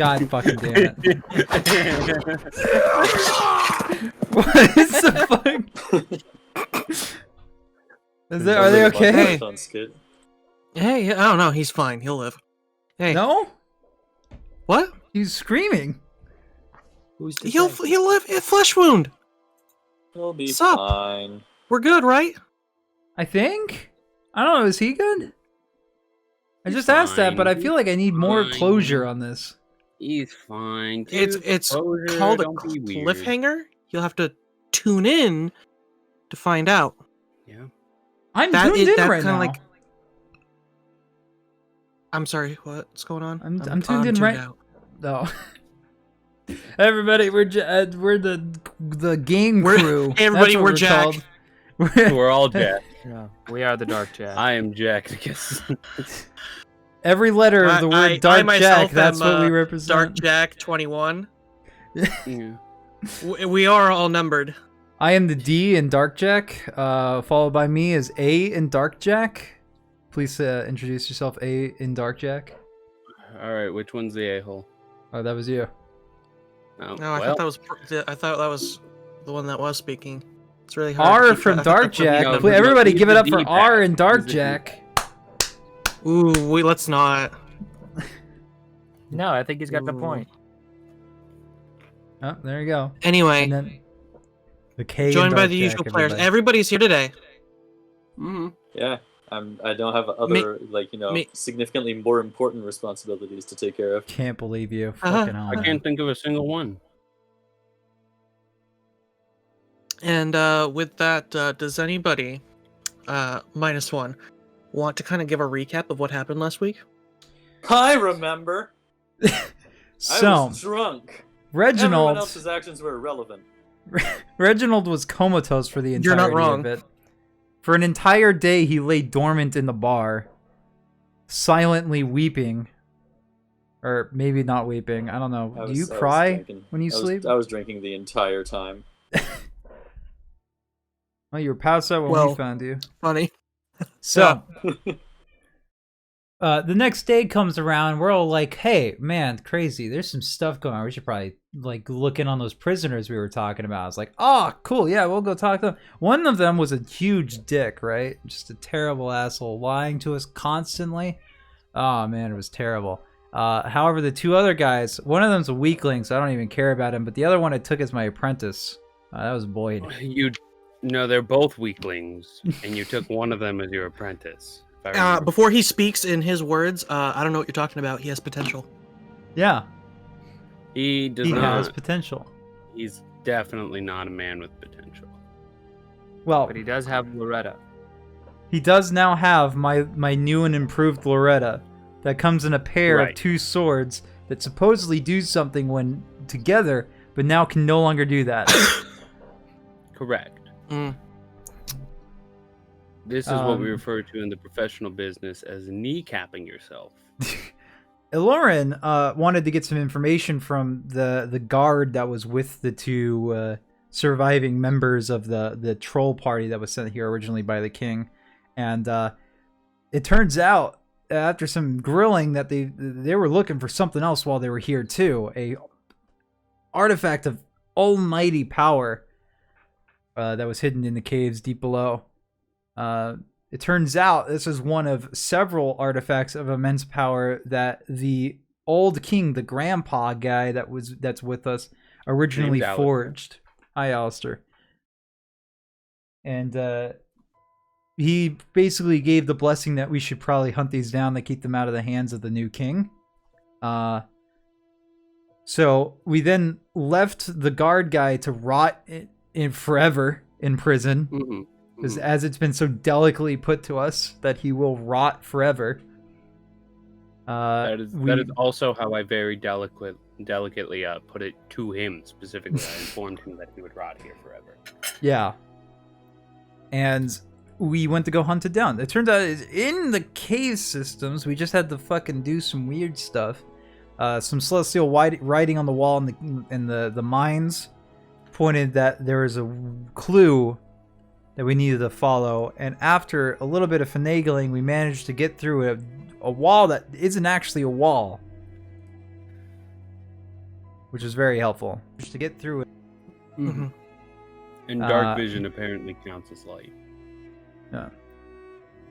God fucking damn it. What is the fuck? Are they okay? Hey, I don't know. He's fine. He'll live. Hey. No? What? He's screaming. He'll live. A flesh wound. He'll be Sup? fine. We're good, right? I think? I don't know, is he good? I just asked that, but I feel like I need more closure on this. He's fine. Dude. It's Closure, called a don't be weird. cliffhanger. You'll have to tune in to find out. Yeah. I'm tuned in right kinda now. like. I'm sorry. What's going on? I'm tuned in right. out. No. Everybody, we're the game crew. Hey, everybody, That's what we're Jack. called. We're all Jack. Yeah, we are the Dark Jack. I am Jack, I guess. Every letter of the word Dark Jack, that's what we represent. Dark Jack 21. Yeah. We are all numbered. I am the D in Dark Jack, followed by me is A in Dark Jack. Please introduce yourself, A in Dark Jack. Alright, which one's the a-hole? Oh, that was you. Oh, No, I well. thought that was the one that was speaking. It's really hard. R from Dark Jack. Everybody give it up for R in Dark Jack. Ooh, let's not. No, I think he's got the point. Oh, there you go. Anyway, And then the K in joined by Dark the Jack, usual players. everybody. Everybody's here today. Mm-hmm. Yeah, I don't have other significantly more important responsibilities to take care of. Can't believe you. Uh-huh. Fucking hell. I can't think of a single one. And with that, does anybody, -1, want to kind of give a recap of what happened last week? I remember. I So, was drunk. Everyone Reginald. else's actions were irrelevant. Reginald was comatose for the You're entirety not wrong. of it. For an entire day, he lay dormant in the bar, silently weeping. Or maybe not weeping. I don't know. Do you cry when you sleep? I was drinking the entire time. Well, you were passed out when we found you. Funny. So, the next day comes around. We're all like, "Hey, man, crazy! There's some stuff going on. We should probably look in on those prisoners we were talking about." I was like, "Oh, cool! Yeah, we'll go talk to them." One of them was a huge dick, right? Just a terrible asshole, lying to us constantly. Oh man, it was terrible. However, the two other guys, one of them's a weakling, so I don't even care about him. But the other one I took as my apprentice. That was Boyd. No, they're both weaklings, and you took one of them as your apprentice. Before he speaks in his words, I don't know what you're talking about. He has potential. Yeah. He does He not. has potential. He's definitely not a man with potential. Well, But he does have Loretta. he does now have my new and improved Loretta that comes in a pair of Right. two swords that supposedly do something when together, but now can no longer do that. Correct. Mm. This is what we refer to in the professional business as kneecapping yourself. Ilorin wanted to get some information from the guard that was with the two surviving members of the troll party that was sent here originally by the king, and it turns out after some grilling that they were looking for something else while they were here too, a artifact of almighty power that was hidden in the caves deep below. It turns out this is one of several artifacts of immense power that the old king, the grandpa guy that's with us, originally Named forged. Hi, Alistair. And he basically gave the blessing that we should probably hunt these down to keep them out of the hands of the new king. So we then left the guard guy to rot in forever in prison. Mm-hmm. As it's been so delicately put to us that he will rot forever. That is also how I very delicately put it to him specifically. I informed him that he would rot here forever. Yeah. And we went to go hunt it down. It turns out it's in the cave systems. We just had to fucking do some weird stuff. Some celestial writing on the wall in the mines pointed that there was a clue that we needed to follow, and after a little bit of finagling, we managed to get through a wall that isn't actually a wall. which was very helpful. Just to get through it. Mm-hmm. And dark vision apparently counts as light. Yeah.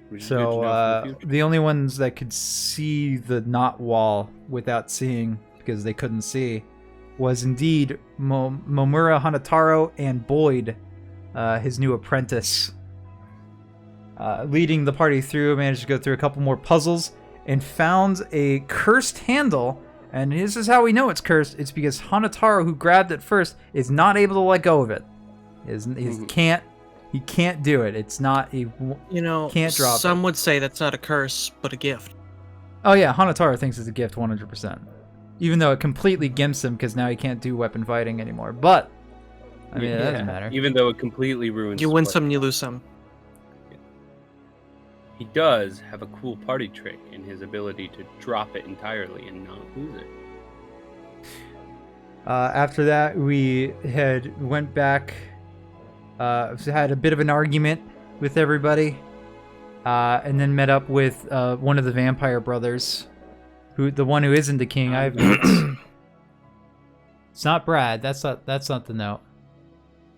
Which is So good to know for the future. the only ones that could see the knot wall without seeing, because they couldn't see, was indeed Momura Hanataro and Boyd, his new apprentice. Leading the party through, managed to go through a couple more puzzles and found a cursed handle. And this is how we know it's cursed. It's because Hanataro, who grabbed it first, is not able to let go of it. He can't do it. It's not can't drop some it. would say that's not a curse, but a gift. Oh yeah, Hanataro thinks it's a gift 100%. Even though it completely gimps him because now he can't do weapon fighting anymore. But I mean, it doesn't matter. Even though it completely ruins. You win some, you lose some. He does have a cool party trick in his ability to drop it entirely and not lose it. After that, we went back, had a bit of an argument with everybody, and then met up with one of the vampire brothers, the one who isn't the king. It's not Brad. That's not the note.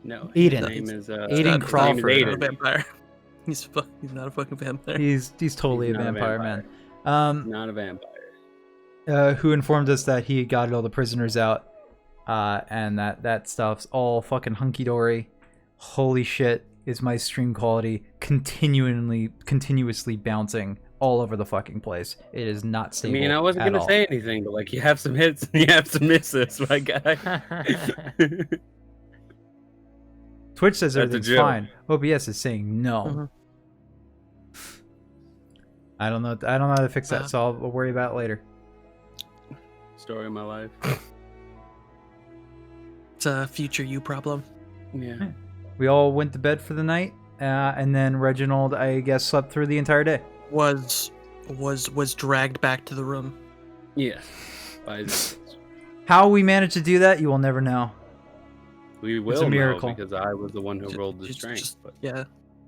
No, Eden. His name is Aiden Crawford. Aiden. Not a vampire. He's not a fucking vampire. He's totally He's a not a vampire, vampire. man. Not a vampire. Who informed us that he got all the prisoners out, and that stuff's all fucking hunky-dory. Holy shit, is my stream quality continuously bouncing all over the fucking place. It is not stable. I mean, I wasn't gonna say anything, but like, you have some hits and you have some misses, my guy. Twitch says That's a everything's joke. fine. OBS is saying no. Mhm. I don't know how to fix that, so I'll worry about it later. Story of my life. It's a future you problem. Yeah. We all went to bed for the night, and then Reginald, I guess, slept through the entire day. Was dragged back to the room. Yes. By the- How we managed to do that, you will never know. We It's a will miracle. know because I was the one who rolled the strength. But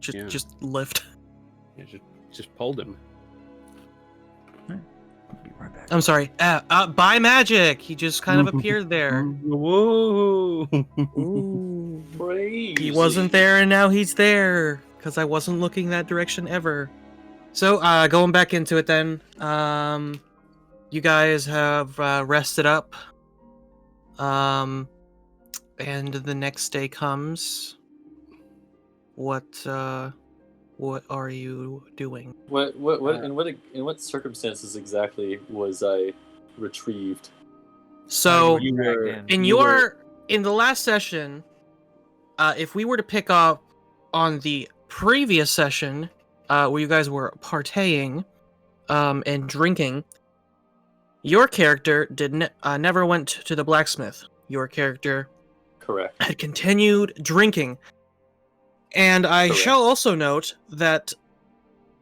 Just lift. yeah, just pulled him. I'll be right back. I'm sorry. By magic, he just kind of appeared there. Whoa! Ooh. Crazy. He wasn't there, and now he's there because I wasn't looking that direction ever. So, going back into it then. You guys have rested up. And the next day comes. What are you doing? In what circumstances exactly was I retrieved? So You were- in the last session, if we were to pick up on the previous session, where you guys were partying, and drinking, your character never went to the blacksmith. Your character Correct. had continued drinking. And I Correct. shall also note that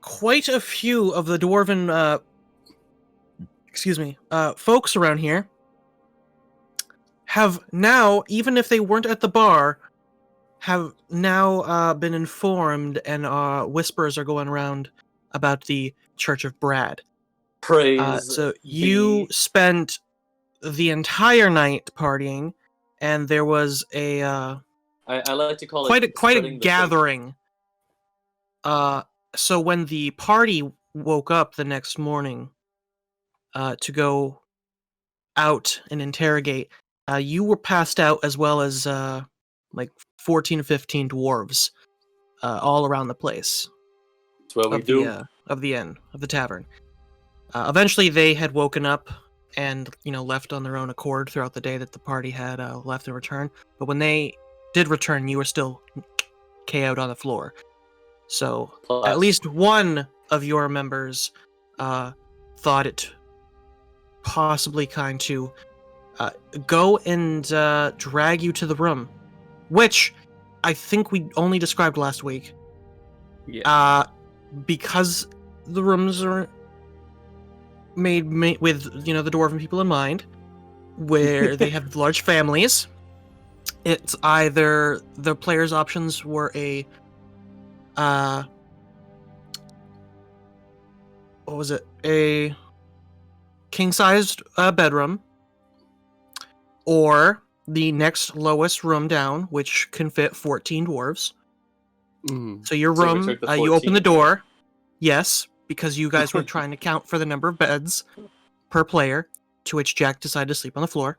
quite a few of the dwarven, folks around here have now, even if they weren't at the bar, have now been informed, and whispers are going around about the Church of Brad. Praise. So you spent the entire night partying, and there was a I like to call quite it a spreading the gathering. So when the party woke up the next morning to go out and interrogate, you were passed out, as well as like 14 or 15 dwarves all around the place. That's what we of do. of the inn, of the tavern. Eventually, they had woken up and left on their own accord throughout the day that the party had left and returned. But when they did return, you were still KO'd on the floor. So Plus, at least one of your members thought it possibly kind to go and drag you to the room, which I think we only described last week. Yeah. Because the rooms are made with the dwarven people in mind, where they have large families. It's either the players' options were a a king-sized bedroom, or the next lowest room down, which can fit 14 dwarves. So your So we room, took the you open the 14. door. Yes, because you guys were trying to count for the number of beds per player, to which Jack decided to sleep on the floor.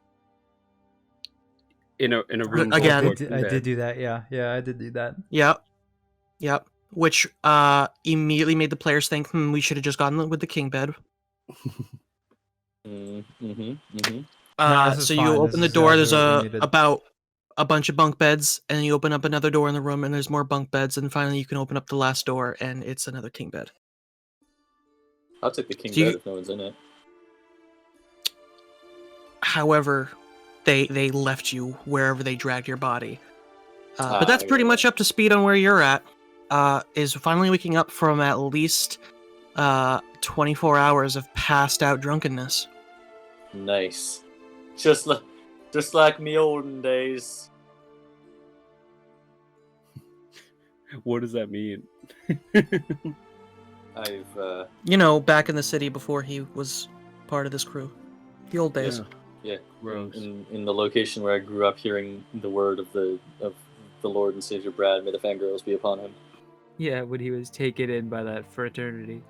In a room Again, I did do that. Yeah, I did do that. Yep. Which immediately made the players think, we should have just gone with the king bed. No, this is So fine. you This open the is door. There's exactly what we needed. about a bunch of bunk beds, and you open up another door in the room, and there's more bunk beds, and finally you can open up the last door, and it's another king bed. I'll take the king So bed if no one's in it. However, they left you wherever they dragged your body. But that's pretty much up to speed on where you're at. Is finally waking up from at least 24 hours of passed out drunkenness. Nice. Just like me olden days. What does that mean? I've back in the city before he was part of this crew. The old days. Yeah. Gross. In the location where I grew up, hearing the word of the Lord and Savior Brad, may the fangirls be upon him. Yeah, when he was taken in by that fraternity.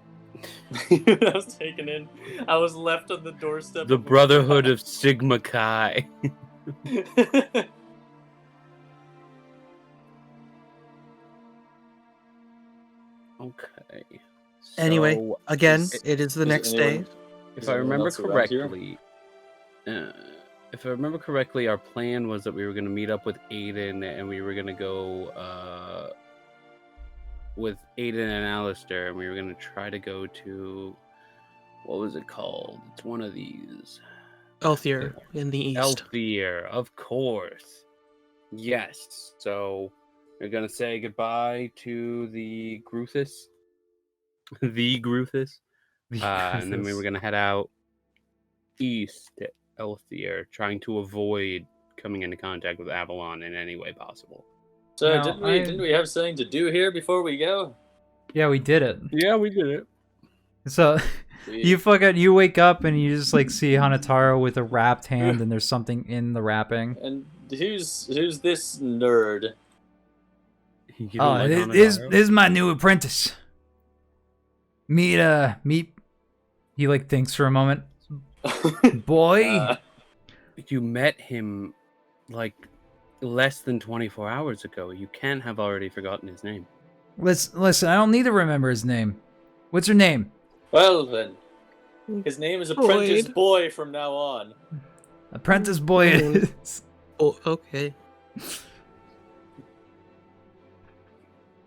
I was taken in. I was left on the doorstep. The Brotherhood of Sigma Chi. Okay. Anyway, So, again, it is the next day. If I remember correctly, our plan was that we were going to meet up with Aiden, and we were going to go with Aiden and Alistair, and we were going to try to go to, what was it called? It's one of these. Elthier in the east. Elthier, of course. Yes. So we're going to say goodbye to the Gruthis. The Gruthis. And then we were going to head out east to Elthier, trying to avoid coming into contact with Avalon in any way possible. So Now, didn't we have something to do here before we go? Yeah, we did it. Yeah, we did it. So you wake up and you just like see Hanataro with a wrapped hand, and there's something in the wrapping. And who's this nerd? This is my new apprentice. Meet. He like thinks for a moment. Boy, you met him like less than 24 hours ago. You can't have already forgotten his name. Listen, I don't need to remember his name. What's your name? Well then, his name is Apprentice Boy from now on. Apprentice Boy is. Oh, okay.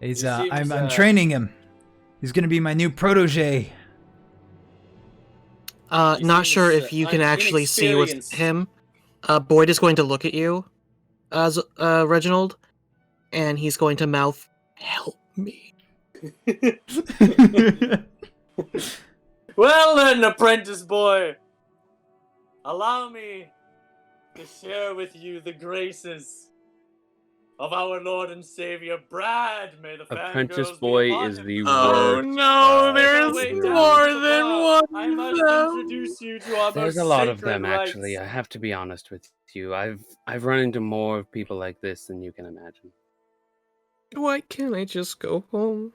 He's I'm training him. He's gonna be my new protege. Not sure if you can actually see with him. Boyd is going to look at you, as Reginald, and he's going to mouth, "Help me." Well then, Apprentice Boy, allow me to share with you the graces of our Lord and Savior Brad. May the Apprentice fangirls Boy be upon is him. the Oh worst. no, there's more than one. I must introduce you to our There's most a lot of sacred them, rites. actually. I have to be honest with you. I've run into more people like this than you can imagine. Why can't I just go home?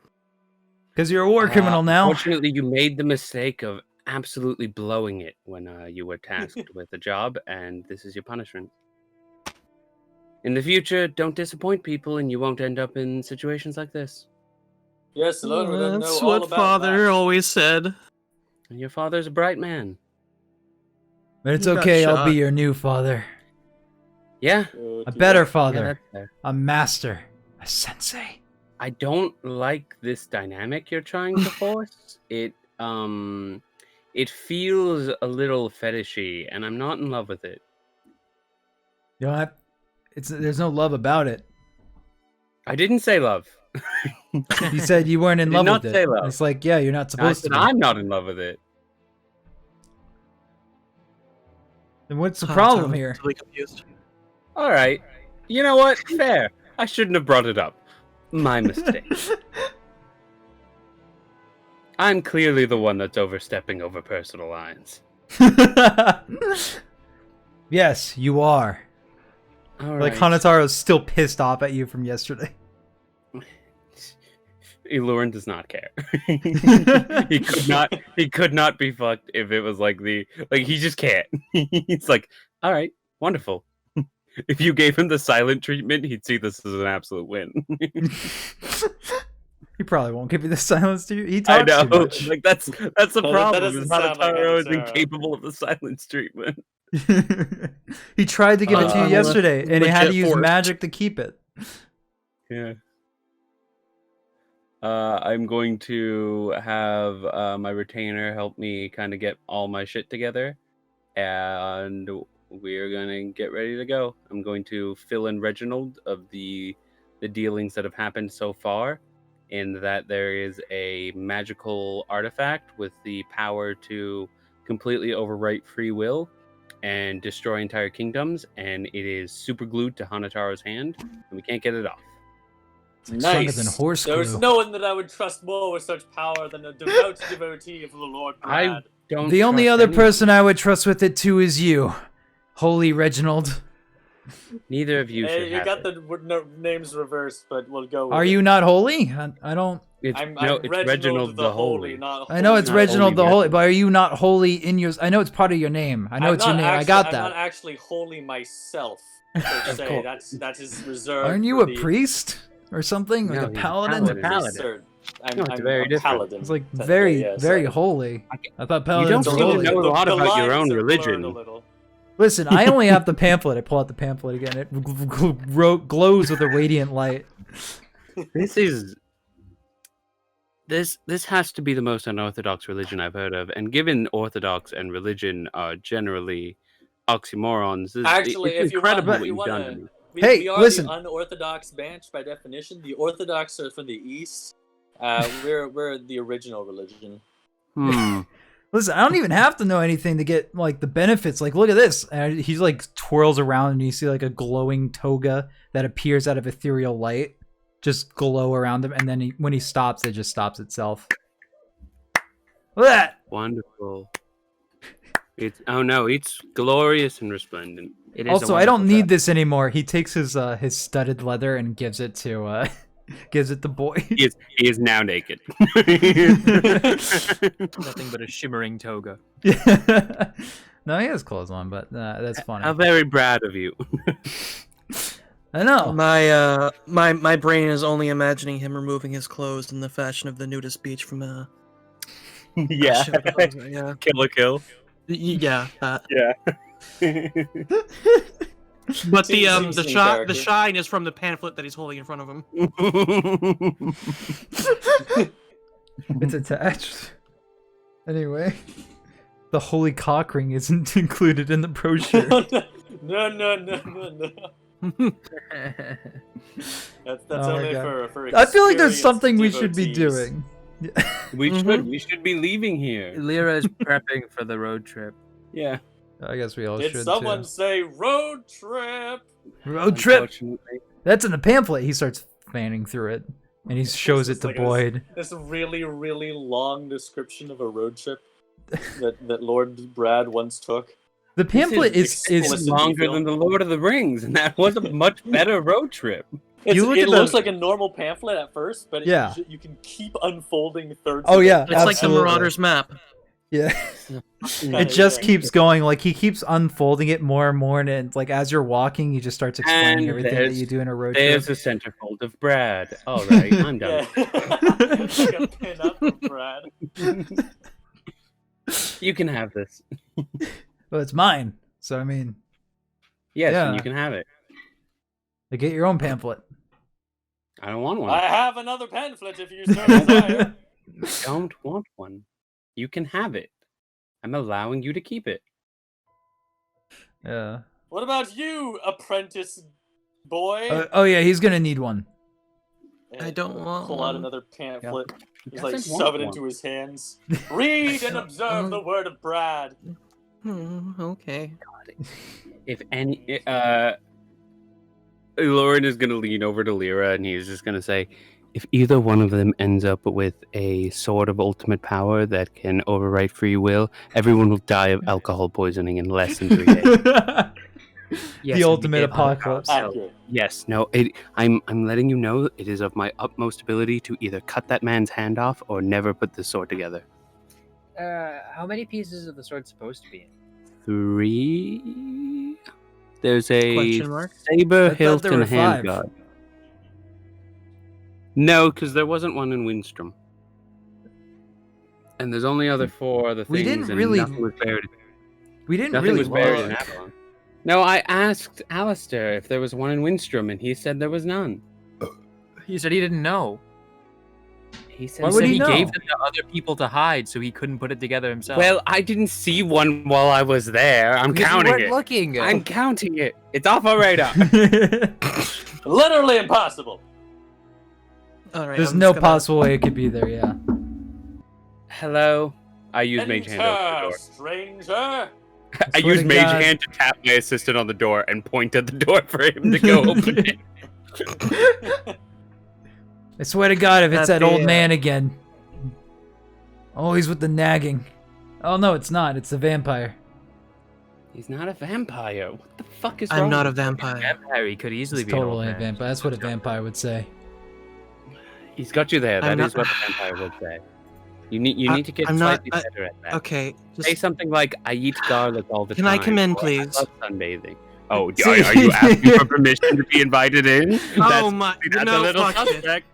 Because you're a war criminal now. Fortunately, you made the mistake of absolutely blowing it when you were tasked with a job, and this is your punishment. In the future, don't disappoint people, and you won't end up in situations like this. Yes, Lord, we don't know That's all what about Father that. always said. And your father's a bright man. But it's He got okay, I'll shot. be your new father. Yeah, Oh, A dear. better yeah, father. that's fair. A master. A sensei. I don't like this dynamic you're trying to force. It feels a little fetishy, and I'm not in love with it. You know, there's no love about it. I didn't say love. You said you weren't in I did love not with say it. love. It's like, yeah, you're not I supposed to said be. I'm not in love with it. Then what's the I'm problem here? totally confused. All right. You know what? Fair. I shouldn't have brought it up. My mistake. I'm clearly the one that's overstepping over personal lines. Yes, you are. All Like, right. Hanataro's still pissed off at you from yesterday. Elurin does not care. He could not be fucked if it was like he just can't. He's like, all right, wonderful. If you gave him the silent treatment, he'd see this as an absolute win. He probably won't give you the silence to you. He I talks know. too much. Like that's the That problem. doesn't Is sound like Hanataro is Hanataro. incapable of the silence treatment. He tried to give it to you yesterday, and he had to legit use forced. magic to keep it. Yeah. I'm going to have my retainer help me kind of get all my shit together, and we're gonna get ready to go. I'm going to fill in Reginald of the dealings that have happened so far, in that there is a magical artifact with the power to completely overwrite free will and destroy entire kingdoms, and it is super glued to Hanataro's hand, and we can't get it off. Stronger than horse There was glue. no one that I would trust more with such power than a devout devotee of the Lord Brad. Don't The only trust other anyone. person I would trust with it too is you, Holy Reginald. Neither of you Hey, should you have got it. the names reversed, but we'll go with Are it. you not holy? I don't. It's, I'm it's Reginald the Holy. not I know it's Not Reginald the Holy Holy, Reginald. but are you not holy in your? I know it's part of your name. I know it's your name. I got I'm that. not actually holy myself. Per se. course. That's his reserve. Aren't you for a the- priest or something? Like No, a he's a paladin? paladin. Priests are- I'm, No, it's I'm very a different. paladin. It's like technically, very, yeah, very so- holy. I thought You paladins don't were seem to holy. know a lot the about your lines own are blurred religion. a little. Listen, I only have the pamphlet. I pull out the pamphlet again. It glows with a radiant light. This has to be the most unorthodox religion I've heard of, and given orthodox and religion are generally oxymorons, Actually, it's if you incredible want, what if you you've done want to to, me. Hey, we are listen. the unorthodox branch by definition. The Orthodox are from the East. We're the original religion. Listen, I don't even have to know anything to get like the benefits. Like, look at this. And he's like twirls around, and you see like a glowing toga that appears out of ethereal light, just glow around him. And then when he stops, it just stops itself. Look at that. Wonderful. It's glorious and resplendent. It is a Also, I don't wonderful need this anymore. He takes his studded leather and gives it to gives it to boy. He is now naked. Nothing but a shimmering toga. No, he has clothes on, but that's funny. How very Brad of you. I know. My brain is only imagining him removing his clothes in the fashion of the nudist beach from Yeah. yeah. Kill a kill. Yeah, that. Yeah. But Seems the in shot character. the shine is from the pamphlet that he's holding in front of him. It's attached. Anyway, the holy cock ring isn't included in the brochure. No. That's Oh my only God. for I feel like there's experienced something we should be devotees. doing. We should be leaving here. Lyra is prepping for the road trip. Yeah. I guess we all Did should someone too. say road trip? Road trip. Unfortunately. That's in the pamphlet. He starts fanning through it, and he shows it It's to like Boyd. This really, really long description of a road trip that Lord Brad once took. The pamphlet is explicit. It's Listen, longer you than the Lord of the Rings, and that was a much better road trip. You look It at looks the- like a normal pamphlet at first, but Yeah. you can keep unfolding thirds. Oh of yeah, it. It's like the absolutely. Marauder's map. Yeah. Kinda, It just yeah. keeps going. Like he keeps unfolding it more and more, and it, like as you're walking, he just starts explaining And everything that there's- you do in a road There's trip. the centerfold of Brad. All right, I'm done. Yeah. Like a pin up of Brad. You can have this. Well, it's mine. So I mean, Yes, Yeah. and you can have it. like, get your own pamphlet. I don't want one. I have another pamphlet if you so desire. Don't want one. You can have it. I'm allowing you to keep it. Yeah. What about you, apprentice boy? Oh yeah, he's gonna need one. And I don't want pull out one. another pamphlet. Just Doesn't like want shove it one. into his hands. Read and observe the word of Brad. Okay. If any, Lauren is gonna lean over to Lyra, and he's just gonna say, "If either one of them ends up with a sword of ultimate power that can overwrite free will, everyone will die of alcohol poisoning in less than 3 days." Yes, the and ultimate became apocalypse. Accurate. Yes, no, I'm letting you know it is of my utmost ability to either cut that man's hand off or never put the sword together. How many pieces of the sword supposed to be in? 3. There's a Question mark? saber, I thought hilt, there and were a 5. handguard. No, because there wasn't one in Windstrom. And there's only 4 other things, We didn't and really- nothing was buried. We didn't Nothing really was buried in look. Avalon. No, I asked Alistair if there was one in Windstrom, and he said there was none. He said he didn't know. He said Why He would said he he know? gave them to other people to hide, so he couldn't put it together himself. Well, I didn't see one while I was there. I'm Because you counting weren't it. looking. I'm counting it. It's off our radar. Literally impossible. All right. There's I'm no just gonna- possible way it could be there. Yeah. Hello. I use Mage Hand over the door. stranger. I swear use to Mage God. Hand to tap my assistant on the door and point at the door for him to go open it. I swear to God, if it's That'd that old be, man again. Always with the nagging. Oh no, it's not. It's the vampire. He's not a vampire. What the fuck is wrong? I'm not a with vampire. Vampire, he could easily It's be an old totally a man. vampire. That's what a vampire would say. him? He's got you there. I'm That is not- what the vampire would say. You need to get I'm not- slightly better at that. Okay. Say Just, something like, "I eat garlic all the Can time." I come in, or, please? I love sunbathing. Oh, See- are you asking for permission to be invited in? oh my! That's No, a little fuck it. suspect.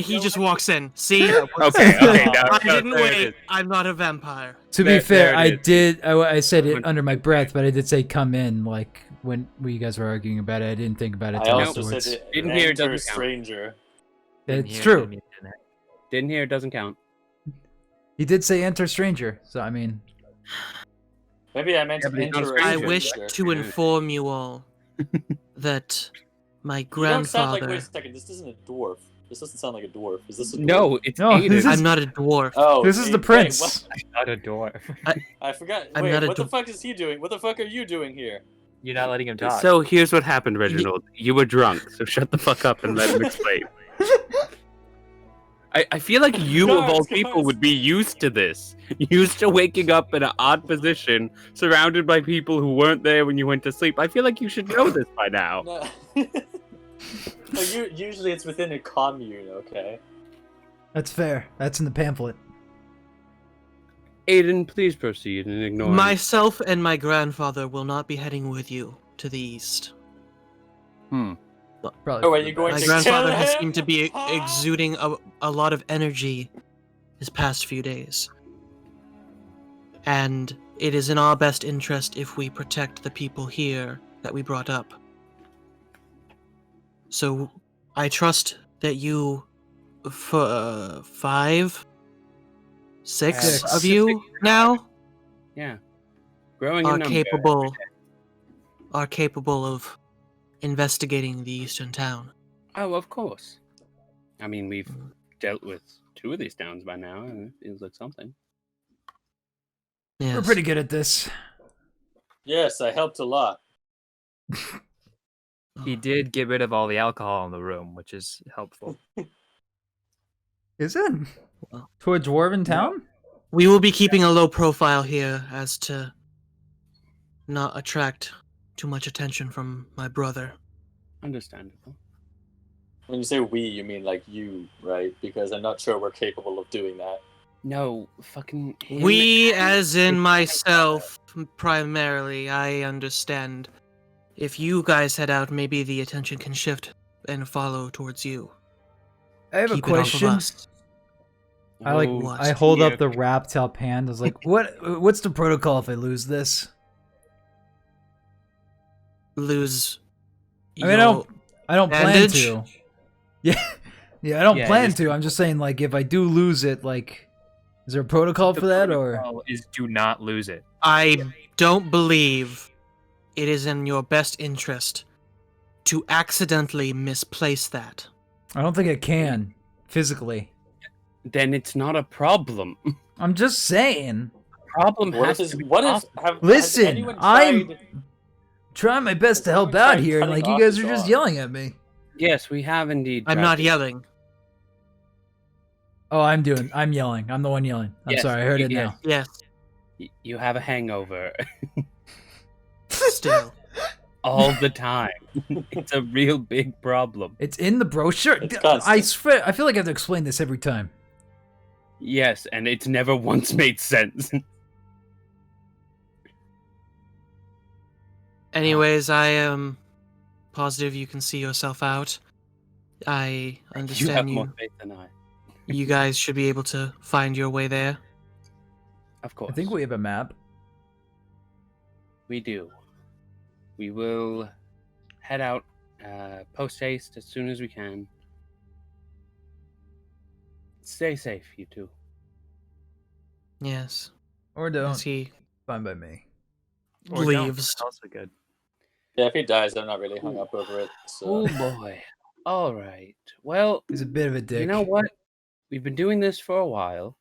He just walks in. See? Okay, okay, no, I no, didn't there it wait. is. I'm not a vampire. To There- be fair, there I it is. did. I said it under my breath, but I did say "come in." Like when you guys were arguing about it, I didn't think about it I till also afterwards. said Didn't hear it, enter doesn't count. stranger. Didn't It's hear, true. didn't mean to know. Didn't hear it doesn't count. He did say "enter stranger," so I mean, Maybe I meant Yeah, but he's not a enter. I stranger. wish stranger. to inform you all that my You don't sound like. grandfather. Wait a second. This isn't a dwarf. This doesn't sound like a dwarf. Is this a dwarf? No, it's No, Aiden. this is- I'm not a dwarf. Oh, this is the wait, prince. what? Not a dwarf. I forgot. I'm Wait, not a what the dwarf. fuck is he doing? What the fuck are you doing here? You're not letting him talk. So here's what happened, Reginald. You were drunk, so shut the fuck up and let him explain. I feel like you, of all Guards, people, guards. would be used to this. Used to waking up in an odd position, surrounded by people who weren't there when you went to sleep. I feel like you should know this by now. No. Usually it's within a commune, okay? that's fair. That's in the pamphlet. Aiden, please proceed and ignore me. Myself and my grandfather will not be heading with you to the east. Probably. Oh, are you going My to grandfather kill has him? seemed to be Huh? exuding a lot of energy his past few days. And it is in our best interest if we protect the people here that we brought up. So I trust that you, 5, 6 Six. of you now Yeah. Growing in are number. capable of investigating the eastern town. Oh, of course. I mean, we've dealt with 2 of these towns by now, and it feels like something. Yes. We're pretty good at this. Yes, I helped a lot. He did get rid of all the alcohol in the room, which is helpful. Is it? Well- To a dwarven town? We will be keeping a low profile here as to not attract too much attention from my brother. Understandable. When you say we, you mean like you, right? Because I'm not sure we're capable of doing that. No, fucking. him We, and- as in myself, primarily, I understand. If you guys head out, maybe the attention can shift and follow towards you. I have Keep a question. It off of us. Oh, I hold dear. up the wrapped up hand. I was like, what's the protocol if I lose this? Lose. I mean, I don't plan bandage? to. Yeah. Yeah, I don't Yeah, plan just- to. I'm just saying, like, if I do lose it, like, is there a protocol The for that, or? protocol is do not lose it. I don't believe it is in your best interest to accidentally misplace that. I don't think I can physically. Then it's not a problem. I'm just saying. Problem What has if? to be What if? possible. Has Listen, anyone I'm tried- trying my best Has to help anyone out tried here, and cutting like you off guys his are just arm? yelling at me. Yes, we have indeed. I'm tried not to- yelling. Oh, I'm yelling. I'm the one yelling. I'm Yes, sorry, I heard it yes. now. Yes, You have a hangover. still. all the time. It's a real big problem. It's in the brochure. It's I constant. swear, I feel like I have to explain this every time. Yes, and it's never once made sense. Anyways, I am positive you can see yourself out. I You have understand more faith than I. you guys should be able to find your way there. Of course. I think we have a map. We do. We will head out post haste as soon as we can. Stay safe, you two. Yes. Or don't. As he Fine by me. Or don't. leaves. Also good. Yeah, if he dies, I'm not really hung up over it. So. Oh boy. All right. Well, He's a bit of a dick. you know what? We've been doing this for a while.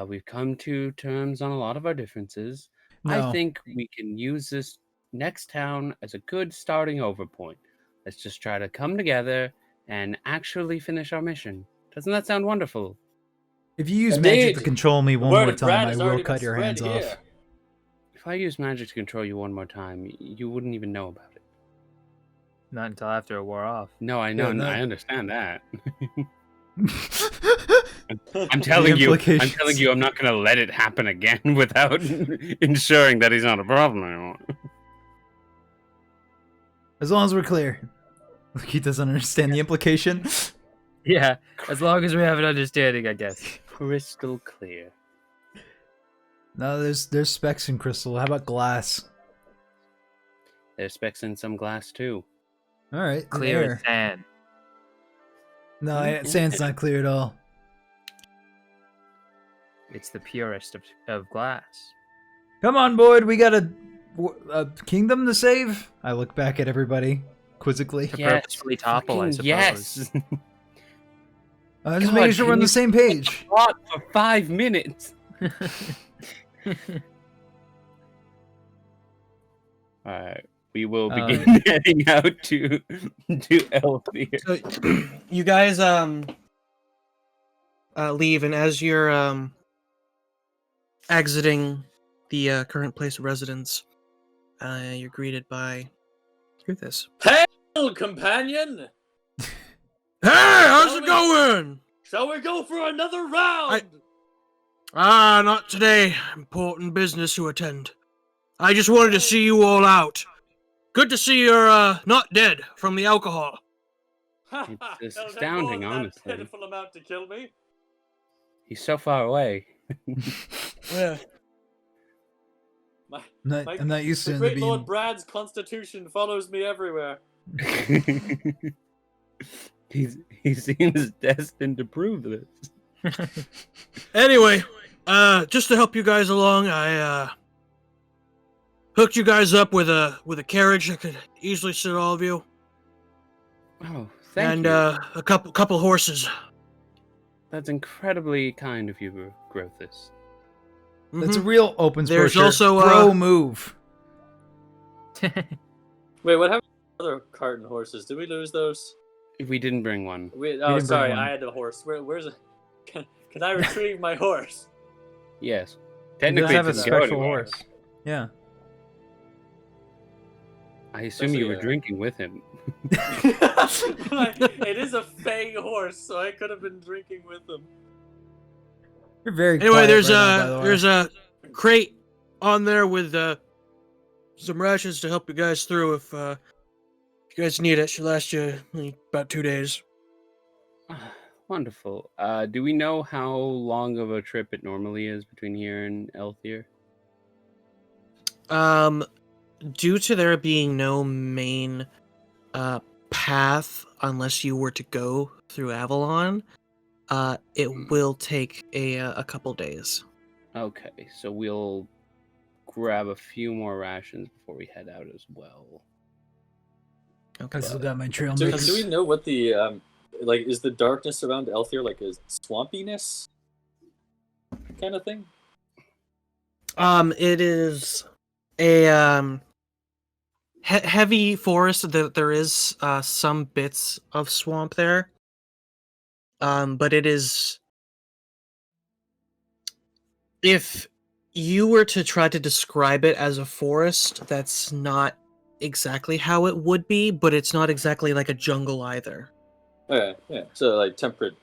We've come to terms on a lot of our differences. I No. think we can use this next town as a good starting over point. Let's just try to come together and actually finish our mission. Doesn't that sound wonderful? If you use magic Indeed. to control me The one word more of Brad time, I has will already cut been your spread hands here. off. If I use magic to control you one more time, you wouldn't even know about it. Not until after it wore off. No, I know. Yeah, that- I understand that. The I'm telling you, implications. I'm not going to let it happen again without ensuring that he's not a problem anymore. As long as we're clear. Like he doesn't understand the implication. Yeah, as long as we have an understanding, I guess. Crystal clear. No, there's specks in crystal. How about glass? There's specks in some glass too. All right, Clear air. as sand. No, Yeah. sand's not clear at all. It's the purest of glass. Come on, board. We got a kingdom to save. I look back at everybody quizzically. To Yes, purposefully topple, I fucking suppose. yes. Just God, making sure we're can on the you same page. Fought for 5 minutes. All right, we will begin heading out to Elthier. So you guys leave, and as you're exiting the current place of residence, you're greeted by this. Hail, companion! Hey, how's Shall it we- going? Shall we go for another round? Not today. Important business to attend. I just wanted to see you all out. Good to see you're not dead from the alcohol. It's That was astounding, more than honestly. That pitiful amount to kill me. He's so far away. Yeah. I'm not used The to great being. Lord Brad's constitution follows me everywhere. He seems destined to prove this. Anyway, just to help you guys along, I hooked you guys up with a carriage that could easily sit all of you, Oh, thank and you. a couple horses. That's incredibly kind of you, Grothis. That's a Mhm. real open There's brochure. also, Bro move. Wait, what happened to the other cart and horses? Did we lose those? We didn't bring one. Oh, didn't bring sorry, one. I had a horse. Where's it? Can I retrieve my horse? Yes. You Technically, have it a doesn't go special anywhere. horse. Yeah. I assume you were Especially, drinking with him. It is a fey horse, so I could have been drinking with him. You're very. Anyway, quiet there's right now, by the way. there's a crate on there with some rations to help you guys through if you guys need it. Should last you about 2 days. Wonderful. Do we know how long of a trip it normally is between here and Elthier? Due to there being no main path unless you were to go through Avalon, it will take a couple days. Okay, so we'll grab a few more rations before we head out as well. I still got my trail Do mix. we know what the is the darkness around Elthier like a swampiness kind of thing? It is a heavy forest. There is some bits of swamp there, but it is. If you were to try to describe it as a forest, that's not exactly how it would be, but it's not exactly like a jungle either. Okay, yeah. So like temperate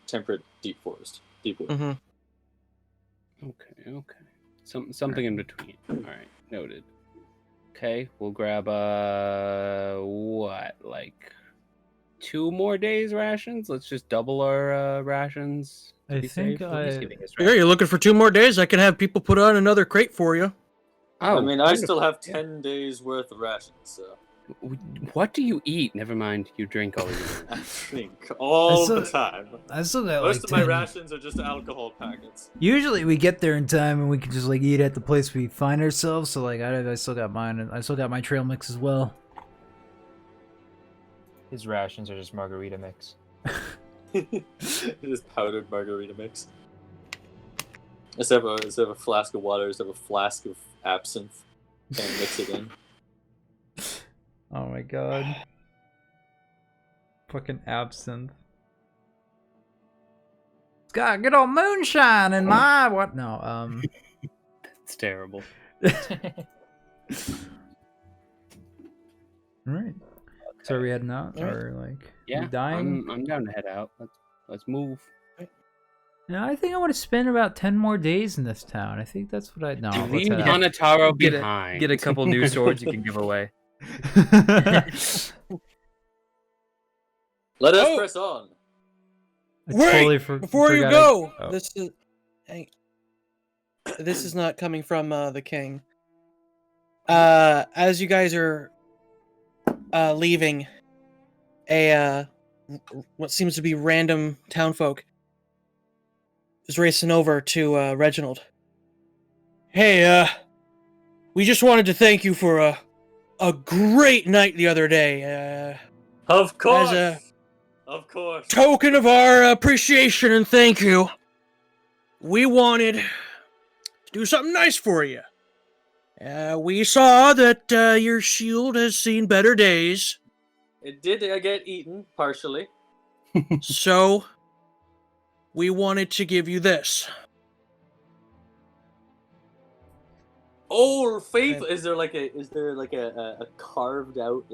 deep forest, deep wood. Mm-hmm. Okay. Something in between. All right, noted. Okay, we'll grab what, like 2 more days rations? Let's just double our rations. To I be think safe. He's giving us Yeah, you're looking for 2 more days. I can have people put on another crate for you. Oh, I mean, I wonderful. still have 10 days worth of rations, so What do you eat? Never mind, you drink all your. I drink all still- the time. I still got Most like of my 10. rations are just alcohol packets. Usually we get there in time and we can just like eat at the place we find ourselves. So like I still got mine, and I still got my trail mix as well. His rations are just margarita mix. Just powdered margarita mix. Instead of a flask of water, instead of a flask of absinthe, and mix it in. Oh my god. Fucking absinthe. It's got good old moonshine in my what? No, It's terrible. Alright. So are we heading out? Alright. Or like Yeah, we dying? I'm down to head out. Let's move. No, I think I want to spend about 10 more days in this town. I think that's what I no, let's Leave head out. Unnaturally Get behind. a couple new swords you can give away. Let us Oh! press on. I Wait, totally Before you forgot go, oh. this is not coming from the king. As you guys are leaving, what seems to be random townfolk is racing over to Reginald. Hey, we just wanted to thank you for a great night the other day. Of course. As Of course. token of our appreciation and thank you, we wanted to do something nice for you. We saw that your shield has seen better days, It did get eaten, partially. so we wanted to give you this. Oh, faith! Is there like a carved out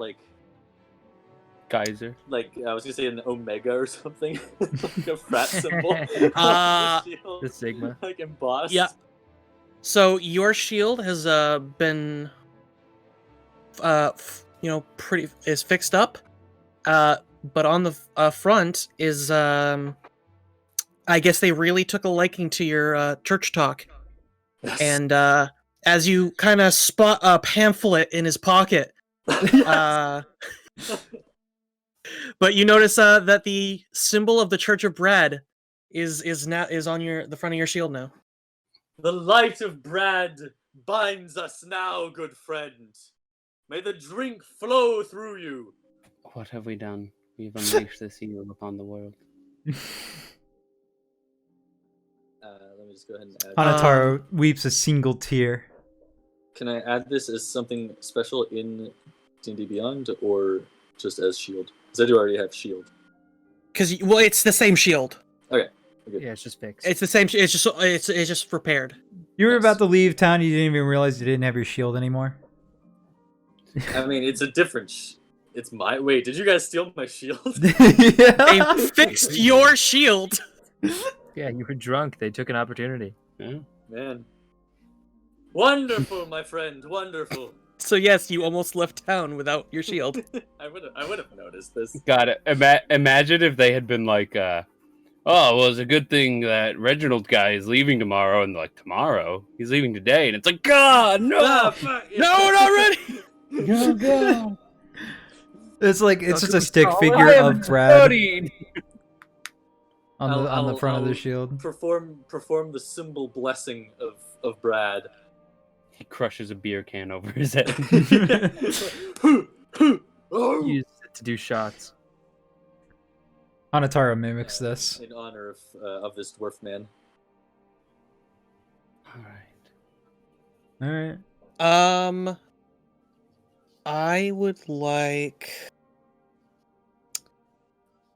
Geyser. I was gonna say an omega or something, like a frat symbol. on Uh, the shield, The Sigma. like embossed. Yeah. So your shield has been, is fixed up, but on the front is I guess they really took a liking to your church talk, Yes. and as you kind of spot a pamphlet in his pocket, but you notice that the symbol of the Church of Brad is on the front of your shield now. The light of Brad binds us now, good friend. May the drink flow through you. What have we done? We've unleashed the seal upon the world. Let me just go ahead and add. Hanataro weeps a single tear. Can I add this as something special in D&D Beyond, or just as shield? Because I do already have shield. Well, it's the same shield. Okay. Yeah, it's just fixed. It's the same. It's just repaired. You were Yes. about to leave town, you didn't even realize you didn't have your shield anymore. I mean, it's a different. It's my. Wait, did you guys steal my shield? They Yeah. fixed your shield. Yeah, you were drunk. They took an opportunity. Yeah. Man. Wonderful, my friend. Wonderful. So yes, you almost left town without your shield. I would have noticed this. Got it. Imagine if they had been like, oh, well, it's a good thing that Reginald guy is leaving tomorrow, and they're like, tomorrow? He's leaving today, and it's like, God, no! Ah, fuck, yeah. No, not ready. Oh, God. It's like it's just a Welcome stick to figure I of haven't Brad studied. on the I'll- front of the I'll shield. Perform the symbol blessing of Brad. He crushes a beer can over his head. Oh! Use it to do shots. Hanataro mimics this. In honor of this dwarf man. All right. Alright. I would like.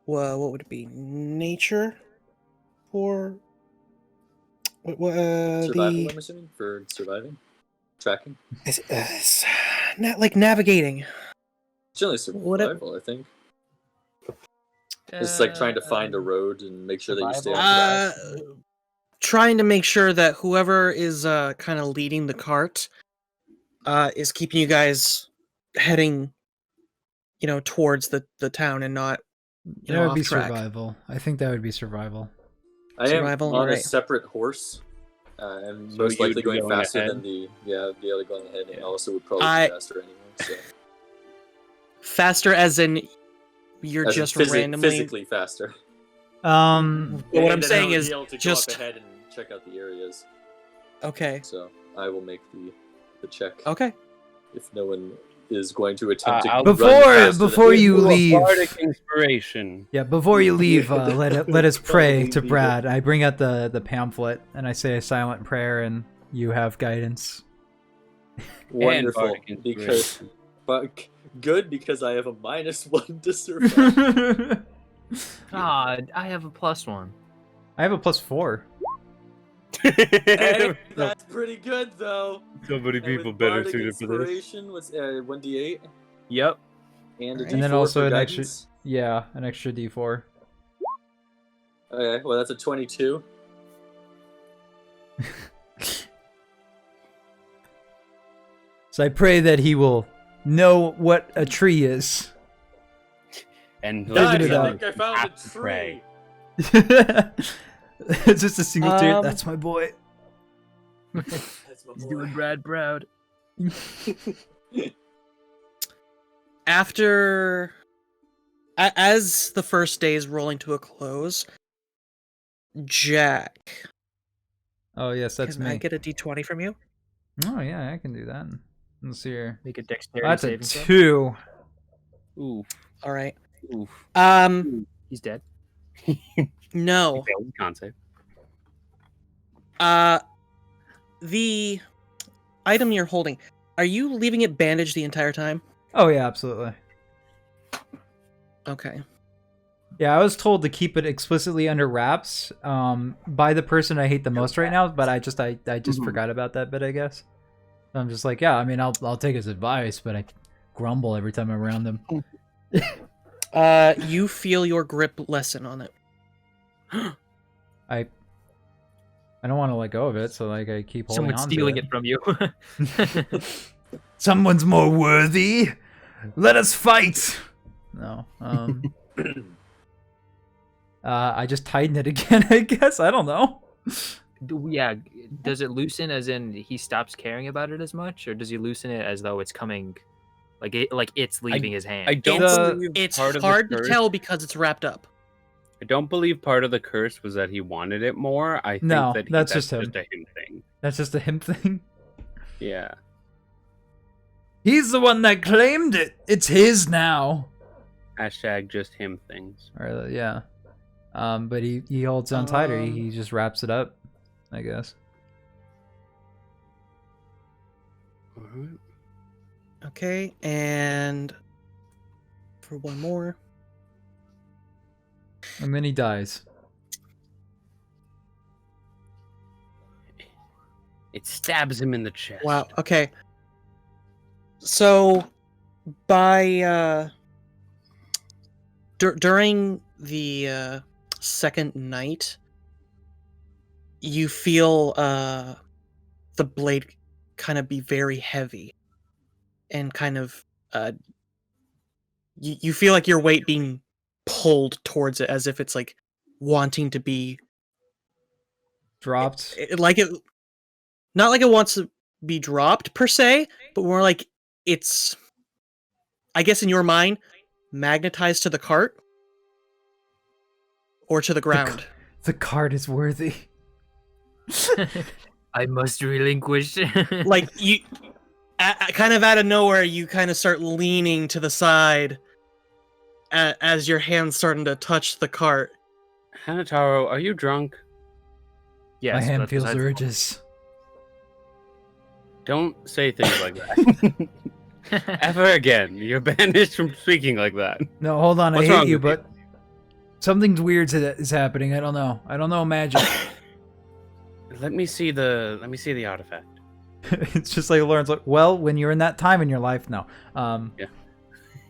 Well, what would it be? Nature, or Survival, I'm assuming, for surviving? Tracking? like navigating. Generally What if- survival, I think. It's like trying to find a road and make sure that you stay on Uh, track. trying to make sure that whoever is kind of leading the cart is keeping you guys heading, towards the town and not, That would off be track. survival. I think that would be survival. I am survival, on a alright. separate horse. And So most you'd likely be going going faster ahead? than the other going ahead, and Yeah. also would probably I- be faster anyway. So Faster, as in you're as in just randomly. physically faster. But what I'm And then I saying would is be able to just go up ahead and check out the areas. okay. So I will make the check Okay. if no one is going to attempt to I'll- run Before- faster before than you me. leave- Bardic inspiration. Yeah, before you leave, let us pray to Leave it. Brad. I bring out the pamphlet and I say a silent prayer, and you have guidance. Wonderful, Bardic because good because I have a -1 to survive. God, I have a +1. I have a +4. Hey, that's pretty good though. So many And people with better Bardic suited for this. Inspiration was 1d8 Yep. and a Alright. d4 And then also for an extra, guidance. yeah, an extra D4. Okay, well that's a 22. So I pray that he will know what a tree is. And Guys, Guys, it I up. think I found a Have to pray. tree. It's just a single tear. Um, That's my boy. That's my He's boy. doing Brad proud. After as the first day is rolling to a close, Jack, Oh yes, that's can me. I get a d20 from you? Oh yeah, I can do that. Let's see here. Make a dexterity That's a saving throw. 2. Oof. All right. Oof. He's dead. No. Failed the con save. The item you're holding, are you leaving it bandaged the entire time? Oh yeah, absolutely. Okay. Yeah, I was told to keep it explicitly under wraps by the person I hate the most right now, but I just Mhm. forgot about that bit, I guess. So I'm just like, yeah, I mean, I'll take his advice, but I grumble every time I'm around him. You feel your grip lessen on it. I don't want to let go of it, so like I keep holding Someone's on stealing to it from you. Someone's more worthy. Let us fight. No. I just tighten it again, I guess. I don't know. Yeah, does it loosen as in he stops caring about it as much, or does he loosen it as though it's coming, like it's leaving his hand? I don't It's- believe It's part of the hard to curse- tell because it's wrapped up. I don't believe part of the curse was that he wanted it more. I think No, that that's that's just him. just a him thing. That's just a him thing. Yeah. He's the one that claimed it. It's his now. Hashtag just him things. Or yeah. But he holds on tighter. He just wraps it up, I guess. Alright. Okay, and for one more. And then he dies. It stabs him in the chest. Wow. Okay. So, by during the second night, you feel the blade kind of be very heavy, and kind of you feel like your weight being pulled towards it, as if it's like wanting to be Dropped. like it, not like it wants to be dropped per se, but more like it's, I guess in your mind, magnetized to the cart or to the ground. The card is worthy. I must relinquish. Like you, kind of out of nowhere, you kind of start leaning to the side as your hand's starting to touch the cart. Hanataro, are you drunk? Yes, My hand but feels besides- urges. Don't say things like that. Ever again. You're banished from speaking like that. No, hold on. What's I hate wrong you, with but something weird is happening. I don't know. I don't know magic. Let me see the artifact. It's just like Lauren's like, well, when you're in that time in your life, no. Yeah.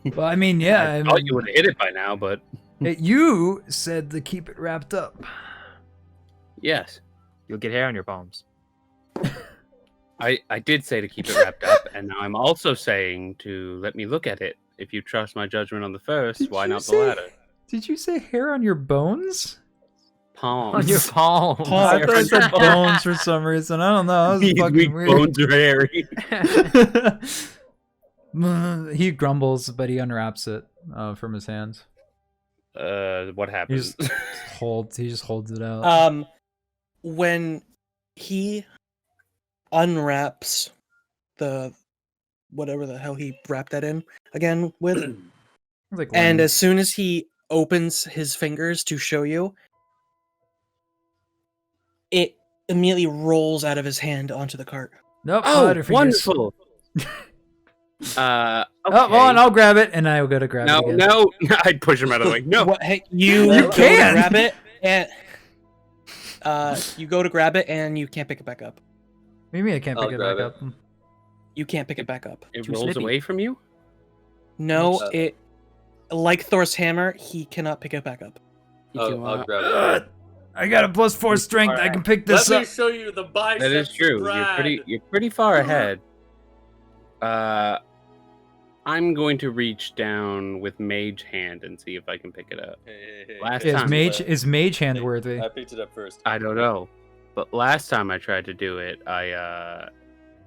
Well, I mean, yeah. I I thought mean, you would have hit it by now, but you said to keep it wrapped up. yes. You'll get hair on your palms. I did say to keep it wrapped up, and now I'm also saying to let me look at it. If you trust my judgment on the first, Did why you not the say- latter? Did you say hair on your bones? Palms. On your palms. I thought I said bones for some reason. I don't know. That was These fucking weak weird. bones are hairy. He grumbles, but he unwraps it from his hands. What happens? He just holds it out. When he unwraps the whatever the hell he wrapped that in again with, Like and lemon. as soon as he opens his fingers to show you, it immediately rolls out of his hand onto the cart. Nope. Oh, not her fingers. wonderful. Oh, well, and I'll grab it, and I will go to grab it again. No, I'd push him out of the way. No, What, hey, you You go to can! grab it, and you go to grab it, and you can't pick it back up. What do you mean I can't I'll pick it back grab up? You can't pick it back up. it Too rolls snippy. away from you. No, What's that? it like Thor's hammer, he cannot pick it back up. I'll grab it. I got a +4 strength. I can pick this Let up. me show you the biceps. That is true. of Brad. You're pretty far ahead. I'm going to reach down with Mage Hand and see if I can pick it up. Hey, Last Is time- mage hand worthy? I picked it up first. I don't know, but last time I tried to do it, I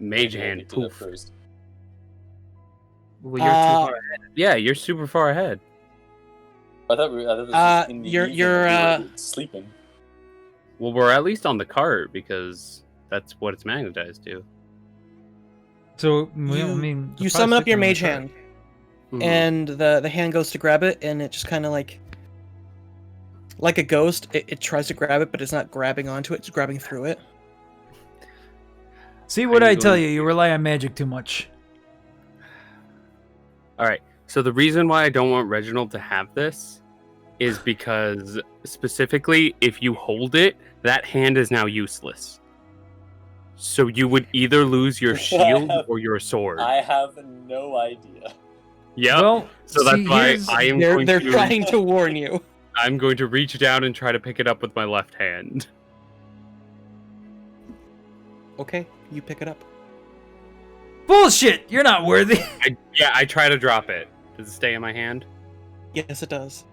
Mage I Hand picked it up poof. first. Well, you're too far. Yeah, you're super far ahead. I thought this was in the you're- evening you're, when we were sleeping. Well, we're at least on the cart because that's what it's magnetized to. So, You, well, I mean, you summon up your mage hand, Mhm. and the hand goes to grab it, and it just kind of like a ghost. It tries to grab it, but it's not grabbing onto it; it's grabbing through it. See what Are I you tell going you? You rely on magic too much. All right. So the reason why I don't want Reginald to have this is because specifically, if you hold it, that hand is now useless. So you would either lose your shield or your sword. I have no idea. Yep. Well, so that's see, why here's- I am They're going they're to. trying to warn you. I'm going to reach down and try to pick it up with my left hand. Okay, you pick it up. Bullshit! You're not worthy. I try to drop it. Does it stay in my hand? Yes, it does.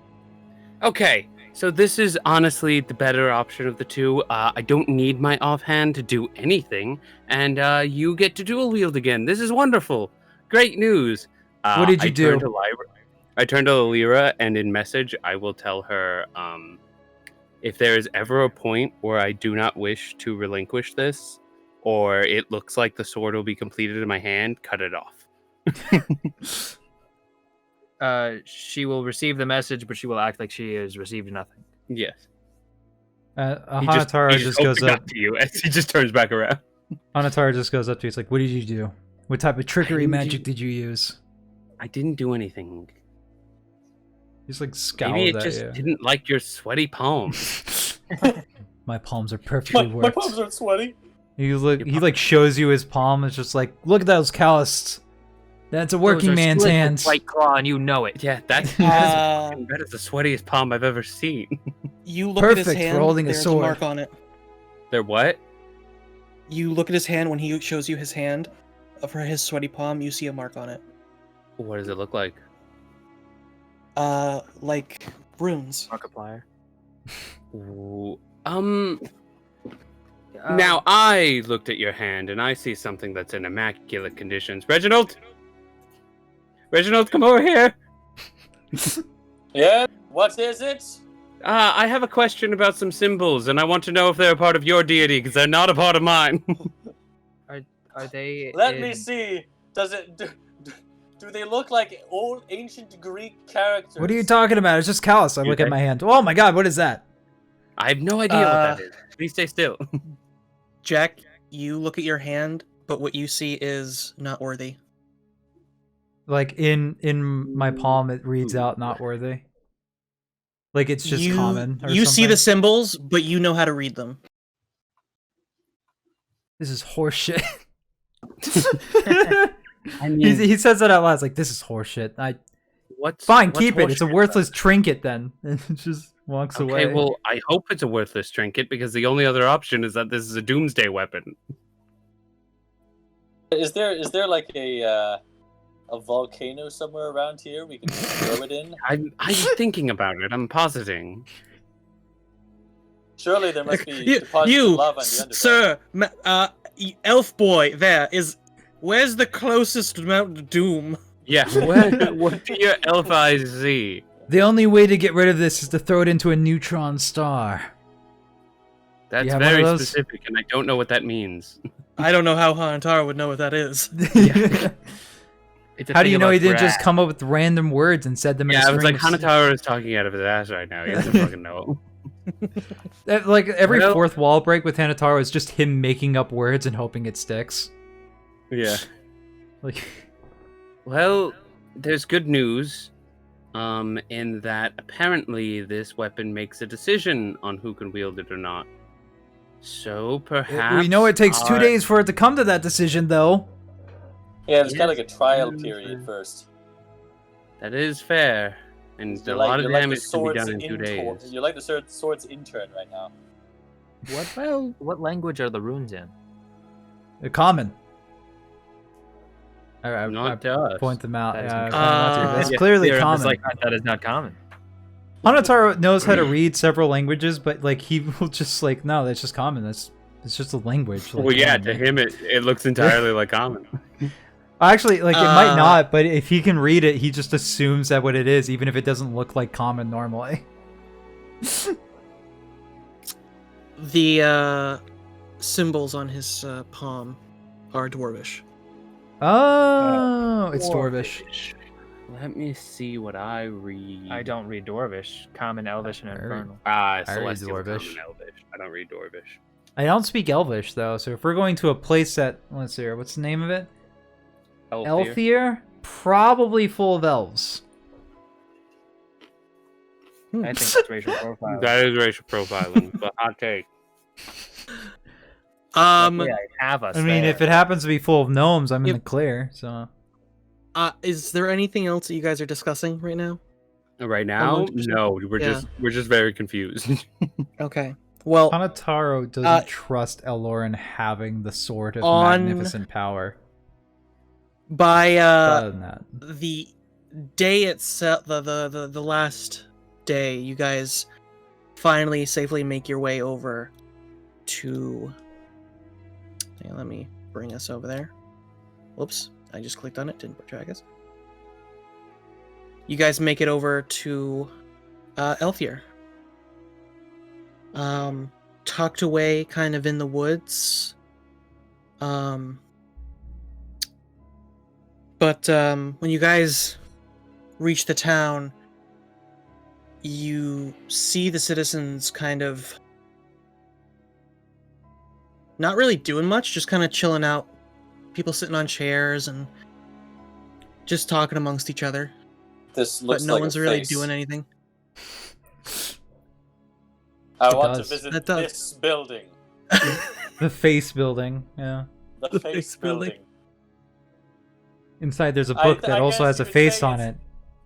Okay, so this is honestly the better option of the two. I don't need my offhand to do anything, and you get to dual wield again. This is wonderful. Great news. What did you do? I turned to Lyra, and in message, I will tell her if there is ever a point where I do not wish to relinquish this, or it looks like the sword will be completed in my hand, cut it off. She will receive the message, but she will act like she has received nothing. Yes. Hanatara just goes opened up. to you as he just turns back around. Hanatara just goes up to you. It's like, what did you do? What type of trickery didn't magic do- did you use? I didn't do anything. He's like scowled Maybe it at just you. didn't like your sweaty palms. My palms are perfectly My worked. palms are sweaty. He like shows you his palm. It's just like, look at those calluses. That's a working Those are man's split with hands. White claw, and you know it. Yeah, that Uh, is the sweatiest palm I've ever seen. You look at his Perfect for hand. holding a There's sword. mark on it. They're what? You look at his hand when he shows you his hand. For his sweaty palm, you see a mark on it. What does it look like? Like runes. Markiplier. Ooh, now I looked at your hand and I see something that's in immaculate conditions. Reginald? Reginald, come over here. Yeah? What is it? I have a question about some symbols and I want to know if they're a part of your deity because they're not a part of mine. Are they? Let me in- see. Does it do they look like old ancient Greek characters? What are you talking about? It's just callus. I You look at think- my hand. Oh my god, what is that? I have no idea what that is. Please stay still. Jack, you look at your hand, but what you see is not worthy. Like in my palm, it reads out not worthy. Like it's just common. Or You see the something. symbols, but you know how to read them. This is horseshit. I mean, he says that out loud. It's like, this is horseshit. Fine, what's keep it. It's a horseshit worthless trinket then. And it just walks Okay, away. well, I hope it's a worthless trinket because the only other option is that this is a doomsday weapon. Is there like a volcano somewhere around here we can throw it in? I'm thinking about it. I'm positing. Surely there must be You, deposits of lava on the underground. sir, elf boy, where's the closest Mount of Doom? Yeah, what do your elf eyes see? The only way to get rid of this is to throw it into a neutron star. That's You have one very of those? specific, and I don't know what that means. I don't know how Hanatara would know what that is. It's a How do thing you know about he didn't just grass. come up with random words and said them in Yeah, a I was like, string of- Hanataro is talking out of his ass right now. He doesn't fucking know. Like every Well- fourth wall break with Hanataro is just him making up words and hoping it sticks. Yeah. Like, Well, there's good news, in that apparently this weapon makes a decision on who can wield it or not. So perhaps we know it takes 2 our- days for it to come to that decision, though. Yeah, there's kind of Yes, like a trial yes, period first. That is fair, and a You're lot of you're the damage can be sword's done in 2 days. You're like the sword's intern right now. What language are the runes in? They're common. I Not to us. point them out. That is Yeah, incorrect. I want to. That's Yeah, clearly Theorem is common. like- That is not common. Hanataro knows how to read several languages, but like he will just like, no, that's just common. It's just a language. Like, Well, yeah, come to on, him it looks entirely like common. Actually, like it might Uh, not, but if he can read it, he just assumes that what it is, even if it doesn't look like common normally. The symbols on his palm are dwarvish. Oh, it's Dwarvish. Let me see what I read. I don't read Dwarvish, Common, Elvish, and I read- Infernal. Ah, read Celestial, Dwarvish. Common, Elvish. I don't read Dwarvish. I don't speak Elvish though, so if we're going to a place that, let's see here, what's the name of it? Elthier. Elthier, probably full of elves. I think that's racial profile. That is racial profiling, but hot take. Yeah, have us. I mean, there. if it happens to be full of gnomes, I'm in Yep. the clear. So Is there anything else that you guys are discussing right now? Right now, Almost. no, Yeah. we're just very confused. Okay. Well, Hanataro doesn't trust Elorin having the sword of on- magnificent power. by Other than that, the day itself, the last day, you guys finally safely make your way over to. Hang on, let me bring us over there. Whoops, I just clicked on it, didn't drag us. You guys make it over to Elthier. Tucked away kind of in the woods. But when you guys reach the town, you see the citizens kind of not really doing much, just kind of chilling out. People sitting on chairs and just talking amongst each other. This But looks no like one's a really face. doing anything. I It want does. to visit That does. this building. the face building. Yeah, The, The face face building. building. inside there's a I- book that I also guess has you a would face say on it's- it.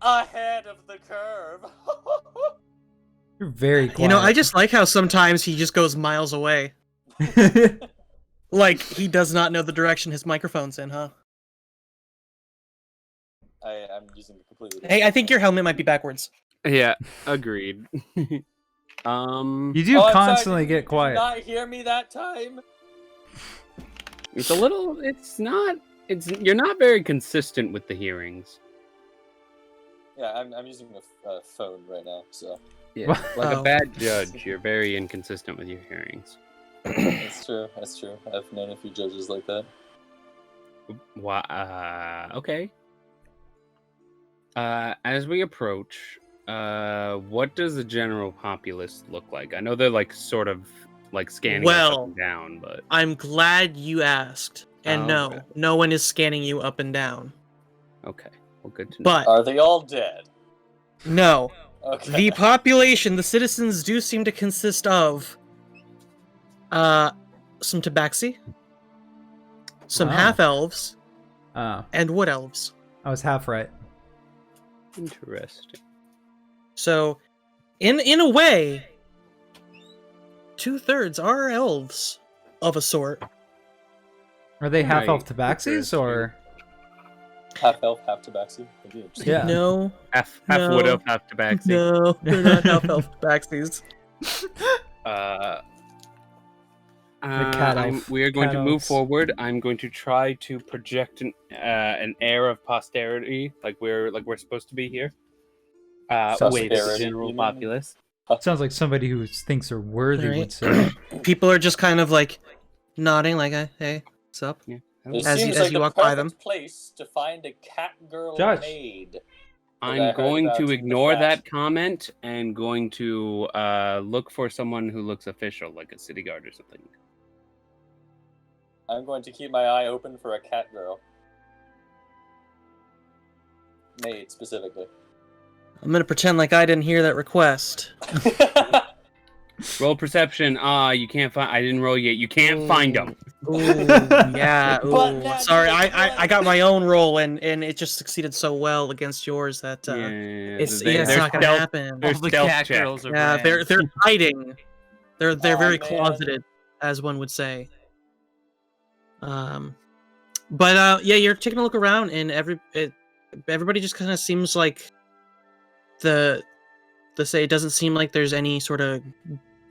Ahead of the curve. You're very quiet. You know, I just like how sometimes he just goes miles away. Like, he does not know the direction his microphone's in, huh? I'm using it completely. Hey, I think your helmet might be backwards. Yeah, agreed. You do Oh, I'm sorry, constantly did get you quiet. not hear me that time? It's a little. It's not. It's you're not very consistent with the hearings. Yeah, I'm using a phone right now, so Yeah, What? like Oh. a bad judge, you're very inconsistent with your hearings. that's true. That's true. I've known a few judges like that. Okay. As we approach, what does the general populace look like? I know they're like sort of like scanning us Well, up and down, but I'm glad you asked. And Oh, no, okay. no one is scanning you up and down. okay. Well, good to know. But Are they all dead? no, Okay. the population, the citizens do seem to consist of some tabaxi, some Wow. half elves, Oh, and wood elves. I was half right. Interesting. So, in a way, 2/3 are elves of a sort. Are they half elf Right, tabaxis or? Half elf, half tabaxi. That'd be interesting. Yeah. No, Half No. wood elf, half tabaxi. no, they're not half elf tabaxis. cat elf. We are going Cat to move elves. forward. I'm going to try to project an air of posterity, like we're supposed to be here, with the Prosperity, general you mean? populace. Sounds like somebody who thinks they're worthy Right. would say. People are just kind of like nodding, like, "Hey, what's up?" It As seems you like the walk by perfect them. place to find a cat girl Judge. maid. I I'm heard going about to in the ignore chat. that comment and going to look for someone who looks official, like a city guard or something. I'm going to keep my eye open for a cat girl. Maid, specifically. I'm gonna pretend like I didn't hear that request. Roll perception. You can't find. I didn't roll yet. You can't find them. Ooh, yeah. But Ooh. that's Sorry, the I got my own roll and it just succeeded so well against yours that it's they're not gonna stealth- happen. they're All the stealth cat check. girls are Yeah, brands. they're hiding. They're Aw, very man. closeted, as one would say. But yeah, you're taking a look around, and everybody just kind of seems like it doesn't seem like there's any sort of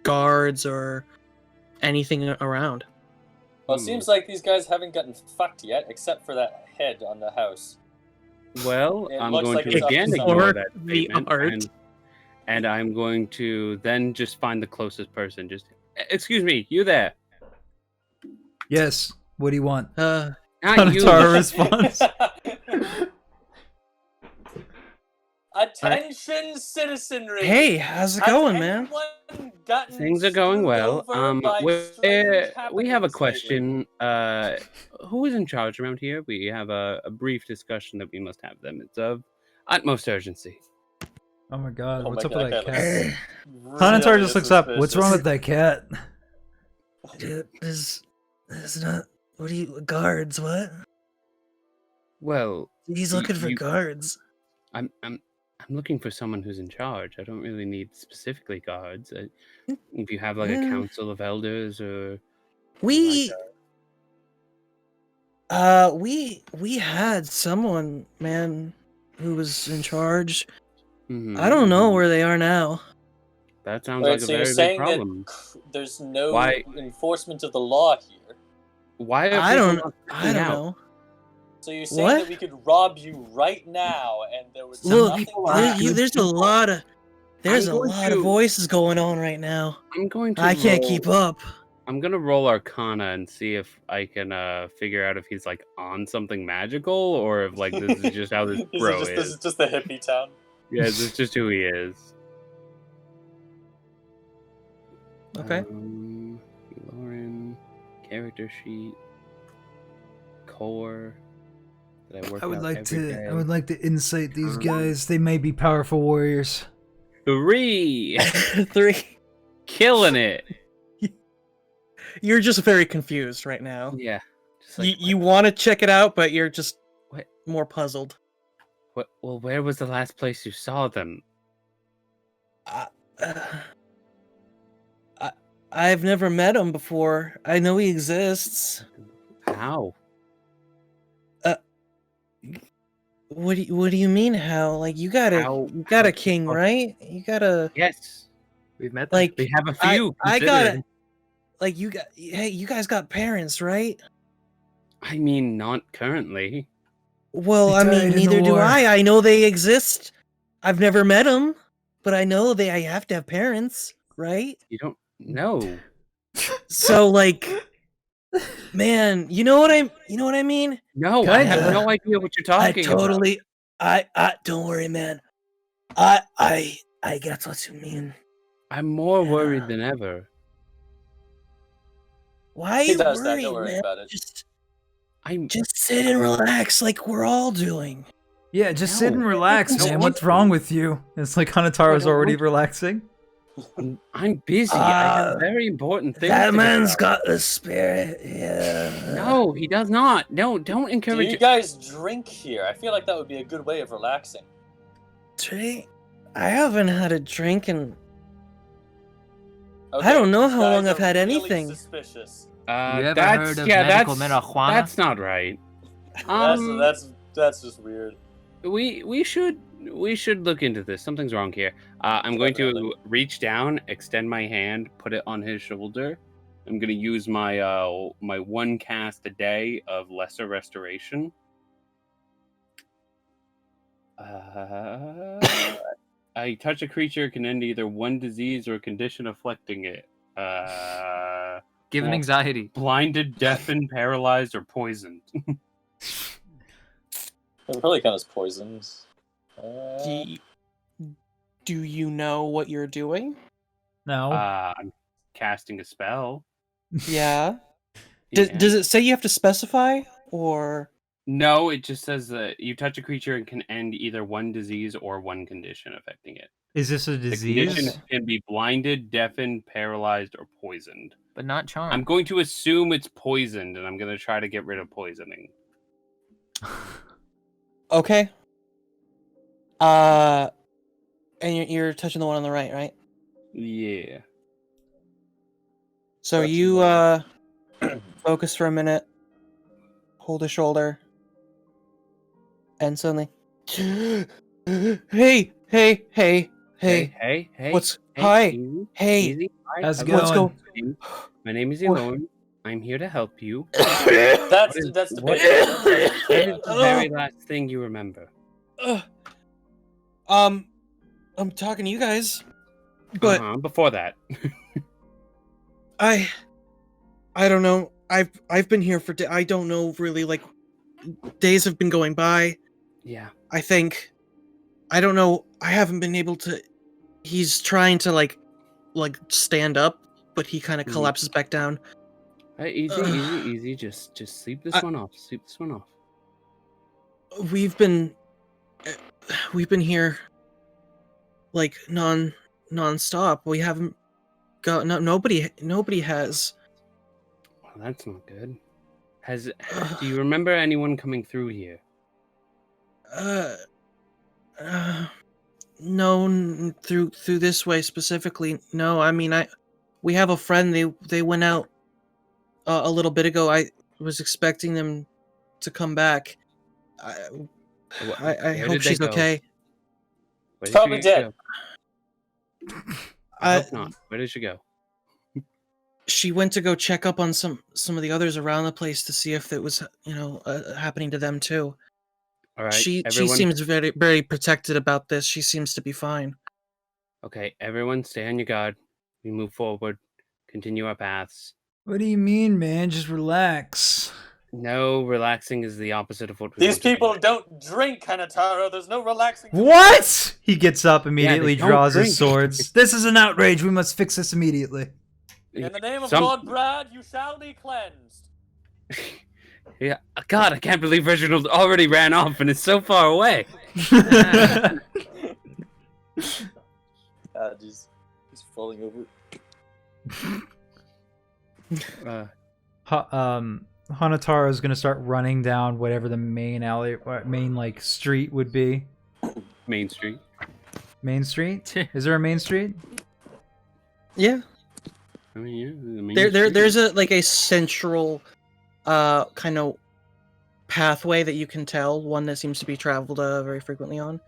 guards or anything around. Well, it seems like these guys haven't gotten fucked yet, except for that head on the house. Well, It I'm looks going like to it's up to again something. ignore Or that the statement, art. and I'm going to then just find the closest person. Just, excuse me, you there? Yes. What do you want? Not you. Tara responds. Attention, citizenry! Hey, how's it Has going, man? anyone gotten Things are going screwed well. over by We have a strange question. Who is in charge around here? We have a brief discussion that we must have them. It's of utmost urgency. Oh my god, Oh what's my up with God, that that cat? looks Conatar really just looks up. What's wrong with suspicious. that cat? Dude, there's not. What do you guards? What? Well, He's Y- looking for you- guards. I'm looking for someone who's in charge. I don't really need specifically guards. If you have like a Yeah. council of elders or We we had someone, man, who was in charge. Mhm, I don't know mhm. where they are now. That sounds Wait, like a so you're very big saying problem. that there's no Why- enforcement of the law here? Why are I people don't. not I speaking don't out? know. So you're saying What? that we could rob you right now, and there was Look, nothing there's a lot of I'm going to- voices going on right now. I'm going to. I can't roll- keep up. I'm gonna roll Arcana and see if I can figure out if he's like on something magical or if like this is just how this bro This is. is just the hippie town. Yeah, this is just who he is. Okay. Lauren, character sheet, core. That I work I would out like every to. day. I would like to insight these guys. They may be powerful warriors. 3, 3. killing it. You're just very confused right now. Yeah. Just like, You want to check it out, but you're just What? more puzzled. well, where was the last place you saw them? I've never met him before. I know he exists. How? What do you mean how? Like you got How- a king, right? You got a Yes, We've met them. like we have a I- few. I got considered. it. Like you guys got parents, right? I mean, not currently. Well, They I died mean, in the neither do war. I. I know they exist. I've never met them, but I know I have to have parents, right? You don't know. So like, man, you know what I mean? No, I have Kinda. no idea what you're I talking about. totally, I don't worry, man. I get what you mean. I'm more Yeah. worried than ever. Why are He you does that, worried, don't worry man? about it. I'm Just sit and relax, like we're all doing. Yeah, just sit and No. relax, No, man. what- What's wrong with you? It's like Hanataro's I don't already want- relaxing. I'm busy. I have Uh, very important things. That to get man's out. got the spirit. Yeah. No, he does not. No, don't Do encourage you it. guys drink here? I feel like that would be a good way of relaxing. Today, I haven't had a drink in. Okay, I don't know these how guys long I've are had really anything. Suspicious. You ever That's heard of yeah, medical that's marijuana? that's not right. That's just weird. We should look into this. Something's wrong here. I'm going to Definitely. reach down, extend my hand, put it on his shoulder. I'm going to use my my one cast a day of lesser restoration. I touch a creature can end either one disease or a condition afflicting it. Given well, anxiety. blinded, deafened, paralyzed, or poisoned. It probably counts as poisons. Do you know what you're doing? No. I'm casting a spell. Yeah. Yeah. Does it say you have to specify, or? No, it just says that you touch a creature and can end either one disease or one condition affecting it. Is this a The disease? condition can be blinded, deafened, paralyzed, or poisoned. But not charmed. I'm going to assume it's poisoned, and I'm going to try to get rid of poisoning. Okay. And you're touching the one on the right? Yeah. So Touching you the focus for a minute, hold a shoulder, and suddenly, hey, Hey. what's hey, hi, easy, hey, easy. Hi, How's it what's going? My name is What? Elon. I'm here to help you. That's What debatable. is the very last thing you remember? I'm talking to you guys, but Before that. I don't know. I've been here for I don't know really, like, days have been going by. Yeah. I think I don't know. I haven't been able to. He's trying to like stand up, but he kind of Mhm. collapses back down. Easy. Just sleep this one off. Sleep this one off. We've been here like non-stop. We haven't got nobody has. Well, that's not good. Do you remember anyone coming through here? No, through this way specifically. No, I mean we have a friend. They went out a little bit ago. I was expecting them to come back. I Where hope did they she's go? okay. Where did Probably she dead. go? I hope not. Where did she go? She went to go check up on some of the others around the place to see if it was happening to them too. All right. She everyone, seems very very protected about this. She seems to be fine. Okay, everyone stay on your guard. We move forward. Continue our paths. What do you mean, man? Just relax. No, relaxing is the opposite of what we These want to do. people don't drink, Hanataro. There's no relaxing. What? He gets up immediately, don't draws his drink. swords. This is an outrage. We must fix this immediately. In the name of Some- Lord Brad, you shall be cleansed. Yeah. God, I can't believe Reginald already ran off and is so far away. He's falling over. Hanataro is gonna start running down whatever the main like street would be. Main Street. Main street? Is there a main street? Yeah. I mean, yeah. The main There's street. a like a central kind of pathway that you can tell, one that seems to be traveled very frequently on,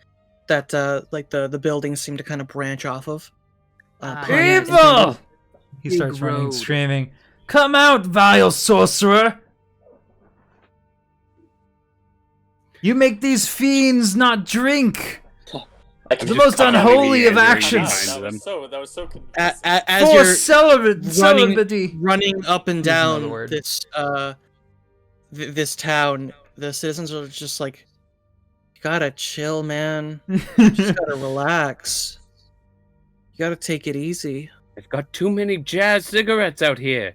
that like the buildings seem to kind of branch off of. Evil! He Big starts running, road. screaming, "Come out, vile sorcerer! You make these fiends not drink! I can The just most cut out unholy of the air, actions! That was so convincing. As For you're celibacy! running up and Use another down word. this this town, the citizens are just like, you gotta chill, man. You just gotta relax. You gotta take it easy. They've got too many jazz cigarettes out here.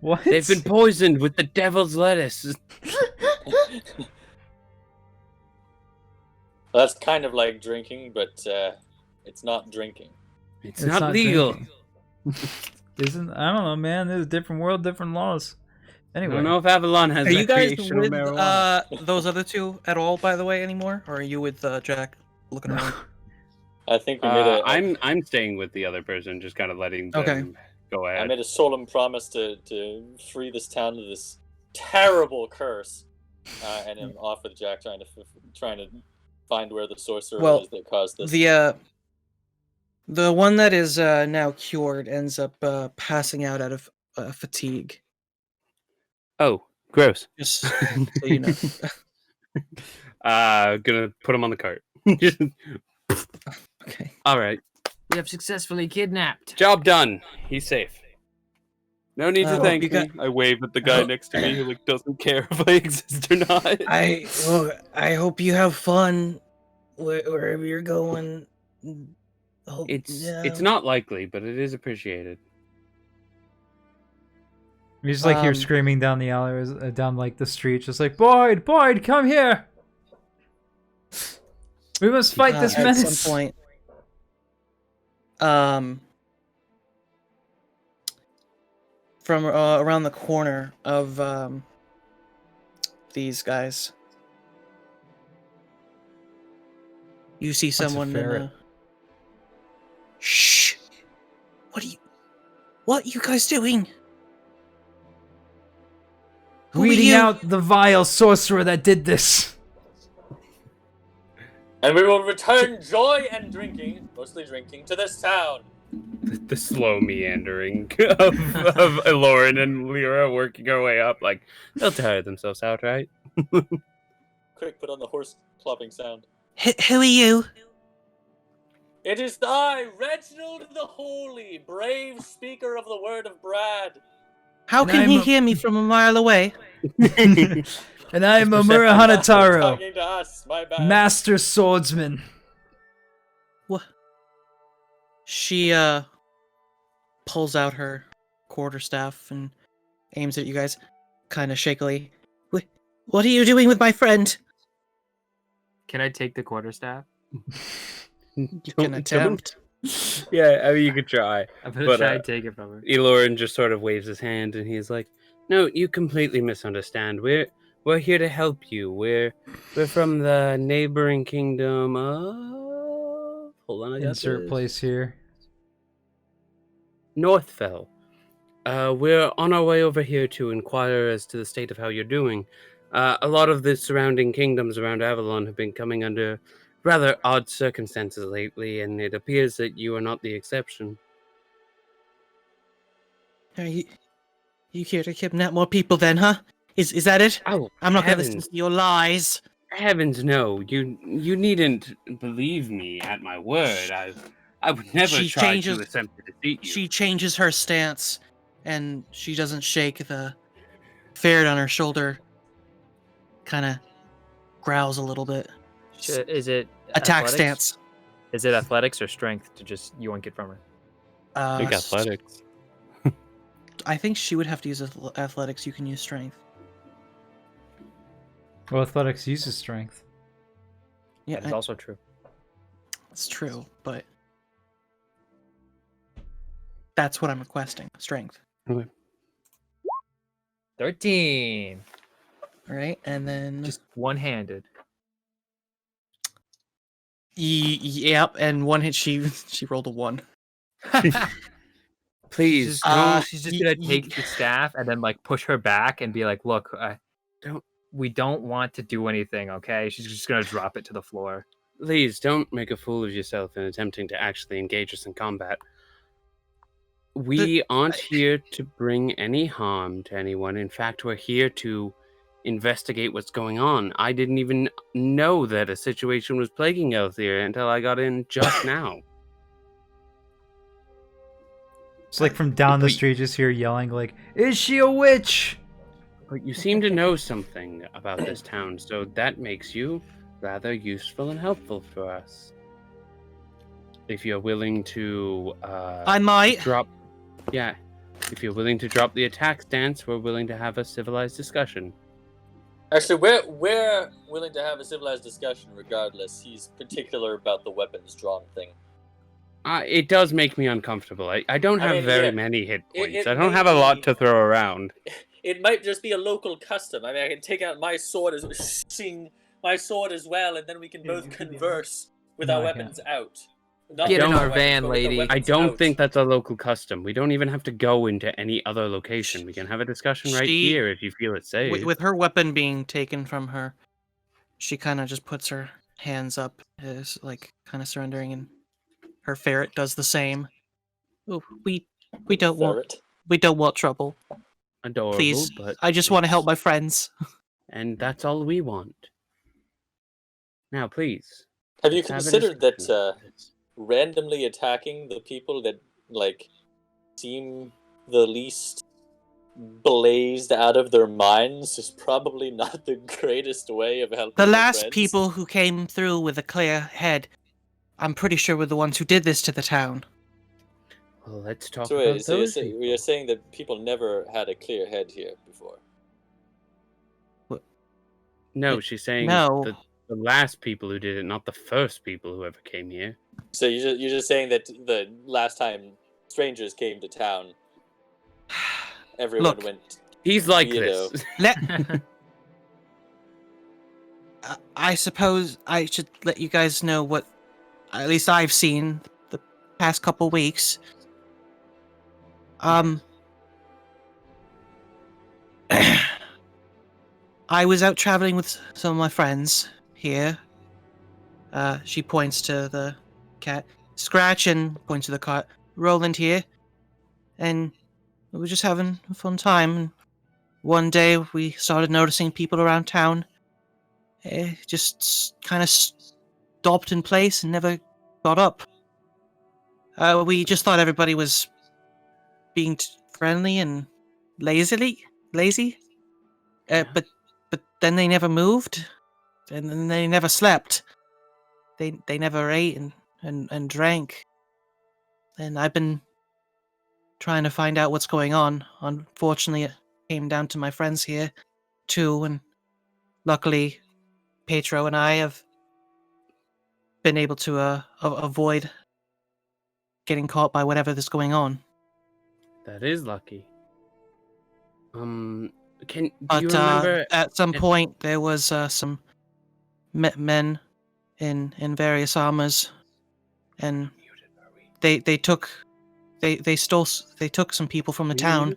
What? They've been poisoned with the devil's lettuce. That's kind of like drinking, but it's not drinking. It's not legal. drinking. Isn't? I don't know, man. There's a different world, different laws. I Anyway, don't know if Avalon has Are you guys recreational with marijuana. those other two at all, by the way, anymore? Or are you with Jack looking around? I think we made a. I'm staying with the other person, just kind of letting them Okay. go I ahead. made a solemn promise to free this town of this terrible curse, and I'm off with Jack trying to find where the sorcerer is that caused this. The one that is now cured ends up passing out of fatigue. Oh, gross. Just so you know. Gonna put him on the cart. Okay. All right, We have successfully kidnapped. job done. He's safe. No need to Well, thank you me. I wave at the guy next to me who like doesn't care if I exist or not. I hope you have fun wherever you're going. It's not likely, but it is appreciated. you just like hear screaming down the alley, down like the street, just like Boyd, come here. We must fight this at menace. some point. From around the corner of these guys, you see someone in ferret. a... Shh! What are you guys doing? Who are Weeding you? out the vile sorcerer that did this. And we will return joy and drinking, mostly drinking, to this town. The slow meandering of Lauren and Lyra working our way up, like they'll tire themselves out, right? Quick, put on the horse clopping sound. Who are you? It is I, Reginald the Holy, brave speaker of the word of Brad. How And can I'm he a- hear me from a mile away? And I am His Amura perception. Hanataro, Talking to us, my bad. master swordsman. What? She pulls out her quarterstaff and aims at you guys, kind of shakily. What are you doing with my friend? Can I take the quarterstaff? You can attempt. Yeah, I mean you could try. I'm gonna But, try and take it from her. Elorin just sort of waves his hand, and he's like, "No, you completely misunderstand. We're here to help you. We're from the neighboring kingdom of... Hold on, I got Insert this. place here. Northfell. We're on our way over here to inquire as to the state of how you're doing. A lot of the surrounding kingdoms around Avalon have been coming under rather odd circumstances lately, and it appears that you are not the exception." Are you here to kidnap more people then, huh? Is that it? Oh, I'm not gonna heavens. listen to your lies. Heavens, no! You needn't believe me at my word. I would never She try changes- to attempt to deceive you. She changes her stance, and she doesn't shake. The ferret on her shoulder kind of growls a little bit. Is it Attack athletics? stance. Is it athletics or strength to just yoink it from her? I think athletics. I think she would have to use athletics. You can use strength. Well, athletics uses strength. Yeah, That is also true. it's true, but that's what I'm requesting. Strength. 13. All right, and then Just one-handed. yep, and one hit. She rolled a 1. Please, She's just gonna y- take the staff and then like push her back and be like, "Look, we don't want to do anything, okay?" She's just gonna drop it to the floor. please don't make a fool of yourself in attempting to actually engage us in combat. We aren't here to bring any harm to anyone. In fact, we're here to investigate what's going on. I didn't even know that a situation was plaguing Elthier until I got in just now. It's like from down the street, just hear yelling like, "Is she a witch?" But you seem to know something about this town, so that makes you rather useful and helpful for us. If you're willing to I might. drop... Yeah, if you're willing to drop the attack stance, we're willing to have a civilized discussion. Actually, we're willing to have a civilized discussion regardless. He's particular about the weapons drawn thing. It does make me uncomfortable. I don't have mean, very yeah, many hit points. it I don't may have a lot be- to throw around. it might just be a local custom. I mean, I can take out my sword as well, and then we can both converse with No, our I weapons out. Not Get with in our our weapons, van, but with the lady. I weapons don't out. think that's a local custom. We don't even have to go into any other location. We can have a discussion right She- here if you feel it's safe. With her weapon being taken from her, she kind of just puts her hands up, as like kind of surrendering, and her ferret does the same. Oh, we don't want trouble. Adorable, Please, but I just want to help it's- my friends. And that's all we want. Now, please. Have you let's a considered discussion that about this. randomly attacking the people that like seem the least blazed out of their minds is probably not the greatest way of helping The your last friends? people who came through with a clear head, I'm pretty sure were the ones who did this to the town. Well, let's talk So about wait, so those people. you're saying that people never had a clear head here before? No, she's saying No. the last people who did it, not the first people who ever came here. So you're just saying that the last time strangers came to town, everyone Look, went. He's like Weirdo. this. I suppose I should let you guys know what, at least I've seen the past couple weeks. I was out traveling with some of my friends here. She points to the cat. Scratch and points to the cat. Roland here. And we were just having a fun time. And one day we started noticing people around town just kind of stopped in place and never got up. We just thought everybody was being friendly and lazy. But then they never moved, and then they never slept. They never ate and drank. And I've been trying to find out what's going on. Unfortunately, it came down to my friends here, too, and luckily, Petro and I have been able to avoid getting caught by whatever is going on. That is lucky. Do But you remember? at some point, there was some men in various armors, and they took some people from the town.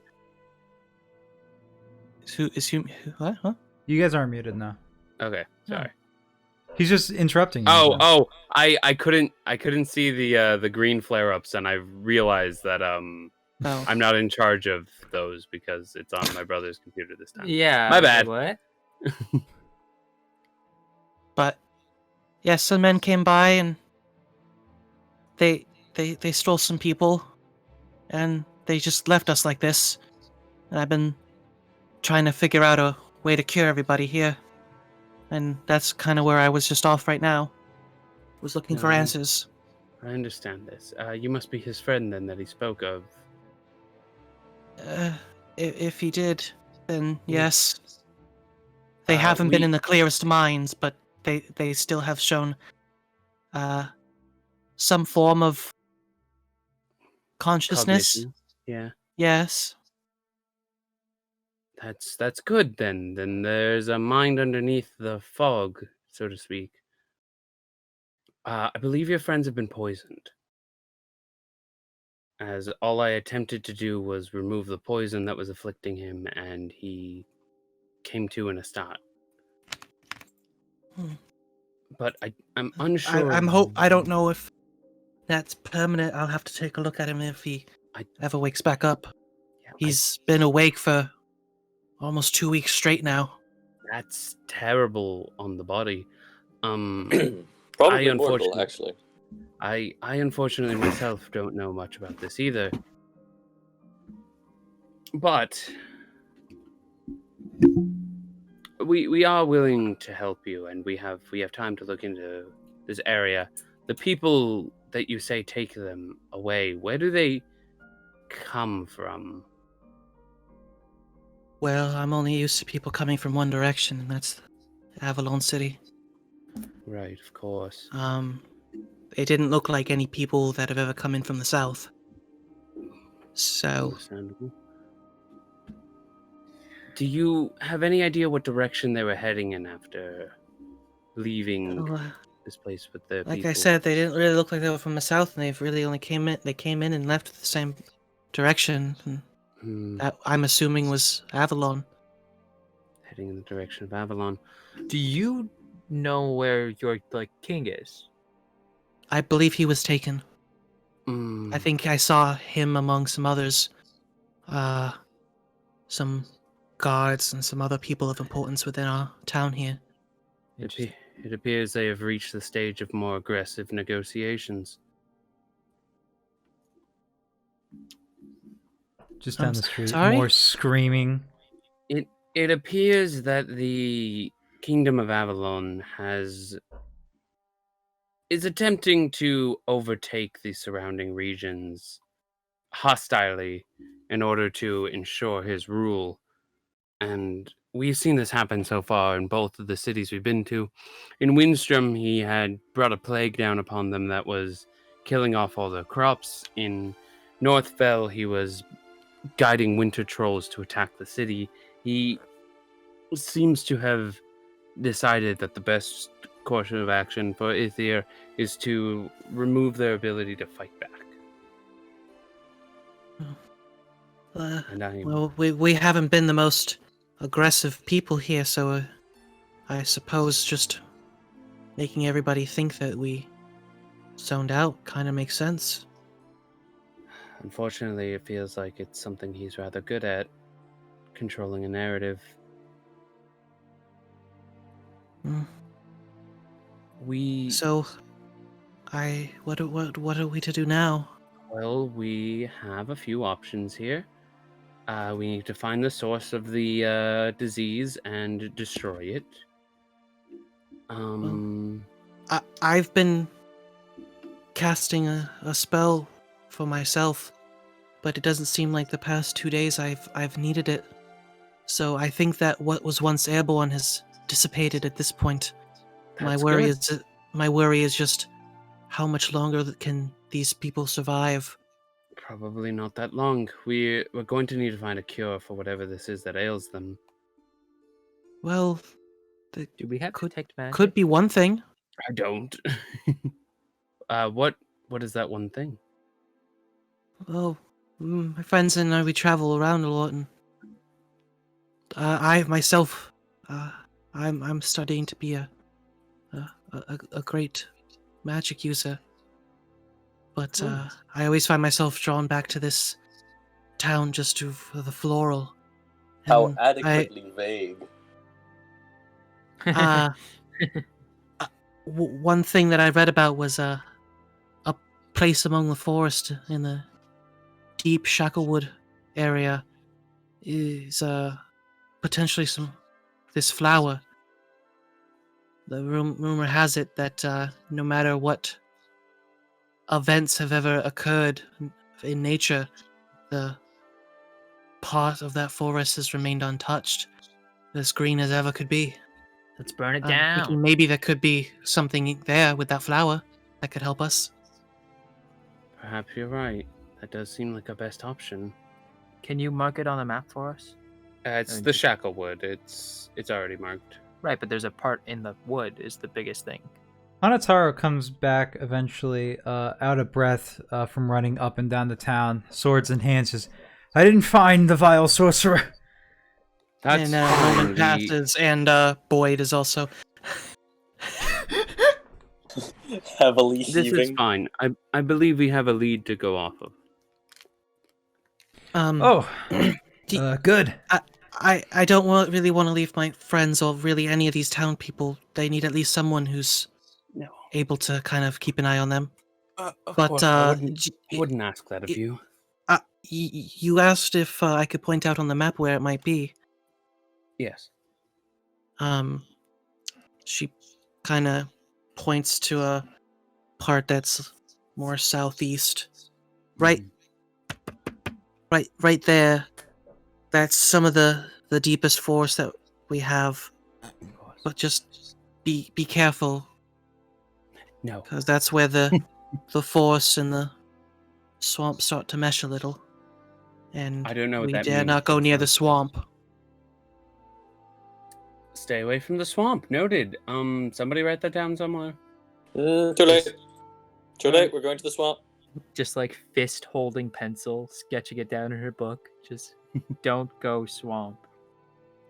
What? Huh? You guys aren't muted now. Okay, sorry. He's just interrupting you. I couldn't see the green flare ups, and I realized that I'm not in charge of those because it's on my brother's computer this time. Yeah. My bad. What? But yes, some men came by and they stole some people, and they just left us like this. And I've been trying to figure out a way to cure everybody here, and that's kind of where I was just off right now. Was looking for answers. I understand this. You must be his friend then that he spoke of. If he did, then yes. They haven't been in the clearest minds, but they still have shown some form of consciousness. Cognition. Yeah. Yes. That's good then. Then there's a mind underneath the fog, so to speak. I believe your friends have been poisoned. As all I attempted to do was remove the poison that was afflicting him, and he came to in a stat. But I'm unsure. I don't know if that's permanent. I'll have to take a look at him if he ever wakes back up. Yeah, He's been awake for almost 2 weeks straight now. That's terrible on the body. Probably mortal, actually. I unfortunately myself don't know much about this either. But we are willing to help you, and we have time to look into this area. The people that you say take them away, where do they come from? Well, I'm only used to people coming from one direction, and that's Avalon City. Right, of course. It didn't look like any people that have ever come in from the south. So, Understandable. Do you have any idea what direction they were heading in after leaving Oh, this place with their like people? I said, they didn't really look like they were from the south, and they've really only came in and left the same direction. And Hmm, that, I'm assuming, was Avalon. heading in the direction of Avalon. Do you know where your king is? I believe he was taken. Hmm, I think I saw him among some others. Some guards and some other people of importance within our town here. it appears they have reached the stage of more aggressive negotiations. Just I'm down the street. sorry? More screaming. It appears that the Kingdom of Avalon is attempting to overtake the surrounding regions hostilely in order to ensure his rule. And we've seen this happen so far in both of the cities we've been to. In Windstrom, he had brought a plague down upon them that was killing off all their crops. In Northfell, he was guiding winter trolls to attack the city. He seems to have decided that the best course of action for Elthier is to remove their ability to fight back. And Well, we haven't been the most aggressive people here, so I suppose just making everybody think that we zoned out kind of makes sense. unfortunately, it feels like it's something he's rather good at, controlling a narrative. Mm. We So, what are we to do now? Well, we have a few options here. We need to find the source of the disease and destroy it. I've been casting a spell for myself, but it doesn't seem like the past 2 days I've needed it. So I think that what was once airborne has dissipated at this point. That's good. My worry is just how much longer can these people survive? Probably not that long. We're going to need to find a cure for whatever this is that ails them. Well, Do we have detect magic? could be one thing. I don't. What is that one thing? Well, my friends and I, we travel around a lot, and I myself, I'm studying to be a great magic user. But I always find myself drawn back to this town just for the floral. How And adequately vague. One thing that I read about was a place among the forest in the deep Shacklewood area is potentially this flower. The rumor has it that no matter what events have ever occurred in nature, the part of that forest has remained untouched, as green as ever could be. Let's burn it Thinking down. maybe there could be something there with that flower that could help us. Perhaps you're right. That does seem like a best option. Can you mark it on the map for us? It's the Shacklewood. It's already marked. Right, but there's a part in the wood is the biggest thing. Hanataro comes back eventually, out of breath from running up and down the town, swords in hand, says, I didn't find the vile sorcerer. That's And fine. moment passes, and Boyd is also. Heavily This heaving. is fine. I believe we have a lead to go off of. Good. I don't really want to leave my friends or really any of these town people. They need at least someone who's able to kind of keep an eye on them. Of But course, I wouldn't ask that of you. You asked if I could point out on the map where it might be. Yes. She kind of points to a part that's more southeast. Right there. That's some of the deepest forest that we have. But just be careful, No. because that's where the forest and the swamp start to mesh a little. And I don't know what we that dare means, not go but near the sounds good. swamp. Stay away from the swamp. Noted. Somebody write that down somewhere. Too late. Too late. We're going to the swamp. Just like fist holding pencil, sketching it down in her book. Just don't go swamp.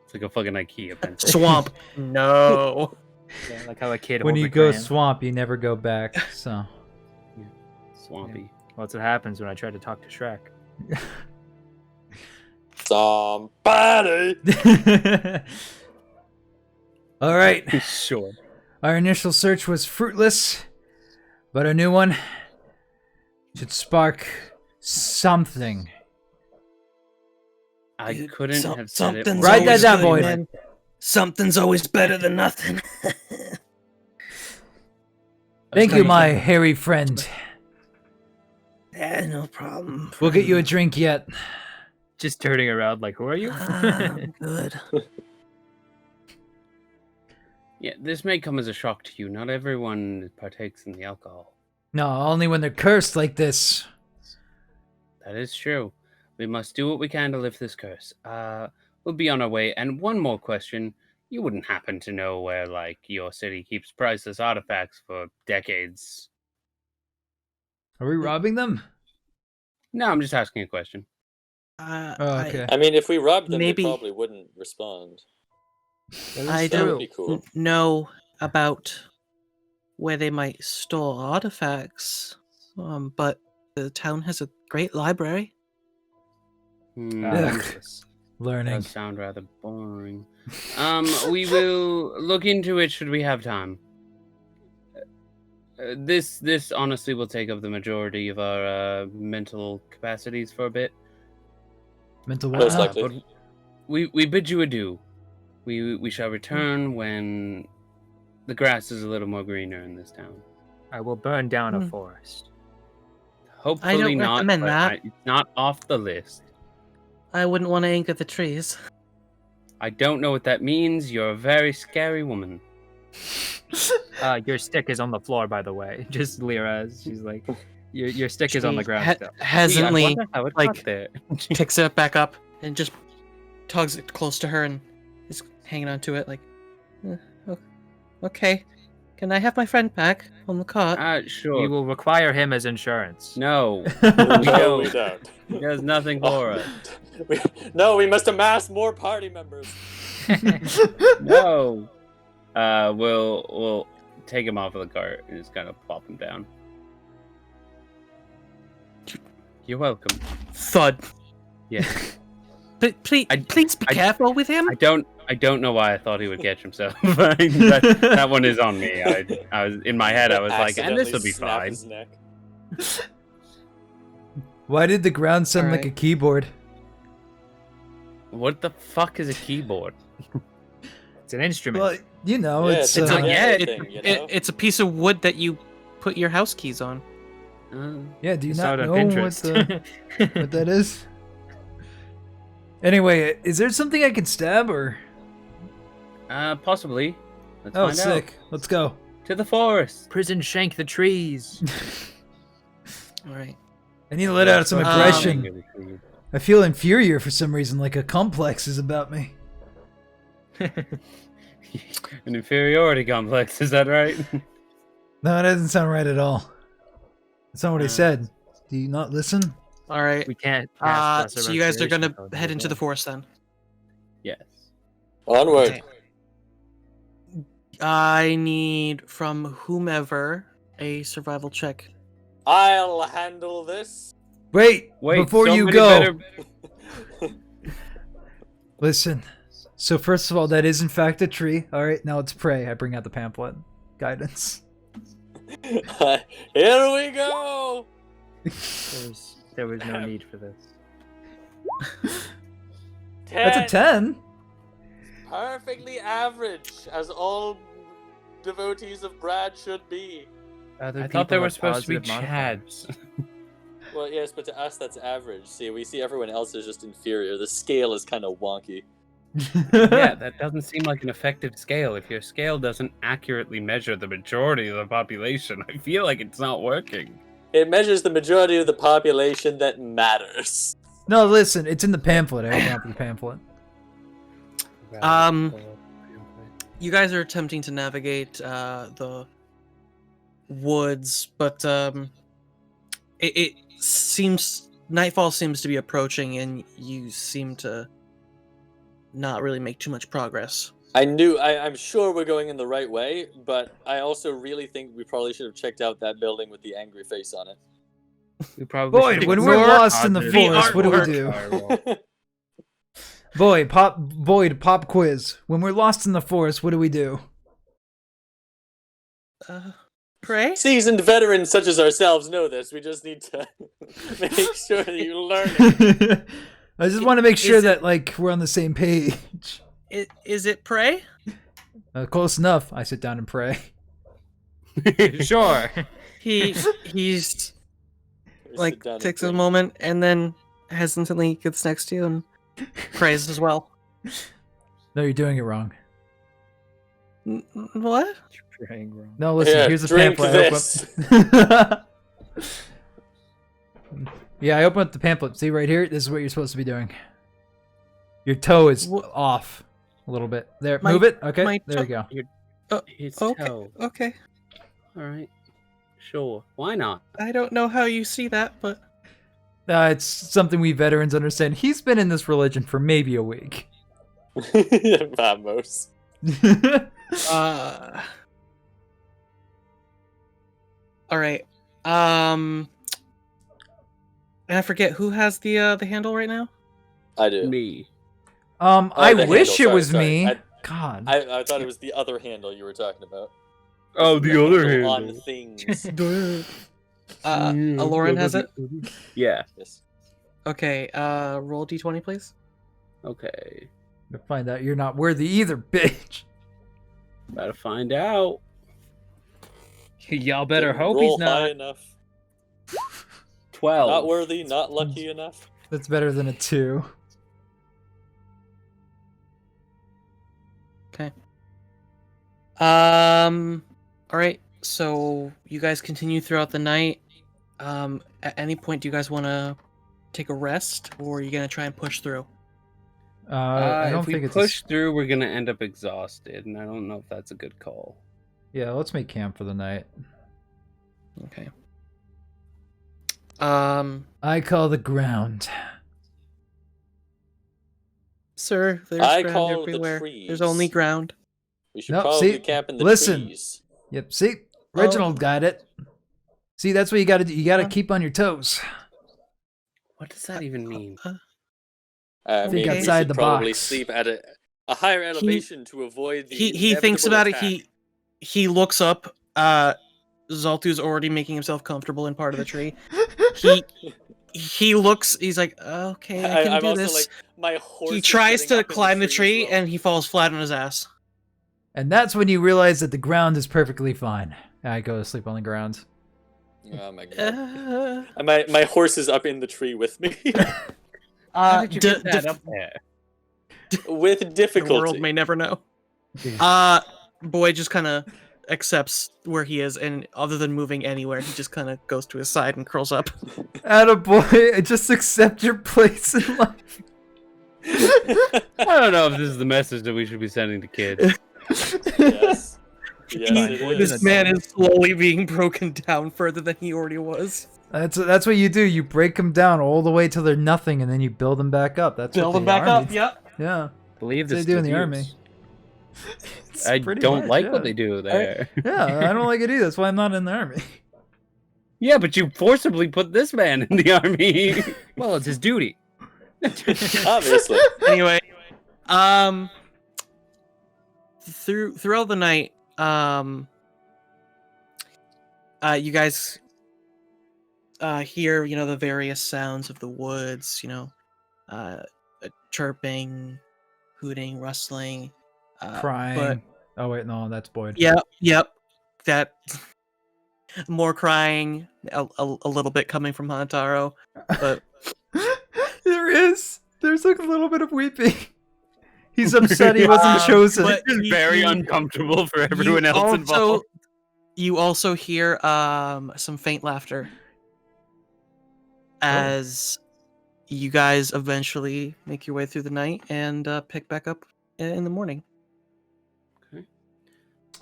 It's like a fucking IKEA pencil. Swamp. No. Yeah, like how a kid When holds you a go crayon. swamp, you never go back. So Swampy. Well, that's what happens when I try to talk to Shrek. Somebody. all right. Sure. Our initial search was fruitless, but a new one should spark something. I couldn't have said it. something's Write that always down, good, boys. man. Something's always better than nothing. Thank you, my hairy friend. Yeah, no problem. We'll get you a drink yet. Just turning around like, who are you? I'm good. Yeah, this may come as a shock to you. Not everyone partakes in the alcohol. No, only when they're cursed like this. That is true. We must do what we can to lift this curse. We'll be on our way. And one more question. You wouldn't happen to know where, like, your city keeps priceless artifacts for decades? Are we robbing them? No, I'm just asking a question. Oh, okay. I mean, if we robbed them, Maybe- they probably wouldn't respond. I That would don't be cool. know about where they might store artifacts, but the town has a great library. Ugh. Useless. Learning. Does sound rather boring. We will look into it should we have time. This honestly will take up the majority of our mental capacities for a bit. Mental Most what? likely. But we bid you adieu. We shall return when the grass is a little more greener in this town. I will burn down a Hmm. forest. Hopefully not. recommend but that. It's not off the list. I wouldn't want to anger the trees. I don't know what that means. You're a very scary woman. Your stick is on the floor, by the way. Just Lyra, she's like, your stick is on the She ground still. I hesitantly wonder how it like- got there. picks it back up and just tugs it close to her and is hanging on to it like, okay, can I have my friend back on the cart? Sure. We will require him as insurance. No, No, we don't. he does nothing for us. We must amass more party members. No. We'll take him off of the cart and just kind of plop him down. You're welcome. Thud. Yeah. Please, I- please be I- careful with him. I don't know why I thought he would catch himself. that one is on me. I was in my head. I was like, and this will be Accidentally snap fine. his neck. Why did the ground sound like a Alright. keyboard? What the fuck is a keyboard? It's an instrument. Well, you know, Yeah, it's it's a- yeah, thing, you know? It's a piece of wood that you put your house keys on. yeah. Do you It's not out know on what Pinterest. what that is? Anyway, is there something I can stab or? Possibly. Let's Oh, find sick. Let's go. out. To the forest. Prison shank the trees. All right. I need to let out some Um, aggression. I feel inferior for some reason, like a complex is about me. An inferiority complex, is that right? No, it doesn't sound right at all. That's not what I said. Do you not listen? All right. We can't. pass lesser So you guys are restoration gonna code, head into the okay? forest then. Yes. Onward. Okay. I need from whomever a survival check. I'll handle this. Wait, Wait, before so you many go, better- listen. So first of all, that is in fact a tree. All right, now let's pray. I bring out the pamphlet. Guidance. Here we go. There was no need for this. 10. That's a 10. Perfectly average, as all devotees of Brad should be. Other I thought there people were have supposed to be positive modifiers. chads. Well, yes, but to us that's average. See, we see everyone else is just inferior. The scale is kind of wonky. Yeah, that doesn't seem like an effective scale. If your scale doesn't accurately measure the majority of the population, I feel like it's not working. It measures the majority of the population that matters. No, listen. It's in the pamphlet. I opened up the pamphlet. you guys are attempting to navigate the woods, but it seems nightfall seems to be approaching, and you seem to not really make too much progress. I'm sure we're going in the right way, but I also really think we probably should have checked out that building with the angry face on it. We probably Boyd, should when ignore we're lost in the positive forest, what do we artwork. do? Boyd, pop quiz. When we're lost in the forest, what do we do? Pray? Seasoned veterans such as ourselves know this. We just need to make sure that you learn it. I just want to make sure that we're on the same page. Is it pray? Close enough. I sit down and pray. Sure. He's Sit down and takes a think. moment and then hesitantly gets next to you and prays as well. No, you're doing it wrong. What? Praying wrong. No, listen, Here, here's a drink pamphlet. I this. Yeah, I open up the pamphlet. See right here? This is what you're supposed to be doing. Your toe is off a little bit. There, move it. Okay, there you go. His Okay. toe. Okay. All right. Sure. Why not? I don't know how you see that, but It's something we veterans understand. He's been in this religion for maybe a week. Vamos. all right. And I forget who has the handle right now. I do. Me. I the wish handle, it was sorry. me. I God. I thought it was the other handle you were talking about. Oh, the other handle. On things. Lauren has it. Yeah. Yes. Okay. Roll d20, please. Okay. To find out you're not worthy either, bitch. About to find out. Y'all better Didn't hope roll he's high not. enough. 12. Not worthy, not lucky enough. That's better than a 2. Okay. All right. So you guys continue throughout the night. At any point, do you guys want to take a rest, or are you gonna try and push through? I don't if we think it's push through, we're gonna end up exhausted, and I don't know if that's a good call. Yeah, let's make camp for the night. Okay. I call the ground. Sir, there's I ground call the everywhere. trees. There's only ground. We should Nope, probably see? camp in the Listen. trees. Yep, see? Reginald got it. See, that's what you gotta do. You gotta keep on your toes. What does that even mean? Think Maybe we outside should the probably box. sleep at a higher elevation to avoid the He thinks about inevitable it. He looks up. Zaltu's already making himself comfortable in part of the tree. He looks. He's like, okay, I can I'm do also this. like, my horse He is tries getting to up in climb the as tree, well. and he falls flat on his ass. And that's when you realize that the ground is perfectly fine. I go to sleep on the ground. Oh my god. And my horse is up in the tree with me. How did you get that up there? With The difficulty. world may never know. Boy just kind of accepts where he is, and other than moving anywhere, he just kind of goes to his side and curls up. Attaboy, just accept your place in life. I don't know if this is the message that we should be sending to kids. Yes. Yes, it is. This man is slowly being broken down further than he already was. That's what you do. You break them down all the way till they're nothing, and then you build them back up. That's Build what him the back army- up. Yep. Yeah. Believe They this. do in the army. It's I pretty don't much, like yeah. what they do there. Yeah, I don't like it either. That's why I'm not in the army. Yeah, but you forcibly put this man in the army. Well, it's his duty. Obviously. Anyway, throughout the night, you guys hear, the various sounds of the woods, chirping, hooting, rustling, Crying. but- Oh wait, no, that's Boyd. Yep. That more crying, a little bit coming from Hanataro, but There is. There's like a little bit of weeping. He's upset he wasn't chosen. but It's you- very you- uncomfortable for everyone you else also, involved. You also hear some faint laughter as you guys eventually make your way through the night and pick back up in the morning. Okay.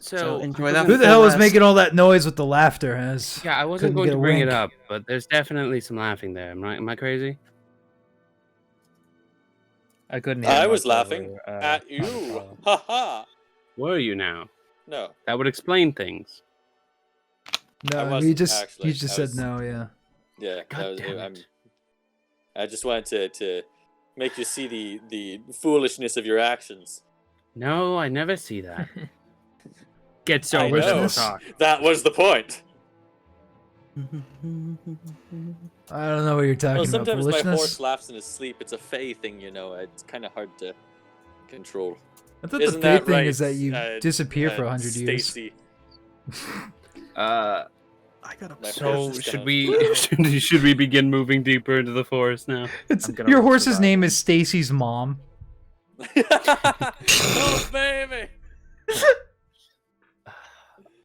So enjoy I that. wasn't- Who the hell was Last- making all that noise with the laughter? As Yeah, I wasn't couldn't going get to a bring it wink. up, but there's definitely some laughing there. Am I crazy? I couldn't hear I was much laughing over, at you. Counterfall. Ha ha. Were you now? No. That would explain things. No, I you wasn't just actually. you just I said was- no. Yeah. Yeah. God that was, damn it. I just wanted to make you see the foolishness of your actions. No, I never see that. Get so I much know. more talk. That was the point. I don't know what you're talking Well, about. sometimes my Foolishness. horse laughs in his sleep. It's a fey thing, you know. It's kind of hard to control. I thought Isn't the fate that thing right, is that you disappear for 100 years. Stacy? I gotta. My So horse is should gonna- we should we begin moving deeper into the forest now? It's I'm gonna your roll horse's name survival. is Stacy's mom. Oh, baby.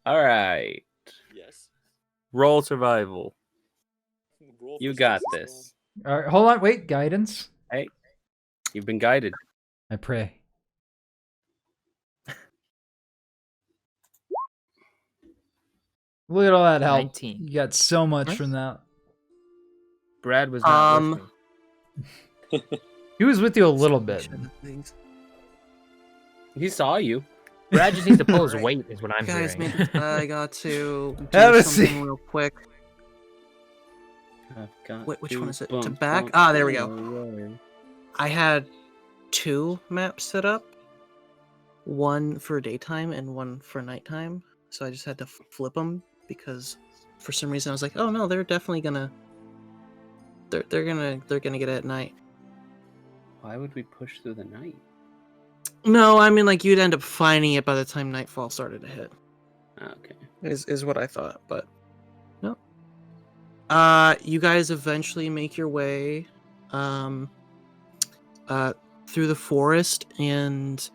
All right. Yes. Roll survival. Roll You for got Stacy's this. All right, hold on, wait, guidance. You've been guided. I pray. Look at all that help. 19. You got so much Nice. from that. Brad was not with me. He was with you a little bit. He saw you. Brad just needs to pull his weight, is what I'm Guys, hearing. maybe I got to Have do a something seat. real quick. I've got Wait, which to one is it? To bump, back? bump, Ah, there we go. away. I had 2 maps set up, one for daytime and one for nighttime. So I just had to flip them because for some reason I was like, oh no, they're definitely gonna, they're gonna get it at night. Why would we push through the night? No, I mean like you'd end up finding it by the time nightfall started to hit. Okay. Is what I thought, but no. You guys eventually make your way, through the forest, and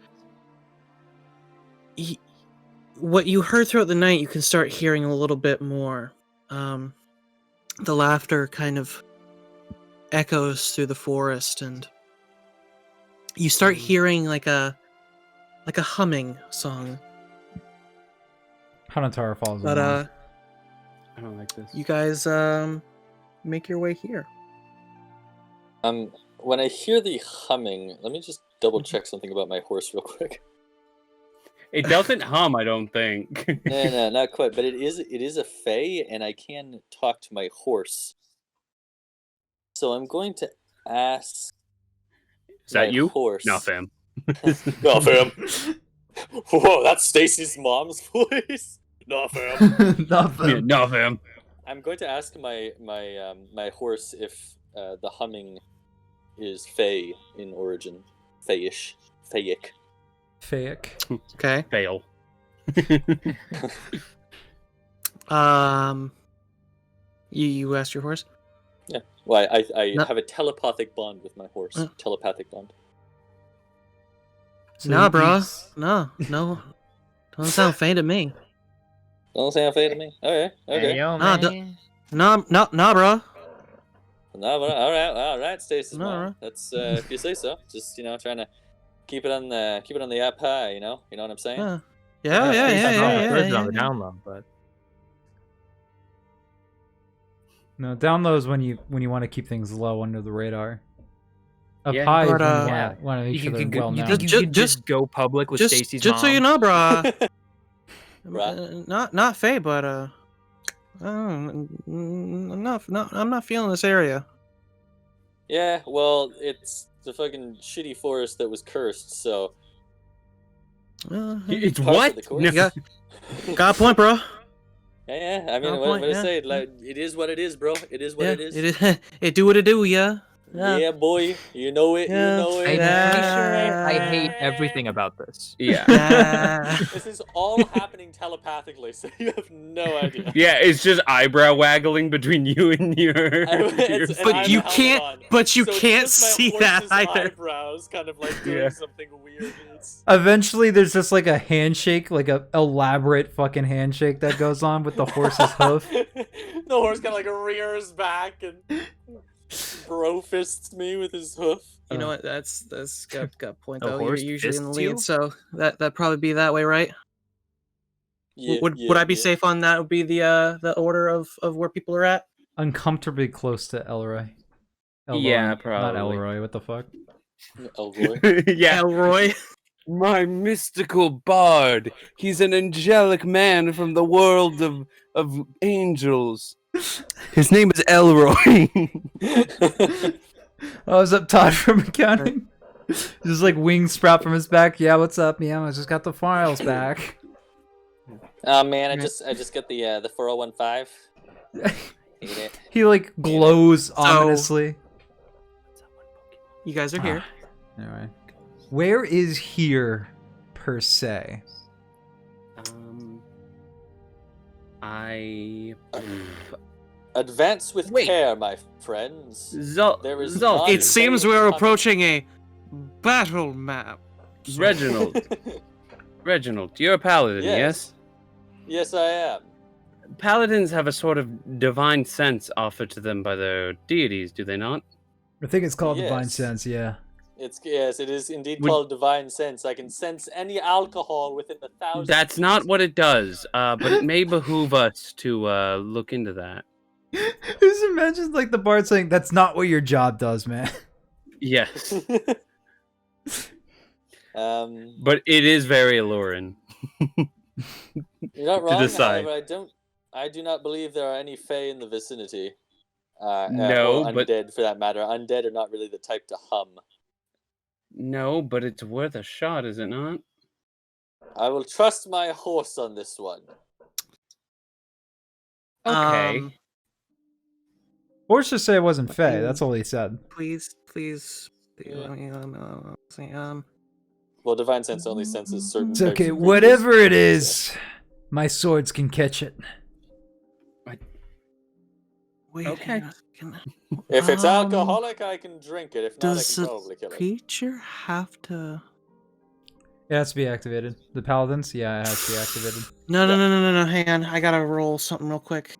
what you heard throughout the night, you can start hearing a little bit more. The laughter kind of echoes through the forest, and you start hearing like a humming song. Hanatara falls in But line. I don't like this. you guys make your way here. When I hear the humming, let me just double check something about my horse real quick. It doesn't hum, I don't think. No, not quite. But it is a fey, and I can talk to my horse. So I'm going to ask. Is that my you? Horse. No, fam. No, fam. Whoa, that's Stacy's mom's voice. No, fam. Nothing. Yeah, no, fam. I'm going to ask my horse if the humming is fey in origin, feyish, feyic. Fake. Okay. Fail. You asked your horse. Yeah. Well, I No. have a telepathic bond with my horse. Telepathic bond. So Nah, he bro. eats- No. Don't sound fey to me. Don't sound fey to me. Okay. Okay. Ayo, Nah, man. No, bro. No, but all right, Stacy's No, mom. right. That's if you say so. Just trying to keep it on the app high. You know what I'm saying? Yeah. It's on the Yeah. download, but No, down low is when you want to keep things low under the radar. Up Yeah. high is But, when you yeah. want to make sure they're well known. you can Just- just go public with Just Stacy's so you mom. know, bro. Bruh. Not fey, but I'm not feeling this area. Yeah. Well, it's the fucking shitty forest that was cursed. So It's Par for what? the course. No. You got a point, bro. yeah. I mean, Fair what point, I yeah. say, like, it is what it is, bro. It is what Yeah, it is. It do what it do, yeah. Yeah, boy. You know it. Yeah. You know I'm it. pretty sure I hate everything about this. Yeah. Yeah. This is all happening telepathically, so you have no idea. Yeah, it's just eyebrow waggling between you and your. It's- and But I have you a helmet can't- on, but you so it's can't just my see that horse's either. Eyebrows kind of like doing Yeah. something weird. It's... Eventually, there's just like a handshake, like a elaborate fucking handshake that goes on with the horse's hoof. The horse kind of like rears back and bro fists me with his hoof. You know what? That's got point The though. You're horse usually in the fists lead, you? so that'd probably be that way, right? Would I be safe on that? Would be the order of where people are at? Uncomfortably close to Elroy. Yeah, Not probably. Elroy. What the fuck? Elroy. Yeah. Elroy. My mystical bard. He's an angelic man from the world of angels. His name is Elroy. Oh, is up Todd from accounting? Just like wings sprout from his back. Yeah, what's up, Meow? I just got the files back. Oh man, I just got the 4015. Hate it. He like glows ominously. You guys are here. Anyway, where is here per se? I Advance with Wait. care, my friends. There is Zaltu. none It seems safe we're coming. approaching a battle map. Reginald. Reginald, you're a paladin, yes? Yes, I am. Paladins have a sort of divine sense offered to them by their deities, do they not? I think it's called Divine Yes. Sense. Yeah. Yes, it is indeed Would- called divine sense. I can sense any alcohol within 1,000. That's not what it does, but it may behoove us to look into that. Just imagine like the bard saying, "That's not what your job does, man." Yes, But but it is very alluring. you're not wrong. decide. However, I do not believe there are any fae in the vicinity. No, or but- undead for that matter. Undead are not really the type to hum. No, but it's worth a shot, is it not? I will trust my horse on this one. Okay. Or just say it wasn't Faye. That's all he said. Please, Yeah. let me see, Well, divine sense only senses certain. It's types okay. of creatures. Whatever it is, my swords can catch it. wait. Okay. hang on, can- If it's Um, alcoholic, I can drink it. If not, I Does can the probably kill it. creature have to? It has to be activated. The paladins, yeah, it has to be activated. No. Hang on, I gotta roll something real quick.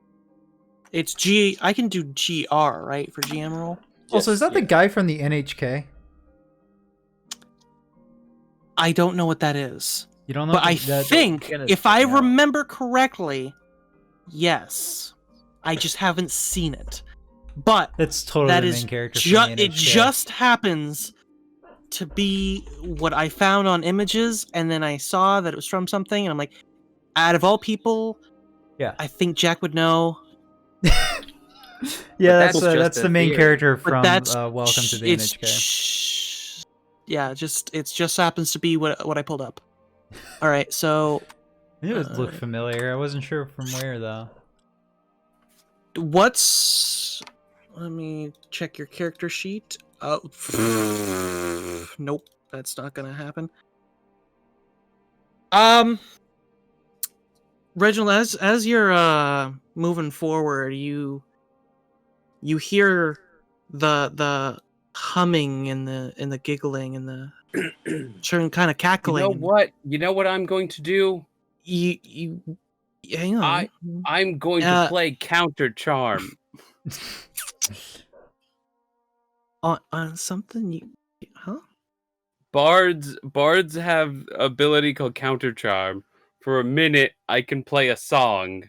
It's G. I can do GR right for GM roll. Also, is that the yeah. guy from the NHK? I don't know what that is, You don't know. but I that, think Gonna if I check it out. remember correctly, yes. I just haven't seen it, but that's totally that the is main character. From the it NHK. just happens to be what I found on images, and then I saw that it was from something, and I'm like, out of all people, Yeah. I think Jack would know. Yeah, that's that's just that's a the main theory. character But from that's Welcome to the it's NHK. yeah, it just happens to be what I pulled up. All right, so I knew it looked familiar. I wasn't sure from where though. what's? Let me check your character sheet. Oh, nope, that's not gonna happen. Reginald, as you're moving forward, you hear the humming and the giggling and the turn kind of You cackling. know what? You know what I'm going to do? You hang on. I'm going to play counter charm. on something huh? Bards have ability called counter charm. For a minute, I can play a song,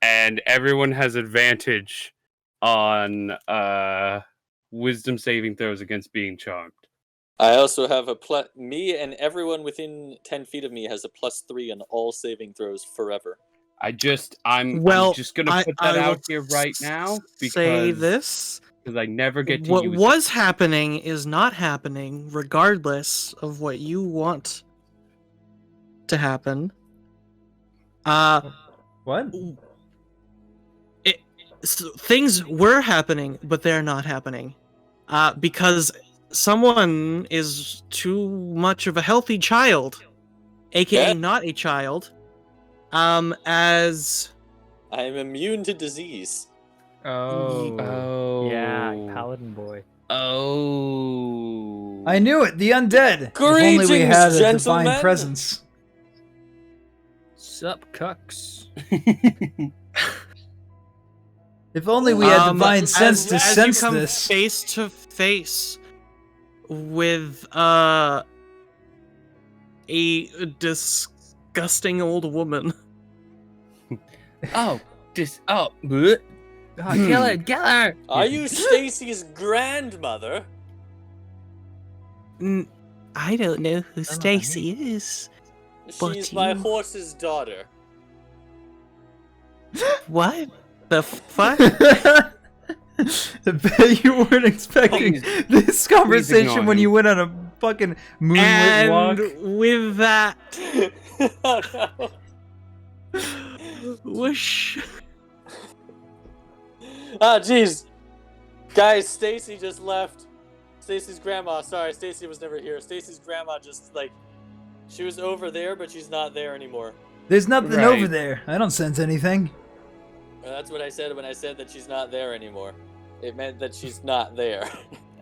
and everyone has advantage on wisdom saving throws against being charmed. I also have me and everyone within 10 feet of me has a +3 on all saving throws forever. I'm just gonna put that I out will here right now say because this. I never get to What use was happening is not happening, regardless of what you want to happen. What? Things were happening, but they're not happening. Because someone is too much of a healthy child, aka Yeah. not a child, as I am immune to disease. Oh. Oh. Yeah, paladin boy. Oh. I knew it. The undead. If Greetings, only we had a divine gentlemen. presence. Sup, cucks. If only we had divine as- sense to as sense you come this. face to face with a disgusting old woman. Oh, bleh. Oh, kill her! Are you Stacy's grandmother? I don't know who know what that Stacy is. But She's my you- horse's daughter. What the fuck? I bet you weren't expecting this conversation ignore when him. you went on a fucking moonlit walk. And with that, Oh, no. whoosh. Ah, jeez. Guys, Stacy just left. Stacy's grandma. Sorry, Stacy was never here. Stacy's grandma just, like, she was over there, but she's not there anymore. There's nothing Right. over there. I don't sense anything. That's what I said when I said that she's not there anymore. It meant that she's not there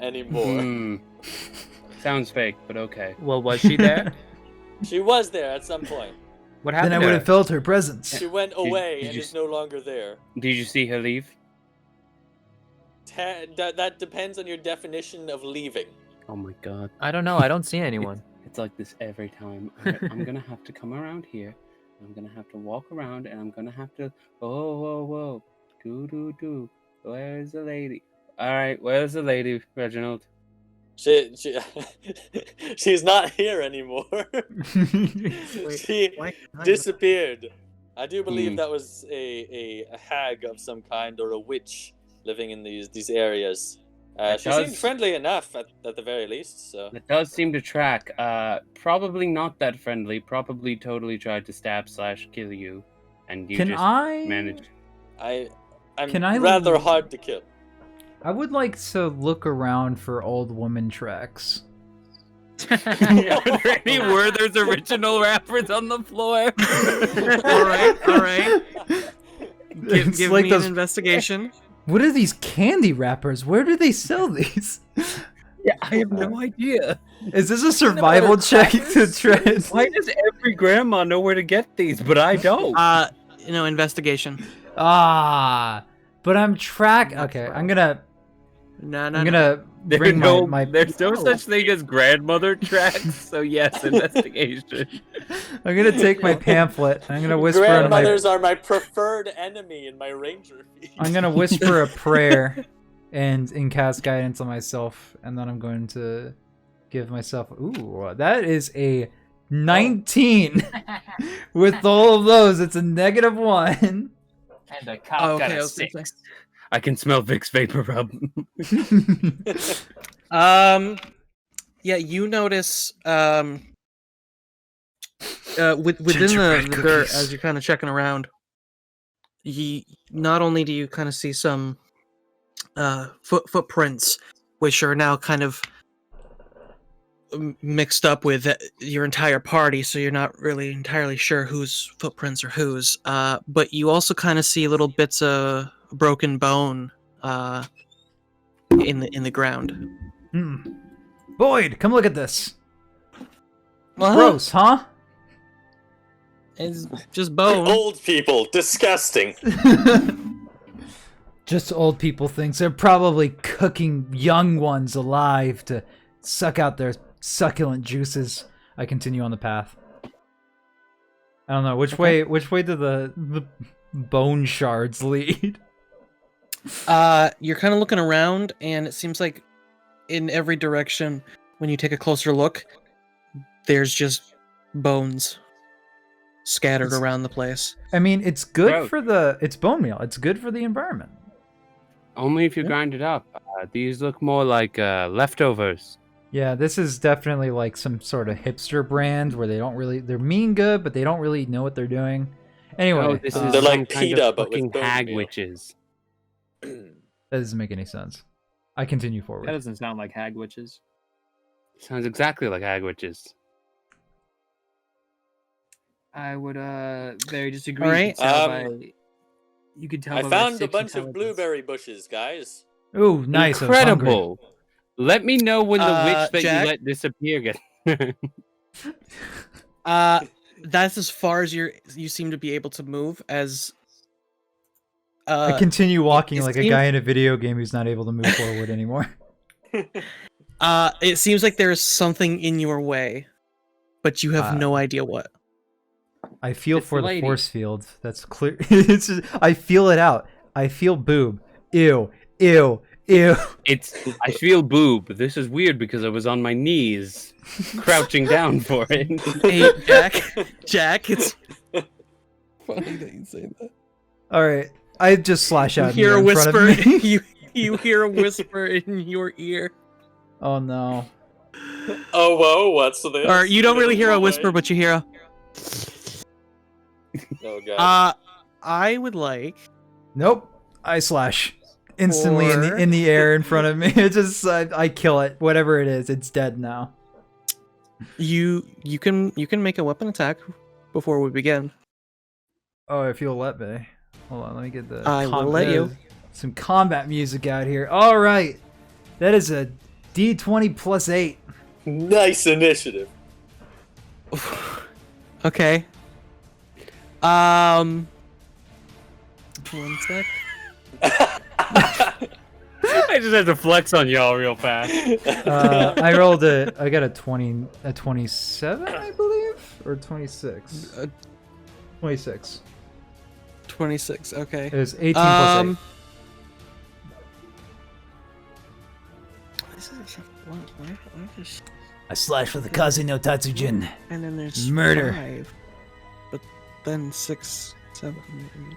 anymore. Hmm. Sounds fake, but okay. Well, was she there? She was there at some point. What Then happened I to would her? have felt her presence. She went away did and you is s- no longer there. Did you see her leave? That depends on your definition of leaving. Oh my god. I don't know. I don't see anyone. It's like this every time. I'm gonna have to come around here. I'm gonna have to walk around, and I'm gonna have to. Whoa. Do. Where's the lady? All right, where's the lady, Reginald? She's not here anymore. She Why- disappeared. I do believe Hmm. that was a hag of some kind or a witch living in these areas. She seemed does- friendly enough at the very least. So That does seem to track. Probably not that friendly. Probably totally tried to stab/kill you, and you Can just I managed. I'm Can I rather l- hard to kill. I would like to look around for old woman tracks. Are there any Werther's original rappers on the floor? All right. Give It's me like an those- investigation. What are these candy wrappers? Where do they sell these? Yeah, I have no idea. Is this a survival check to try? Why does every grandma know where to get these, but I don't? Investigation. Ah, but I'm Okay, I'm gonna bring my. There's no such thing as grandmother tracks. So yes, investigation. I'm gonna take my pamphlet. I'm gonna whisper. Grandmothers are my preferred enemy in my ranger feat. I'm gonna whisper a prayer, and cast guidance on myself, and then I'm going to give myself. Ooh, that is a 19. With all of those, it's a -1. And the cop Oh, got okay, I a was gonna 6. I can smell Vic's vapor rub. Yeah, you notice within Gingerbread the dirt cookies. as you're kind of checking around. Not only do you kind of see some footprints, which are now kind of mixed up with your entire party, so you're not really entirely sure whose footprints are whose. But you also kind of see little bits of broken bone in the ground. Boyd, come look at this. Well, Gross, huh? it's just bone. Old people, disgusting. Just old people things. They're probably cooking young ones alive to suck out their succulent juices. I continue on the path. I don't know which way. Which way do the bone shards lead? You're kind of looking around, and it seems like in every direction, when you take a closer look, there's just bones scattered around the place. I mean, it's good Gross. it's bone meal. It's good for the environment. Only if you grind it up. These look more like leftovers. Yeah, this is definitely like some sort of hipster brand where they're mean good, but they don't really know what they're doing. Anyway, Oh, this is They're like some kind PETA, of but with fucking bone hag meal. witches. that doesn't make any sense. I continue forward. That doesn't sound like hag witches. Sounds exactly like hag witches. I would very disagree. All right. You could tell you could tell I by my found a 6 bunch of intelligence. blueberry bushes, guys. Ooh, nice. I was hungry. Incredible. Let me know when the witch that Jack? you let disappear gets. That's as far as you seem to be able to move. As I continue walking it like a seems- guy in a video game who's not able to move forward anymore. it seems like there is something in your way, but you have no idea what. I feel It's for the the lady. force field. That's clear. It's just, I feel it out. I feel boob. Ew. Ew. Ew. I feel boob. This is weird because I was on my knees, crouching down for it. Hey, Jack, it's funny that you say that. All right. I just slash You out hear a in front whisper. of me. You hear a whisper in your ear. Oh no. Oh, whoa, what's this? Or you don't really hear a Boy. whisper, but you hear a. Oh, God. I would like. Nope. I slash instantly Or- in the air in front of me. It just I kill it. Whatever it is, it's dead now. You can make a weapon attack before we begin. Oh, if you'll let me. Hold on, let me get the I will let you. some combat music out here. All right. That is a D20 plus 8. Nice initiative. Okay. One sec. I just had to flex on y'all real fast. I rolled I got a 27, I believe, or 26. 26. 26. Okay. It was 18 plus 8. This is why is- I slash with the Kaze no Tatsujin. and then there's Murder. 5, but then 6, 7. 8.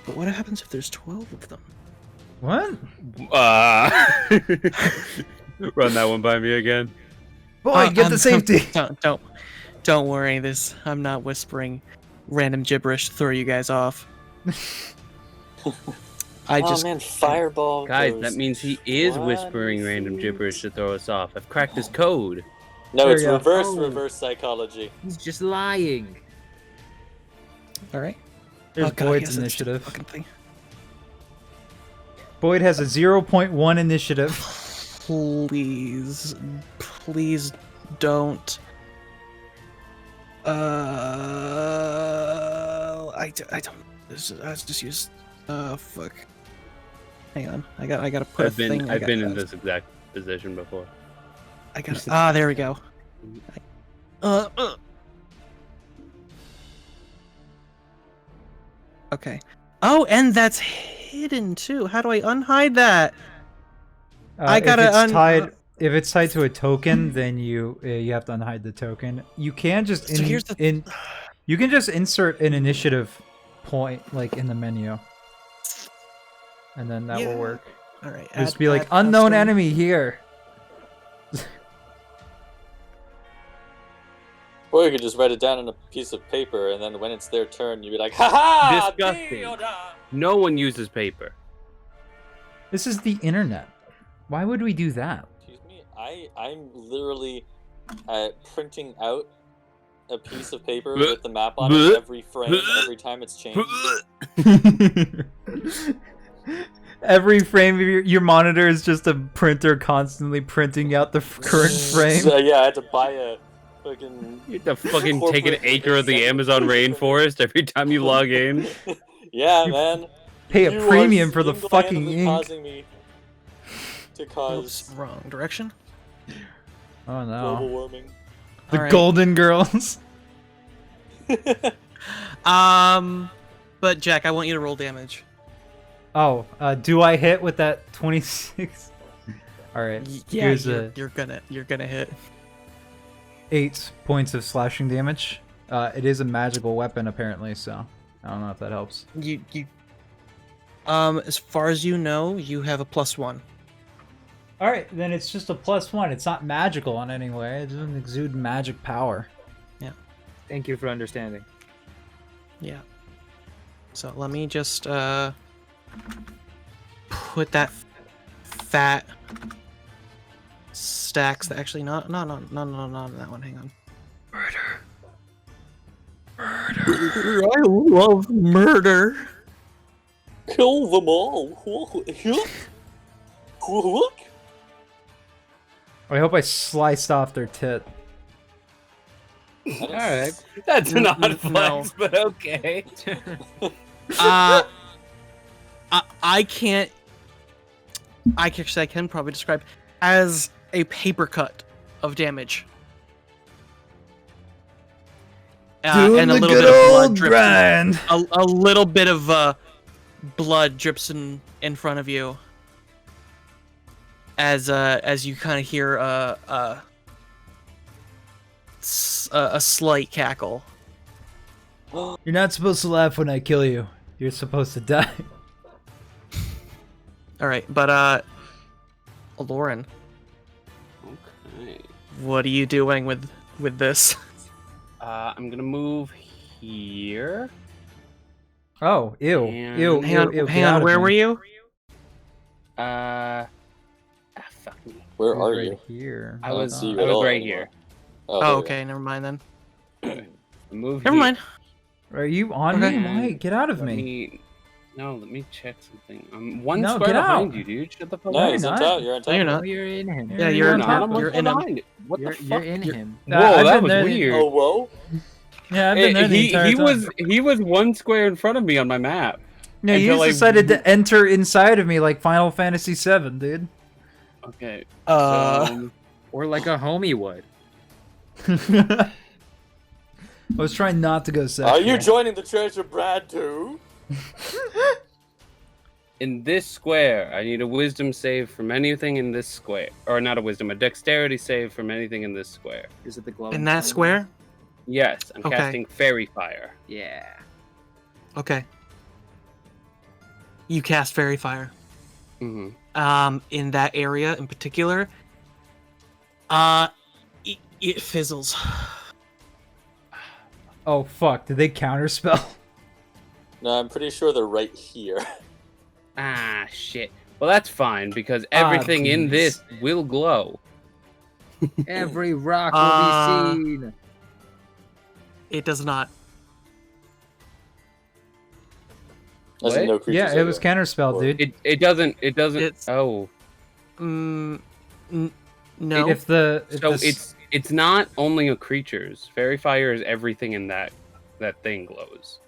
But what happens if there's 12 of them? What? Run that one by me again. Boy, get the safety. Don't worry. I'm not whispering random gibberish to throw you guys off. Oh man, fireball. Guys, goes that means he is whispering 20 random feet. gibberish to throw us off. I've cracked his code. No, There it's you go. reverse psychology. He's just lying. All right. There's Oh, God, Boyd's yes, it's initiative. fucking thing. Boyd has a 0.1 initiative. Please don't. I don't. I just use. Fuck. Hang on. I gotta put a thing. I've been in this exact position before. I got. There we go. Okay. Oh, and that's hidden too. How do I unhide that? I gotta if it's tied to a token, then you have to unhide the token. You can just So here's the- you can just insert an initiative point like in the menu, and then that will Yeah. work. All right. Just be like unknown enemy here. Or you could just write it down on a piece of paper, and then when it's their turn, you'd be like, "Ha ha!" Disgusting. Deoda!" No one uses paper. This is the internet. Why would we do that? Excuse me. I'm literally printing out a piece of paper with the map on it every frame, every time it's changed. Every frame of your monitor is just a printer constantly printing out the current frame. So, yeah, I had to buy a fucking. You have to fucking take an corporate acre of the executive Amazon paper. rainforest every time you log in. Yeah, man. Pay a You premium are for the fucking single-handedly ink. causing me to Oops, cause wrong direction. Oh global no. warming. The Alright. Golden Girls. But Jack, I want you to roll damage. Oh, do I hit with that 26? Alright. Yeah, Here's you're gonna hit. 8 points of slashing damage. It is a magical weapon apparently, so I don't know if that helps. You. As far as you know, you have a +1. Alright, then it's just a +1. It's not magical in any way. It doesn't exude magic power. Thank you for understanding. Yeah. So let me just put that fat stacks. Actually, no, not that one. Hang on. Murder. I love murder. Kill them all. I hope I sliced off their tit. Alright. That's an odd flex, but okay. I can't. I can probably describe as a paper cut of damage. and a little bit of blood drips. A little bit of blood drips in front of you. As you kind of hear a slight cackle. You're not supposed to laugh when I kill you. You're supposed to die. All right, but Lauren, Okay. what are you doing with this? I'm gonna move here. Oh, ew. And- Ew, Hang on, ew, hang on. Where were you? Fuck me. Where He's are right you? Here. I don't was see you I at was all right anymore. here. Oh, Oh, there okay, never mind then. Move. Never here. mind. Are you on Okay. me? Why? Get out of Let me. No, let me check something. I'm one No, square get behind out. you, dude. Shut the fuck No, up. he's you're on not. top. You're on top. No, you're No, not. you're in him. Yeah, you're on not. top. I'm one You're square in him. behind it. What You're, the you're fuck? in him. Yeah, Whoa, I've that been was there- weird. Oh, whoa. Yeah, I've been there the entire time. He was one square in front of me on my map. No, you until just I- decided to enter inside of me like Final Fantasy VII, dude. Okay. Or like a homie would. I was trying not to go sexual. Are you joining the Church of Brad too? In this square, I need a wisdom save from anything in this square. Or not a wisdom, a dexterity save from anything in this square. Is it the glove? In that square? Yes, I'm Okay. casting Fairy Fire. Yeah. Okay. You cast Fairy Fire. Mm-hmm. In that area in particular, it fizzles. Oh, fuck. Did they counterspell? No, I'm pretty sure they're right here. Ah, shit. Well, that's fine, because everything in jeez. this will glow. Every rock Uh, will be seen. It does not. As in What? no creatures Yeah, it was anywhere. counterspell, Or- dude. It doesn't, It's- oh. No. If the... If So the it's not only a creature's. Fairy Fire is everything in that thing glows.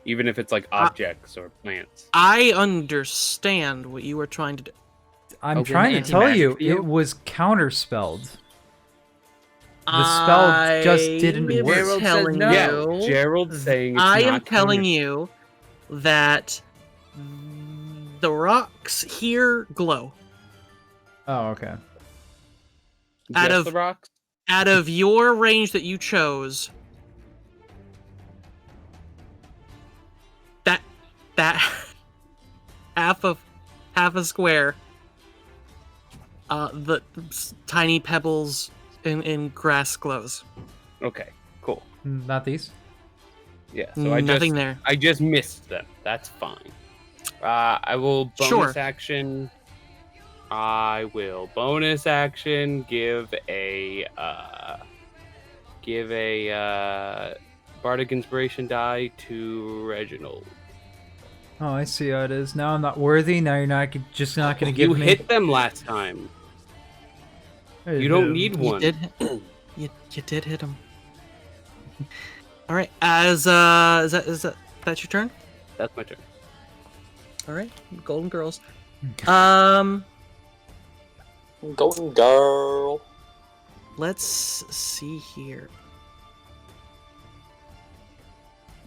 Even if it's like objects or plants. I understand what you were trying to do. I'm Okay, trying to anti-magic tell you, field? it was counterspelled. The spell just didn't am work. Gerald says telling no. you, Yeah, Gerald's saying it's I am not telling counter- you that the rocks here glow. Oh, okay. out Just of- the rocks? Out of your range that you chose, that half a square, the tiny pebbles in grass glows. Okay, cool. Not these? Yeah, so Nothing there. I just missed them. That's fine. I will bonus Sure. action. I will bonus action give a bardic inspiration die to Reginald. Oh, I see how it is. Now I'm not worthy. Now you're not just not going to give You me... hit them last time. You don't need You one. did. You did hit him. All right. Is that's your turn? That's my turn. All right. Golden girls. Golden girl. Let's see here.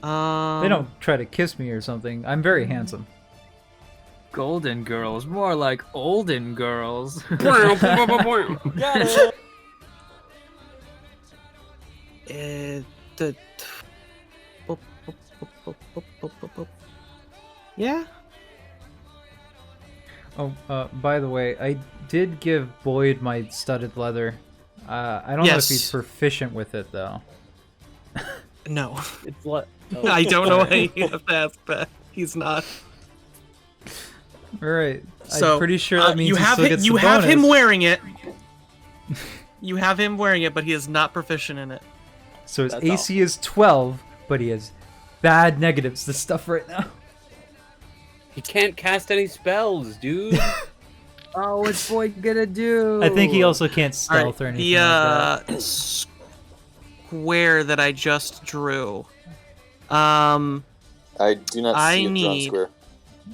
They don't try to kiss me or something. I'm very handsome. Golden girls, more like olden girls. Got it. Yeah. Oh, by the way, I did give Boyd my studded leather. I don't know if he's Yes. proficient with it, though. No. It's what? I don't know why you have to ask that. He's not. Alright. So I'm pretty sure that means you he have still him, gets you the have him bonus. wearing it. You have him wearing it, but he is not proficient in it. So his That's AC is 12, but he has bad negatives to stuff right now. He can't cast any spells, dude. Oh, what's Boyd gonna do? I think he also can't All right, stealth or anything the like that. square that I just drew. I do not I see a drawn need- square.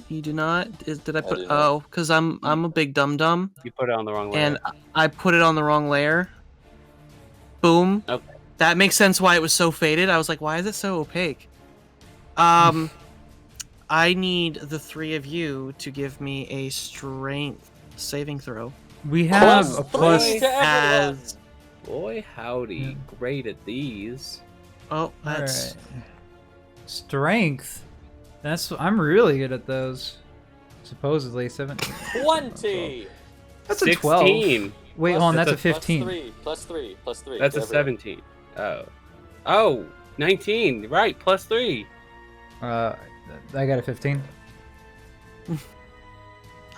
You do not? Did I put? do not. Oh, because I'm a big dum dum, You put it on the wrong layer. and I put it on the wrong layer. Boom. Okay. That makes sense why it was so faded. I was like, why is it so opaque? I need the three of you to give me a strength saving throw. We have a plus. +3 to everyone. As Boy, howdy. Great at these. oh, that's Alright. Strength. I'm really good at those. Supposedly 17. 20. That's a 12. 16. Wait, hold on, that's a 15. Plus three. That's to a everyone. 17. Oh, 19. Right, +3. I got a 15.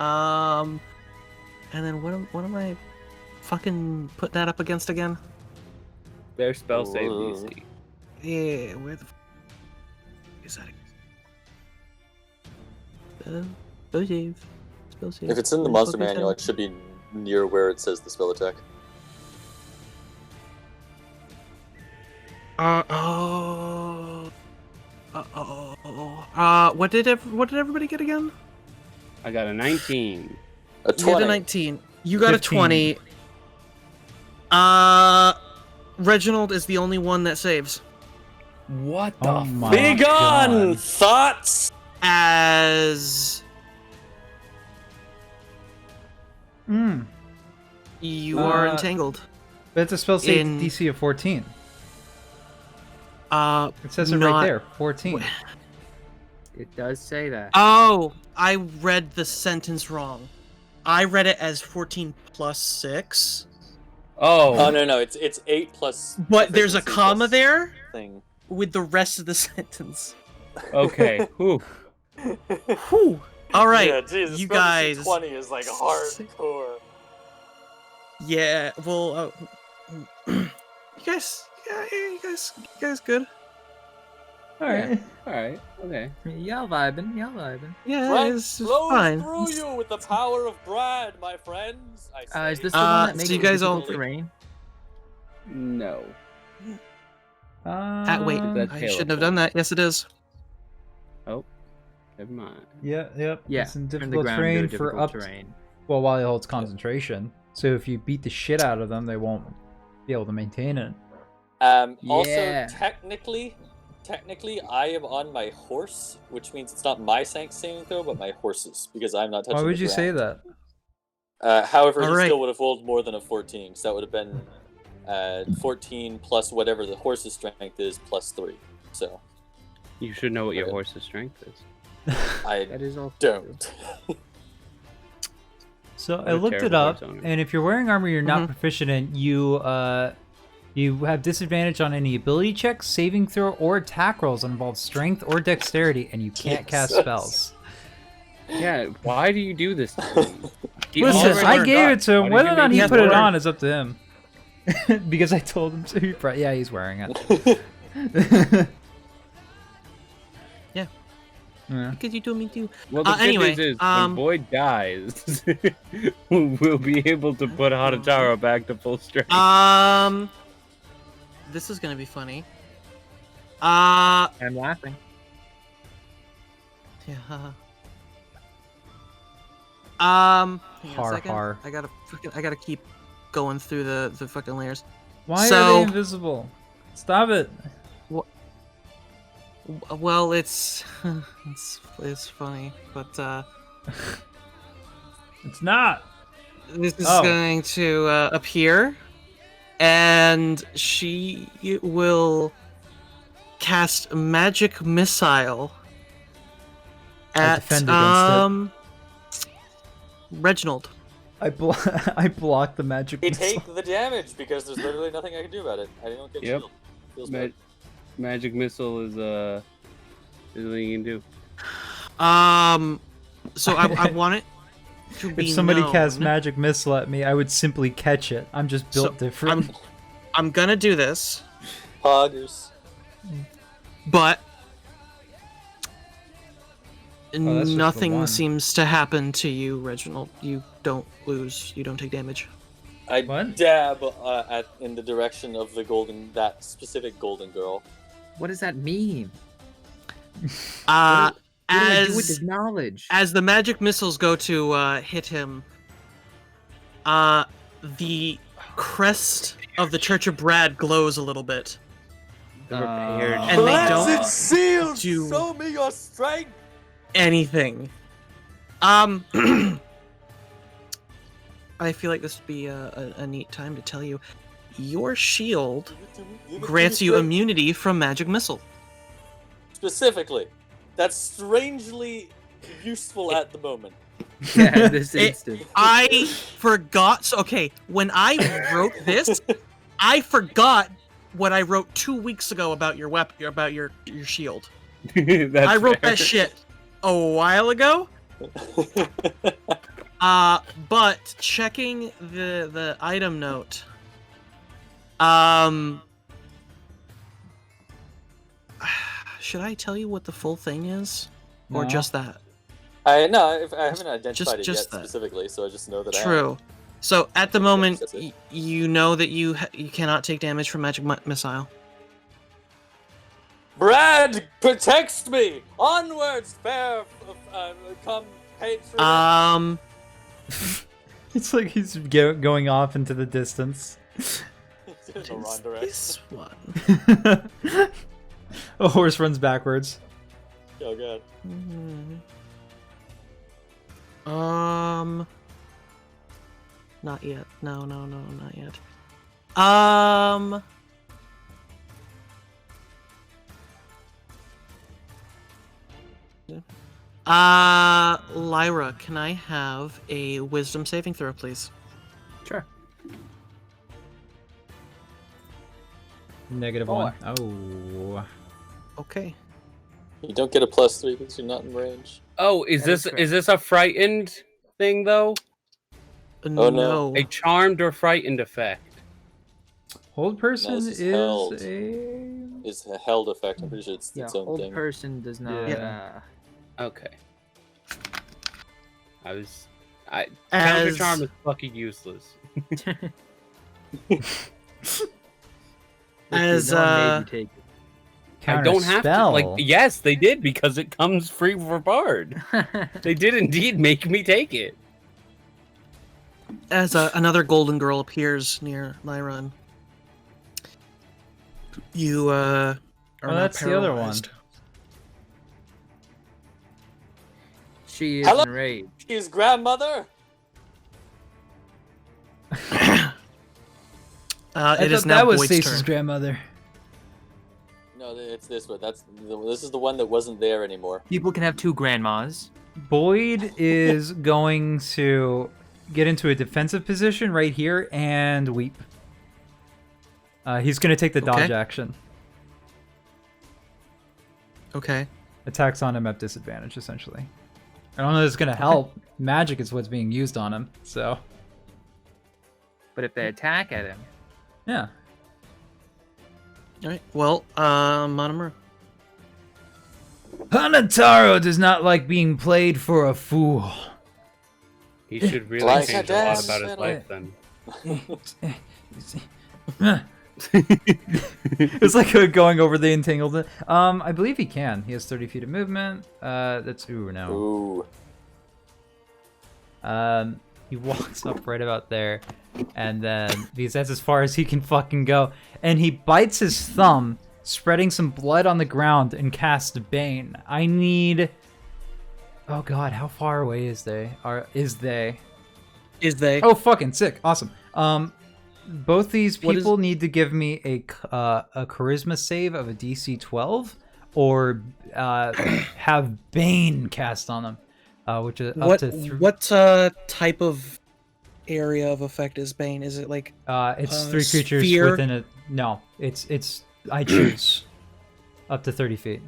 and then what am I fucking putting that up against again? Their spell save Ooh. DC. Yeah, where the is that? Spell save. Spell save. If it's in the monster manual, it should be near where it says the spell attack. What did everybody get again? I got a 19. A You got 20. a 19. You got 15. a 20. Reginald is the only one that saves. What the Oh my Be gone, God. thoughts! As you are Uh, entangled. But it's a spell save In- DC of 14. It says it right not- there, 14. It does say that. Oh, I read the sentence wrong. I read it as 14 plus 6. Oh, Oh, no, it's 8 plus... But there's a efficiency comma plus there Thing. with the rest of the sentence. okay. Whew. Whew. All right, Yeah, geez, you spell DC guys. 20 is like hardcore. Yeah, well, you guys good? Alright. Alright, okay. Y'all vibing. Yeah, Brad it's flows fine. through you with the power of Brad, my friends. I say. Is this the one that so makes you it guys difficult all- to rain? No. Wait, That's I Halo shouldn't have done that. Yes, it is. Oh, never mind. Yep. Yeah. It's in turn the difficult ground terrain to for difficult up. terrain. Well, while it holds concentration. So if you beat the shit out of them, they won't be able to maintain it. Also, Yeah. technically, I am on my horse, which means it's not my saving throw, but my horse's, because I'm not touching Why would the you say ground. that? However, he Alright. still would have rolled more than a 14, so that would have been 14 plus whatever the horse's strength is, plus 3. So, You should know what your Okay. horse's strength is. I That is all. don't. So What I a looked it terrible up, horse owner. and if you're wearing armor you're not Mhm. proficient in, you have disadvantage on any ability checks, saving throw, or attack rolls that involve strength or dexterity, and you can't cast Jesus. spells. Yeah, why do you do this to me? He Listen, already I learned gave up. it to him. Why did Whether you or not make he me put it work? on is up to him. Because I told him to. Yeah, he's wearing it. Yeah. Yeah. Because you told me to. Well, the good Anyway, news is, um, when Boyd dies, we'll be able to put Hanatara back to full strength. This is gonna be funny. I'm laughing. Yeah. Hang on a Har, second. har. I gotta keep going through the fucking layers. Why are So- they invisible? Stop it. Well, it's it's funny, but It's not. this is Oh. going to appear, and she will cast magic missile I at defend against Reginald. I blocked the magic They missile. take the damage because there's literally nothing I can do about it. I don't get Yep. shield. Feels Ma- bad. Magic missile is what you can do. So I want it to be If somebody casts known- magic missile at me, I would simply catch it. I'm just built So, different. I'm gonna do this, Poggers. but that's just the nothing one. seems to happen to you, Reginald. You don't lose. You don't take damage. I What? dab in the direction of that specific golden girl. What does that mean? What do I do with this As knowledge? the magic missiles go to hit him, the crest of the Church of Brad glows a little bit. The repaired. And they don't Blessed seal, do- show me your strength. Anything. I feel like this would be a neat time to tell you, your shield grants you immunity from magic missile. Specifically, that's strangely useful at the moment. Yeah, this instant. I forgot. So, okay, when I wrote this, I forgot what I wrote 2 weeks ago about your weapon, about your shield. I wrote that shit a while ago. But checking the item note, should I tell you what the full thing is, or No. just that? I haven't identified it yet just that. specifically, so I just know that I am. True. So at the moment, That's it. you know that you cannot take damage from magic missile. Brad protects me. Onwards, fair, come, patron. It's like he's going off into the distance. In the wrong direction. This one. A horse runs backwards. Oh god. Not yet. No, not yet. Lyra, can I have a wisdom saving throw, please? Sure. -1. Oh. Okay. You don't get a +3 because you're not in range. Oh, is That is this a frightened thing though? no. No. A charmed or frightened effect? Hold person this is is held. a. It's a held effect. I'm pretty sure it's Yeah, its own old thing. person does not. Yeah. Okay. Counter As charm is fucking useless. As, No one made you take I don't have to. Counterspell. Like, yes, they did because it comes free for Bard. it. They did indeed make me take it. as another golden girl appears near Lyra, and you are Oh, now that's the other one. paralyzed. She is Hello? enraged. His grandmother. It is now Boyd's turn. grandmother. No, it's this one. This is the one that wasn't there anymore. People can have two grandmas. Boyd is going to get into a defensive position right here and weep. He's going to take the dodge Okay. action. Okay. Attacks on him at disadvantage, essentially. I don't know if it's going to help. Magic is what's being used on him, so... But if they attack at him, Yeah. All right. Well, Monomer. Hanataro does not like being played for a fool. He should really Like change a a lot dance about his fiddle. life then. It's like going over the entanglement. I believe he can. He has 30 feet of movement. That's no. Ooh. He walks up right about there, and then because that's as far as he can fucking go, and he bites his thumb, spreading some blood on the ground, and casts Bane. I need. Oh god, how far away is they? Is they? Oh, fucking sick! Awesome. Both these What is- people need to give me a charisma save of a DC 12, or have Bane cast on them, which is up to 3. What type of area of effect is Bane? Is it like It's 3 creatures sphere? within a. No, it's I choose up to 30 feet.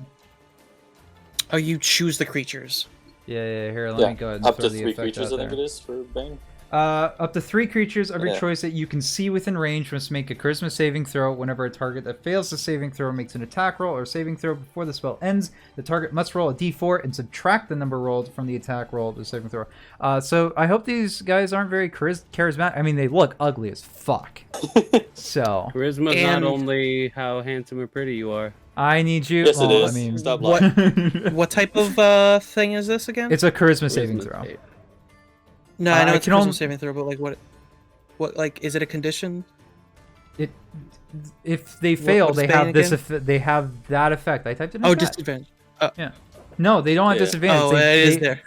oh you choose the creatures? Yeah. Here, let me go ahead and Up throw to the 3 effect creatures, out I think there. it is for Bane. Up to 3 creatures of your Yeah. choice that you can see within range must make a charisma saving throw. Whenever a target that fails the saving throw makes an attack roll or saving throw before the spell ends, the target must roll a d4 and subtract the number rolled from the attack roll of the saving throw. So I hope these guys aren't very charismatic. I mean, they look ugly as fuck. So Charisma's And- not only how handsome or pretty you are. I need you. Yes, it well, is. I mean, Stop What- lying. What type of thing is this again? it's a charisma saving Charisma throw. save. No, I know I it's a can charisma only- saving throw, but like what like is it a condition? If they fail, what's they Bane have this. again? They have that effect. I typed it in. Oh, the chat. disadvantage. No, they don't have Yeah. disadvantage. Oh, they, it is they- there.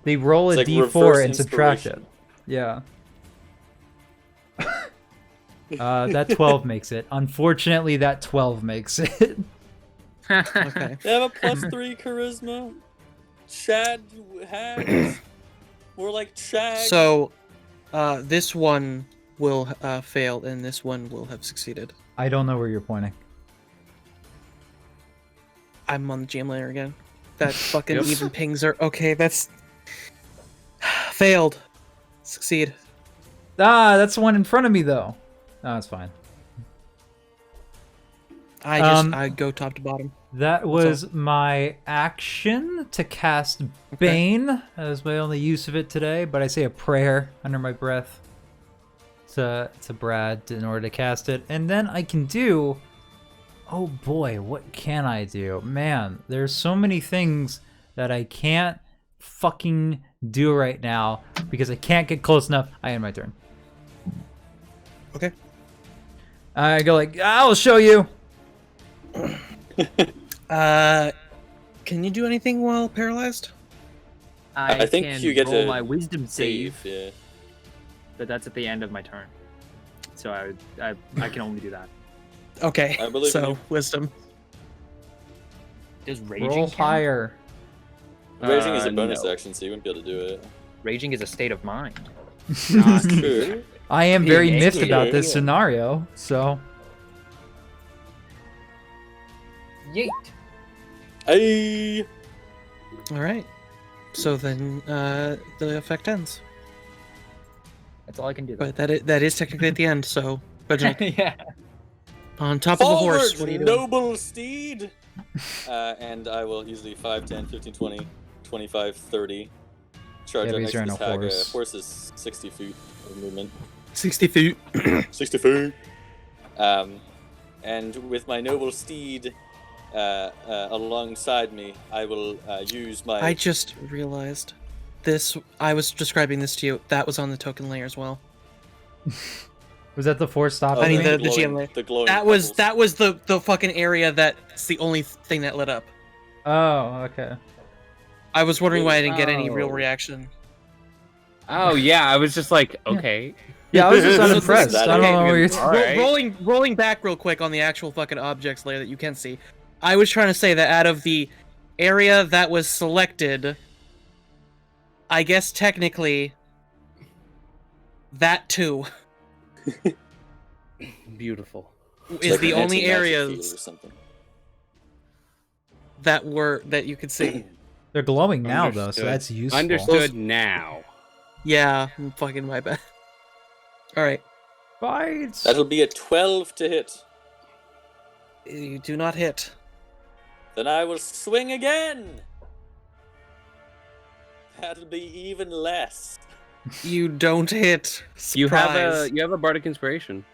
They roll a It's like d4 reverse and subtract it. inspiration. Yeah. That 12 makes it. Unfortunately, that 12 makes it. Okay. They have a +3 charisma. Chad has. More like Chad. So, this one will fail, and this one will have succeeded. I don't know where you're pointing. I'm on the GM layer again. That fucking Yep. even pings are okay. That's failed. Succeed. Ah, that's the one in front of me, though. Oh, that's fine. I go top to bottom. That was my action to cast Bane. That was my only use of it today, but I say a prayer under my breath to Brad in order to cast it. And then I can do... Oh boy, what can I do? Man, there's so many things that I can't fucking do right now because I can't get close enough. I end my turn. Okay. I go like, I'll show you. Can you do anything while paralyzed? I think can you get roll to my wisdom save, Yeah. but that's at the end of my turn. So I can only do that. Okay. I believe in so you. wisdom. Does raging Roll count? higher. Raising is a bonus no. action, so you wouldn't be able to do it. Raging is a state of mind. True. I am very Yeah, miffed yeah, about yeah. this scenario, so Yeet. Hey. All right. So then the effect ends. That's all I can do. But that is technically at the end. So Reginald, Yeah. on top of the horse. What are you doing? noble steed! And I will easily 5, 10, 15, 20, 25, 30. Charge Yeah, up but next he's to on this a hag. horse. Horse is 60 feet of movement. 60 feet. 60 feet! And with my noble steed alongside me, I will use my... I just realized this. I was describing this to you. That was on the token layer as well. was that the force stop? I mean, thing? the GM layer. The glowing That was the fucking area that's the only thing that lit up. Oh, okay. I was wondering why I didn't get any real Oh. reaction. Oh yeah, I was just like, okay. Yeah, I was just So unimpressed. that I don't know what you're All right. Rolling back real quick on the actual fucking objects layer that you can see. I was trying to say that out of the area that was selected, I guess technically that too Beautiful. is the only anti-magic field areas or something. that you could see. They're glowing now, though, so Understood. that's useful. Understood now. Yeah, fucking my bad. All right, Bites. That'll be a 12 to hit. you do not hit. Then I will swing again. That'll be even less. You don't hit. You Surprise. have a bardic inspiration.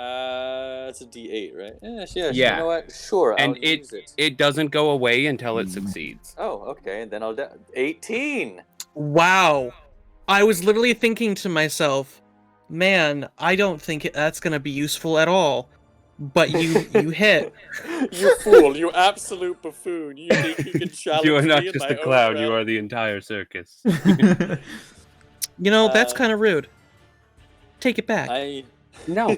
It's a D8, right? Yeah. Yeah. You know what? Sure, And I'll use it. It doesn't go away until it succeeds. Oh, okay. And then I'll 18. Wow. I was literally thinking to myself, man, I don't think that's going to be useful at all. But you hit. You fool! You absolute buffoon! You think you can challenge You are not me in just my a own cloud, you realm? are the entire circus. You know, that's Uh, kind of rude. Take it back. No.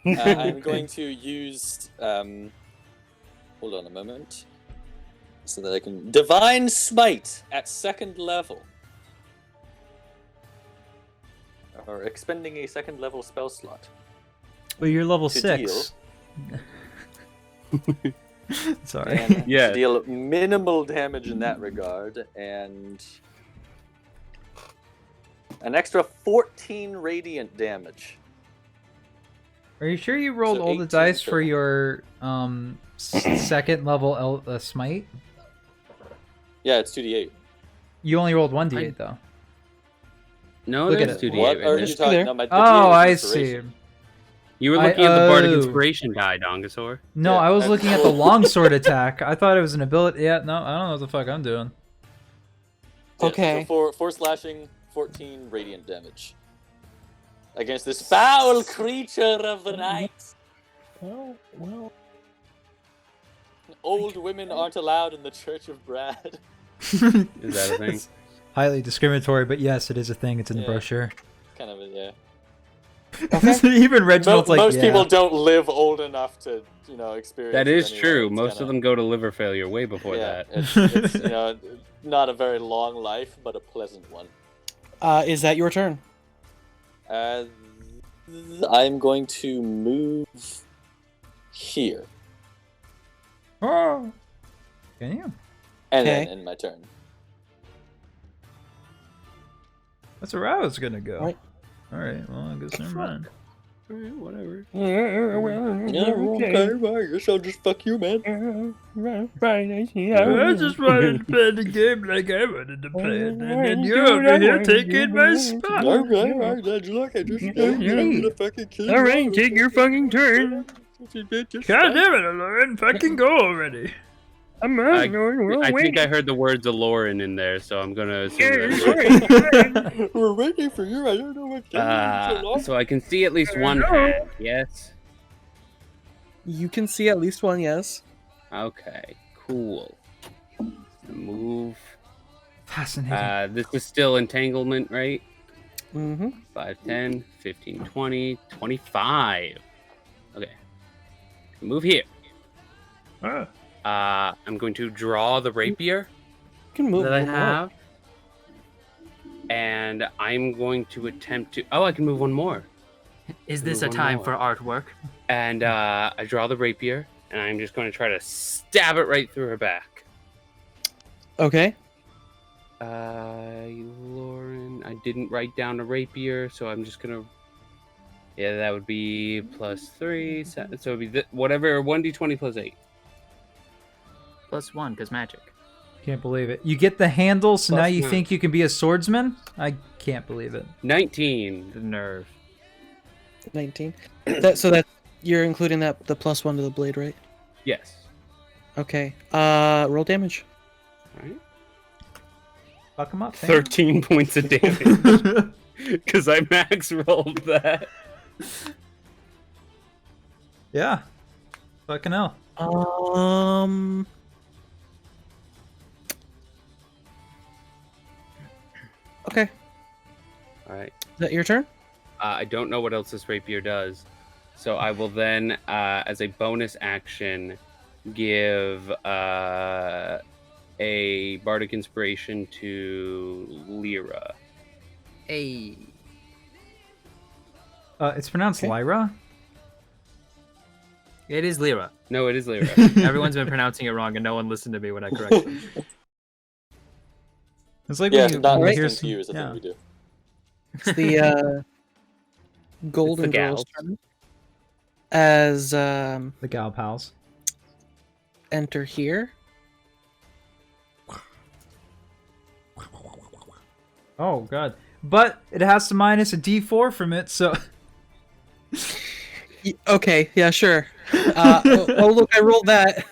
I'm going to use. Hold on a moment. So that I can. Divine Smite at 2nd level. Or expending a 2nd level spell slot. Well, you're level To 6. Sorry. And Yeah. to deal minimal damage in that regard, and an extra 14 radiant damage. Are you sure you rolled So all the 18 dice for total. your 2nd level smite? Yeah, it's 2d8. You only rolled 1d8 though. No, Look at there's it. 2d8 What right are there. you Just talking there. about? Oh, I see. You were looking at the oh. bardic inspiration die, Dongasaur. No, Yeah, I was I- looking at the longsword attack. I thought it was an ability. Yeah, no, I don't know what the fuck I'm doing. Okay. So for slashing, 14 radiant damage. against this foul creature of the night. Well. Old women aren't allowed in the Church of Brad. Is that a thing? It's highly discriminatory, but yes, it is a thing. It's in the Yeah. brochure. Kind of, yeah. Even Reginald's like, Most yeah. people don't live old enough to, experience. That it is anyway. true. It's Most kinda- of them go to liver failure way before yeah, that. it's not a very long life, but a pleasant one. Is that your turn? I'm going to move here, Oh. Can you? and Okay. then end my turn. That's where I was gonna go. Right. All right. Well, I guess never mind. Whatever. Yeah, okay, well, I guess I'll just fuck you, man. I just wanted to play the game like I wanted to play it, and then you're over here taking my spot. Okay, well, that's look, I just I'm gonna fucking kill you. Alright, take your fucking turn. God damn it, Lauren! Fucking go already. I'm I think I heard the words Aloran in there, so I'm gonna assume that's We're waiting for you. I don't know what's taking so long. so I can see at least one hand, yes? You can see at least one, yes. Okay, cool. Move. Fascinating. This is still entanglement, right? Mm-hmm. 5, 10, 15, 20, 25. Okay. Move here. I'm going to draw the rapier You can move that I one more. have. And I'm going to attempt to... Oh, I can move one more. Is this a One time more. for artwork? And I draw the rapier, and I'm just going to try to stab it right through her back. Okay. Lauren, I didn't write down a rapier, so I'm just gonna. Yeah, that would be +3. So it would be whatever 1d20 + 8. +1, because magic. Can't believe it. You get the handle, so now Plus you nine. think you can be a swordsman? I can't believe it. 19. The nerve. 19. So you're including the +1 to the blade, right? Yes. Okay. Roll damage. All right. Fuck him up. 13 points of damage because I max rolled that. Yeah. Fucking hell. Okay. All right. Is that your turn? I don't know what else this rapier does, so I will then, as a bonus action, give a bardic inspiration to Lyra. Hey. It's pronounced Okay. Lyra? It is Lyra. No, it is Lyra. Everyone's been pronouncing it wrong, and no one listened to me when I corrected them. It's like Yeah, when you not when you hear listening to you is a yeah. thing we do. It's the Golden It's the Girls' gals. turn. As The gal pals. enter here. Oh god. But it has to minus a d4 from it, so Okay, yeah, sure. Oh, look, I rolled that.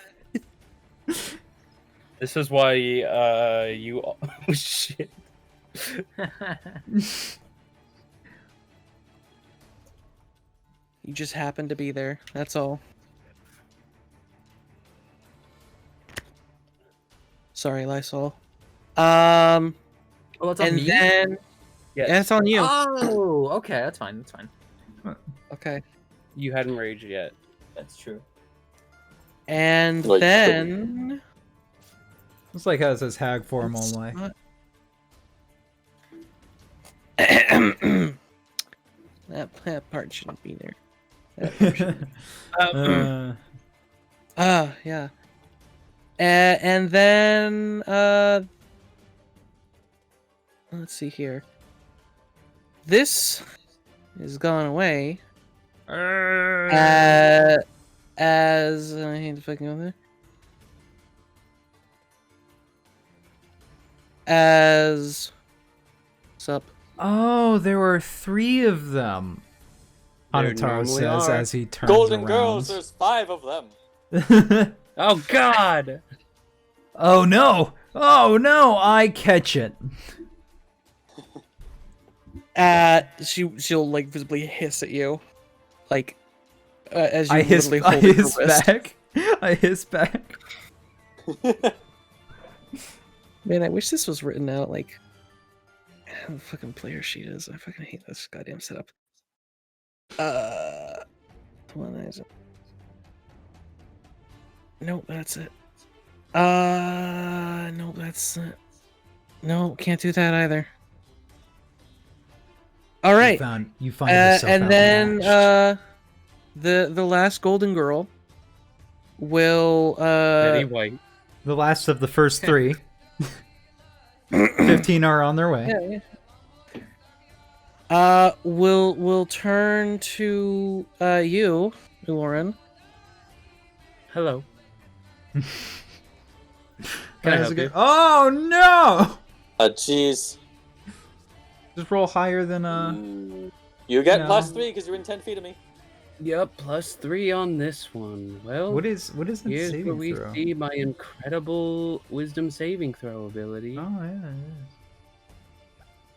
This is why you. Oh, shit. You just happened to be there. That's all. Sorry, Lysol. Oh, it's on And me? then Yes. yeah, it's on you. Oh, okay, that's fine. That's fine. Okay. You hadn't raged yet. That's true. And Like, then it's like how it says hag form only. that part shouldn't be there. That part shouldn't- Yeah. And then let's see here. This is gone away. As I hate to fucking go there. As sup. Oh, there were 3 of them. There Hanataro normally says are. as he turns Golden around. Girls, there's 5 of them. Oh, God! Oh no! Oh no! I catch it. She'll like visibly hiss at you, like as you I hiss, literally I hold her hiss wrist. back. I hiss back. Man, I wish this was written out. Like, how the fucking player sheet is. I fucking hate this goddamn setup. Nope, that's it. Nope, that's it. No, can't do that either. All right, You find yourself and then outmatched. the last golden girl will Betty White. The last of the first 3. 15 are on their way. will turn to you, Lauren. Hello. Can I How's help it go? you? Oh no! Jeez. Just roll higher than You get No. +3 because you're in 10 feet of me. Yep, +3 on this one. Well, What is the here's where saving we throw? see my incredible wisdom saving throw ability. Oh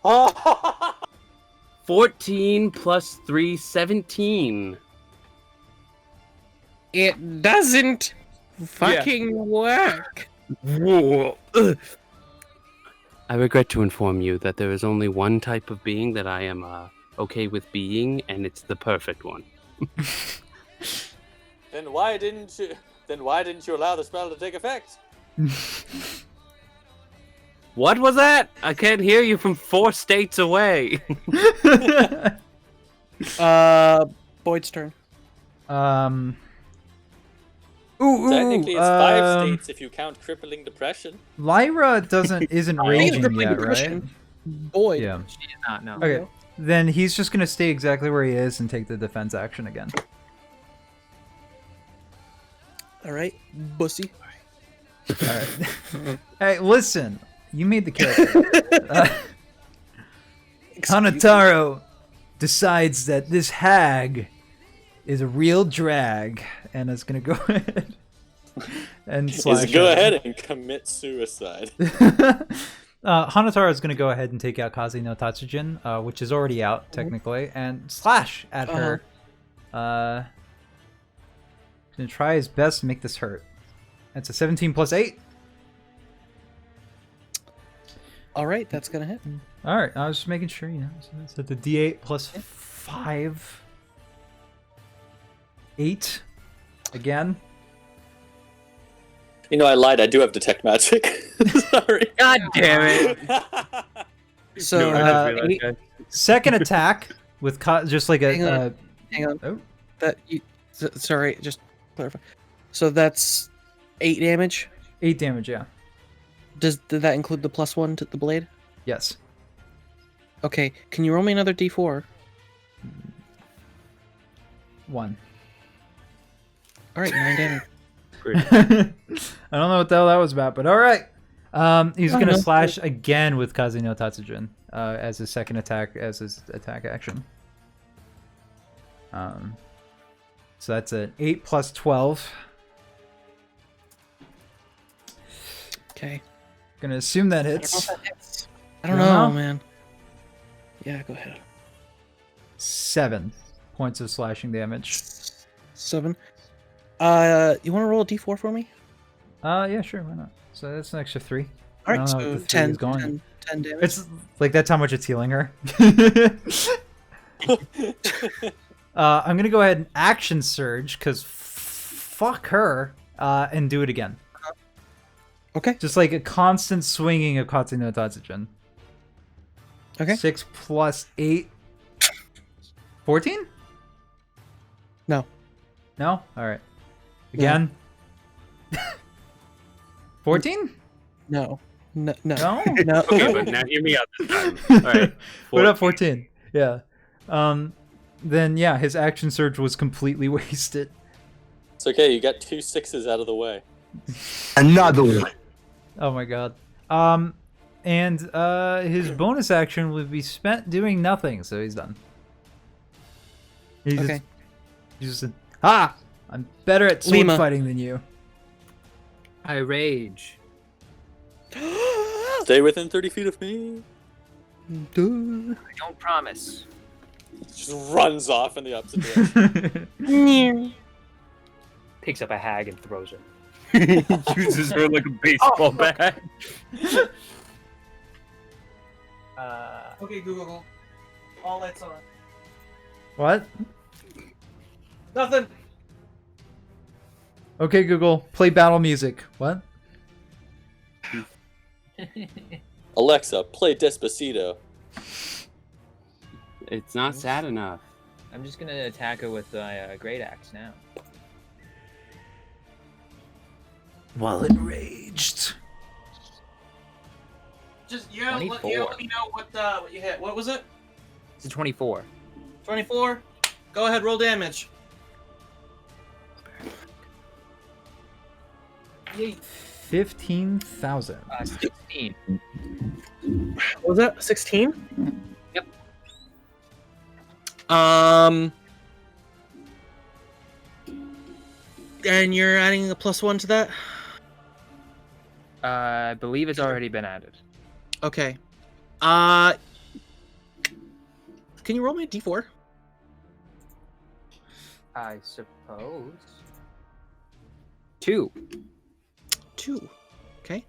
yeah. 14 plus 3, 17. It doesn't fucking work. Whoa. I regret to inform you that there is only one type of being that I am okay with being, and it's the perfect one. Then why didn't you allow the spell to take effect? What was that? I can't hear you from 4 states away. Boyd's turn. Technically, it's 5 states if you count crippling depression. Lyra isn't raging crippling yet, depression. right? Boyd. Yeah. She did not know. Okay. Then he's just gonna stay exactly where he is and take the defense action again. All right, bussy. All right. Hey, listen. You made the character. Hanataro decides that this hag is a real drag, and is gonna go ahead and slash. Go at him. ahead and commit suicide. Hanataro is going to go ahead and take out Kazi no Tatsujin, which is already out, technically, and slash at her. Going to try his best to make this hurt. That's a 17 plus 8. All right, that's gonna hit. All right, I was just making sure, you know. So that's at the D8 plus 5. 8. Again. You know, I lied. I do have detect magic. Sorry. God damn it. So No, I just realized that. Second attack with just like Hang a. on. Hang on. Oh. That you. Sorry, just clarify. So that's 8 damage. 8 damage, yeah. Did that include the +1 to the blade? Yes. Okay, can you roll me another D4? 1. All right, 9 damage. I don't know what the hell that was about, but all right. He's Oh, gonna no. slash again with Kazi no Tatsujin as his second attack, as his attack action. So that's an 8 plus 12. Okay. Gonna assume that hits. I don't You know, don't know? man. Yeah, go ahead. 7 points of slashing damage. 7. You want to roll a D4 for me? Yeah, sure, why not? So that's an extra 3. All I right, don't know so what the 3 10, is going. 10 damage. It's like that's how much it's healing her. I'm gonna go ahead and action surge because fuck her, and do it again. Okay. Just like a constant swinging of Katsu no Tatsujin. Okay. 6 plus 8. 14? No. No? Alright. Again? 14? No. No. No. No? No. Okay, but now hear me out this time. All right. What up, 14? Yeah. Then yeah, his action surge was completely wasted. It's okay. You got 2 6s out of the way. Another one. Oh my god. And his bonus action would be spent doing nothing, so he's done. He's Okay. just I'm better at sword Lima. fighting than you. I rage. Stay within 30 feet of me. I don't promise. Just runs off in the opposite direction. Picks up a hag and throws her. Uses her like a baseball bat. Okay, Google. All lights on. What? Nothing. Okay, Google, play battle music. What? Alexa, play Despacito. It's not sad enough. I'm just gonna attack her with my great axe now. While enraged. Just let me know what you hit. What was it? It's a 24. 24. Go ahead, roll damage. 15,000. 16. What was that? 16? Yep. And you're adding a +1 to that? I believe it's already been added. Okay. Can you roll me a d4? I suppose. 2. 2. Okay.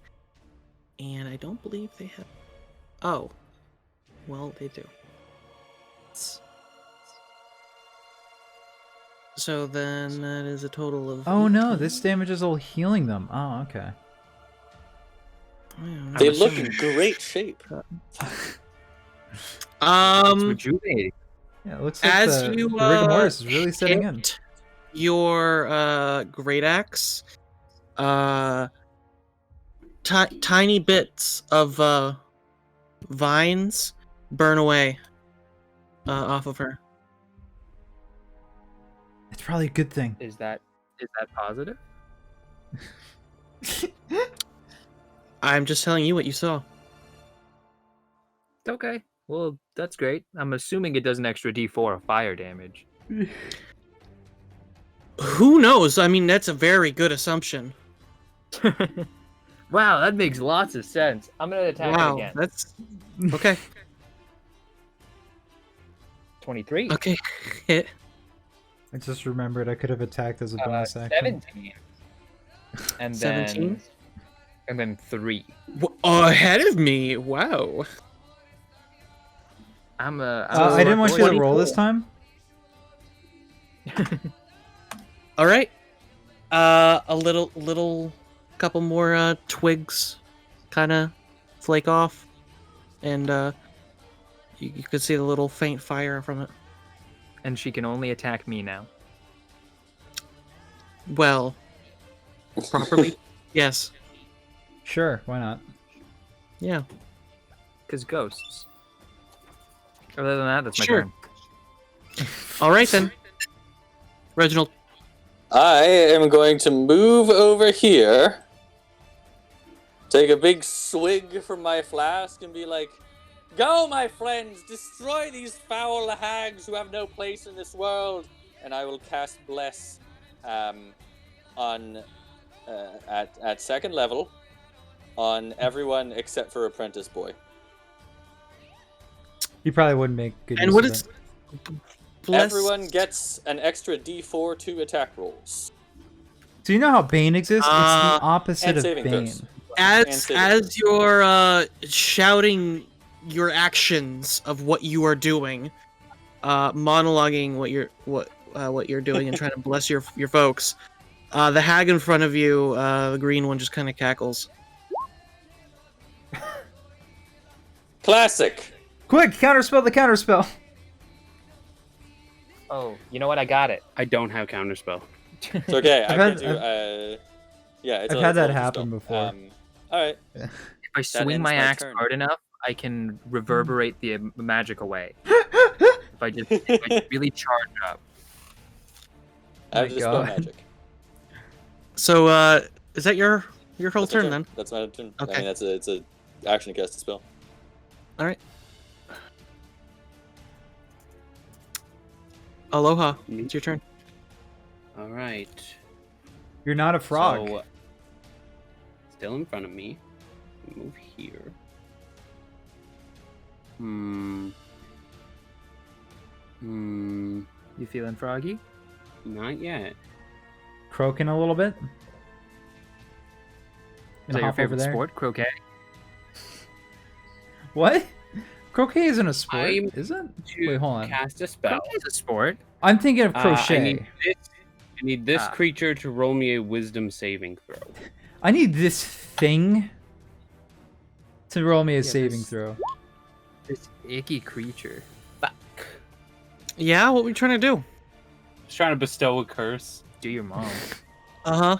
And I don't believe they have... Oh. Well, they do. So then that is a total of... Oh no, 18. this damages all healing them. Oh, okay. Yeah, They I'm look in assuming- great shape. It's rejuvenating. Yeah, it looks like As the you rigor mortis is really setting in. hit your great axe, tiny bits of vines burn away off of her. It's probably a good thing. Is that positive? I'm just telling you what you saw. Okay. Well, that's great. I'm assuming it does an extra D4 of fire damage. Who knows? I mean, that's a very good assumption. Wow, that makes lots of sense. I'm gonna attack it again. That's okay. 23. Okay, hit. I just remembered I could have attacked as a bonus action. 17. And 17? then 3. Ahead of me. Wow. I didn't want you to roll this 24. time. All right. A little couple more twigs kind of flake off, and you could see the little faint fire from it. And she can only attack me now. Well, properly, yes. Sure, why not? Yeah. Because ghosts. Other than that, that's my Sure. turn. All right then. Reginald. I am going to move over here, take a big swig from my flask, and be like, "Go, my friends, destroy these foul hags who have no place in this world." And I will cast Bless on at second level on everyone except for Apprentice Boy. You probably wouldn't make good And use what of is? it. Bless- Everyone gets an extra D4 to attack rolls. Do you know how Bane exists? It's the opposite and of saving Bane. throws. as you're shouting your actions of what you are doing, monologuing what you're doing and trying to bless your folks, the hag in front of you, the green one, just kind of cackles. Classic. Quick, counterspell the counterspell. Oh, you know what? I got it. I don't have counterspell. It's okay. I've I had- can do. Yeah, it's I've a- had it's a that level happen spell. before. All right. If I swing ends my my axe turn. hard enough, I can reverberate the magic away. if I just really charge up. I have my dispel God. magic. So, is that your whole That's my turn then? That's my turn. I Okay. mean, it's a action to cast a spell. All right. Aloha. It's your turn. All right. You're not a frog. So, still in front of me. Move here. Hmm. You feeling froggy? Not yet. Croaking a little bit. Is that your favorite sport? Croquet? What? Croquet isn't a sport, I'm is it? To Wait, hold on. cast a spell. Croquet is a sport. I'm thinking of I crochet. need this Ah. creature to roll me a wisdom saving throw. I need this thing to roll me a saving this- throw. This icky creature. Fuck. Yeah, what we trying to do? Just trying to bestow a curse. Do your mom. Uh huh.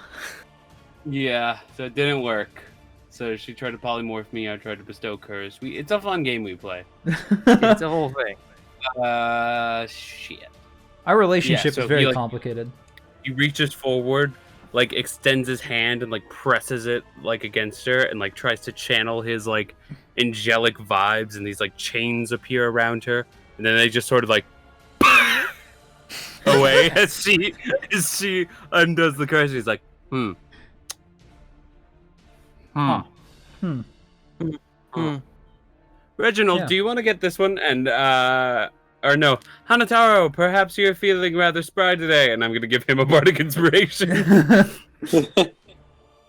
Yeah, so it didn't work. So she tried to polymorph me. I tried to bestow curse. It's a fun game we play. It's a whole thing. Shit. Our relationship so is very he, like- complicated. He reaches forward, like extends his hand and like presses it like against her, and like tries to channel his like angelic vibes, and these like chains appear around her, and then they just sort of like away as she undoes the curse. He's like, Huh. Reginald, Yeah. do you want to get this one? And or no, Hanataro, perhaps you're feeling rather spry today, and I'm gonna give him a bardic inspiration.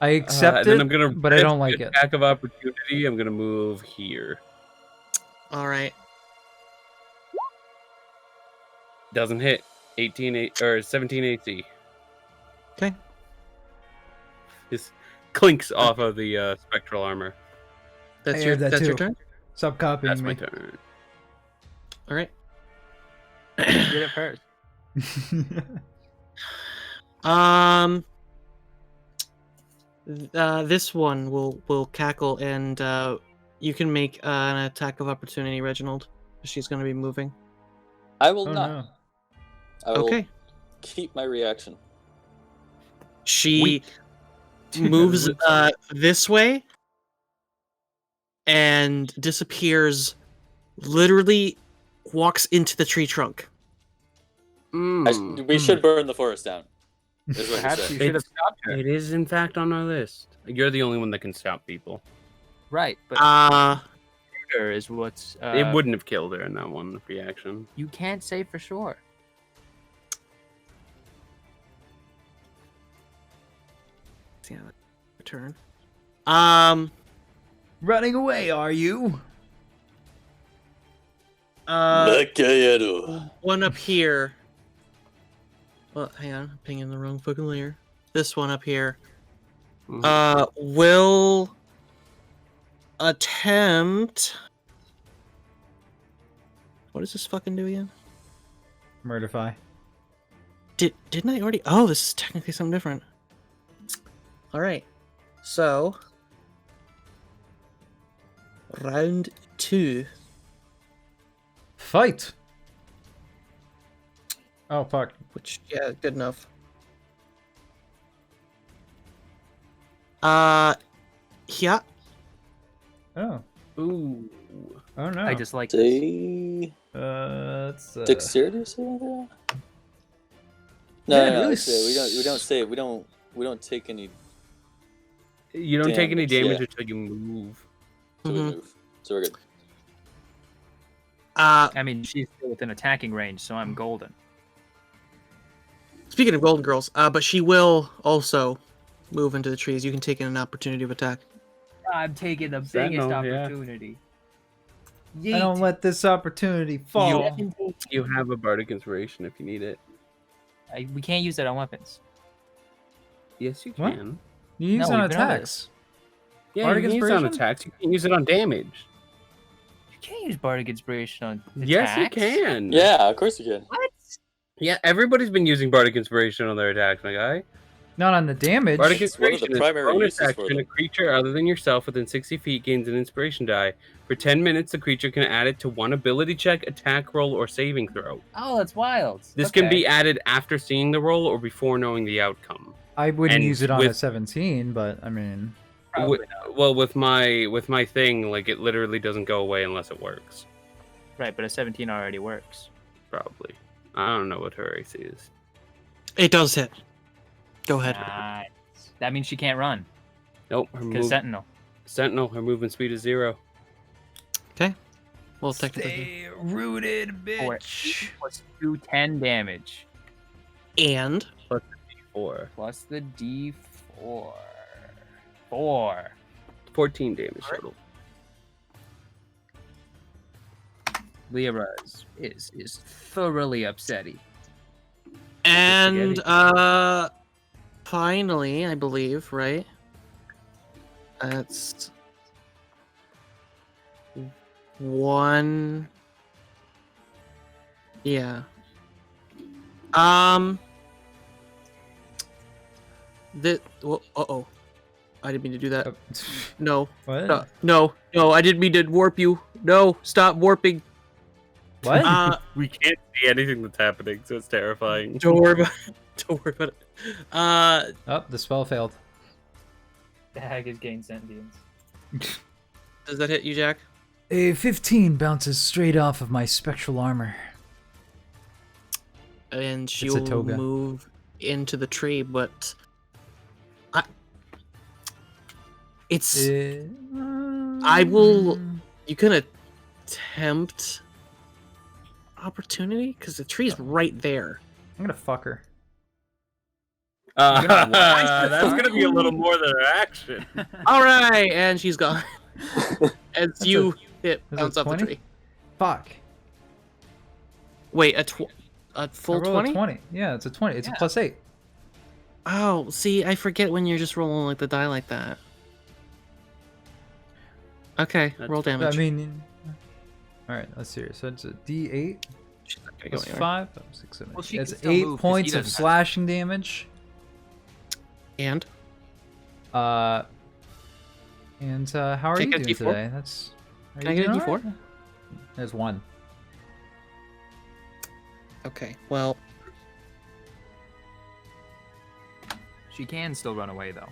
I accept and then it, I'm gonna but I don't like risk it. attack of opportunity. I'm gonna move here. All right. Doesn't hit. 17 AC. Okay. This clinks off of the spectral armor. That's I your heard that that's your too. turn. Stop copying That's me. my turn. All right. You did it first. This one will cackle, and you can make an attack of opportunity, Reginald. She's going to be moving. I will Oh not. no. I will Okay. keep my reaction. She moves this way and disappears. Literally walks into the tree trunk. We should burn the forest down. Is what you Perhaps said. you should have stopped her. It is in fact on our list. You're the only one that can stop people. Right, but her is what's. It wouldn't have killed her in that one reaction. You can't say for sure. Yeah, turn. Running away, are you? One up here. Well, hang on, I'm pinging the wrong fucking layer. This one up here. Will attempt. What does this fucking do again? Murderfy. Didn't I already? Oh, this is technically something different. All right, so round 2. Fight. Oh fuck. Which, yeah, good enough. Yeah. Oh. Ooh. Oh no. I just like this. See? It's Dexterity or something like that? Yeah, No, really we don't save. We don't take any. You don't take any Damage, damage yeah. until you move. So we move. So we're good. I mean, she's still within attacking range, so I'm golden. Speaking of Golden Girls, but she will also move into the trees. You can take in an opportunity of attack. I'm taking the Sentinel, biggest yeah. opportunity. I don't let this opportunity fall. You have a bardic inspiration if you need it. We can't use it on weapons. Yes, you What? can. You use No, on we've been over attacks. Yeah, Bardic you can use it on inspiration? attacks. You can use it on damage. You can't use bardic inspiration on Yes, you attacks. can. Yeah, of course you can. What? Yeah, everybody's been using bardic inspiration on their attacks, my guy. Not on the damage. Bardic It's one of the inspiration is primary bonus uses for action. A them. creature other than yourself within 60 feet gains an inspiration die. For 10 minutes, the creature can add it to one ability check, attack roll, or saving throw. Oh, that's wild. This can be added after seeing the roll or before knowing the outcome. I wouldn't and use it on a with- 17, but I mean, Probably Well, with my thing, like it literally doesn't go away unless it works. right, but a 17 already works. Probably. I don't know what her AC is. It does hit. Go ahead. Nice. That means she can't run Nope. Her because Sentinel. Sentinel. Her movement speed is 0. Okay. Well, technically. Stay rooted, bitch. Plus 210 damage. And Four. Plus the D4. 4. 14 damage total. Lyra is thoroughly upsetty. and finally, I believe, right? That's one. Yeah. Well, uh-oh. I didn't mean to do that. No. What? No, I didn't mean to warp you. No, stop warping. What? We can't see anything that's happening, so it's terrifying. Don't worry about it. Oh, the spell failed. The hag has gained sentience. Does that hit you, Jack? A 15 bounces straight off of my spectral armor. And It's a she'll toga. move into the tree, but it's I will. You can attempt opportunity because the tree's right there. I'm gonna fuck her. That's gonna be a little more than an action. All right, and she's gone. As you hit that's a bounce off the 20? tree. Fuck. Wait, a full I rolled 20? a 20. Yeah, it's a 20. It's a Yeah. +8. Oh, see, I forget when you're just rolling like the die like that. Okay, That's- roll damage. I mean, all right, let's see here. So it's a D8 She's not gonna go plus anywhere. 5, 6, 7. Well, she That's can still 8 move 'cause he points of doesn't have- slashing damage. And How are Take you a doing D4? today? That's. Can I get a D4? There's 1. okay, well, She can still run away though.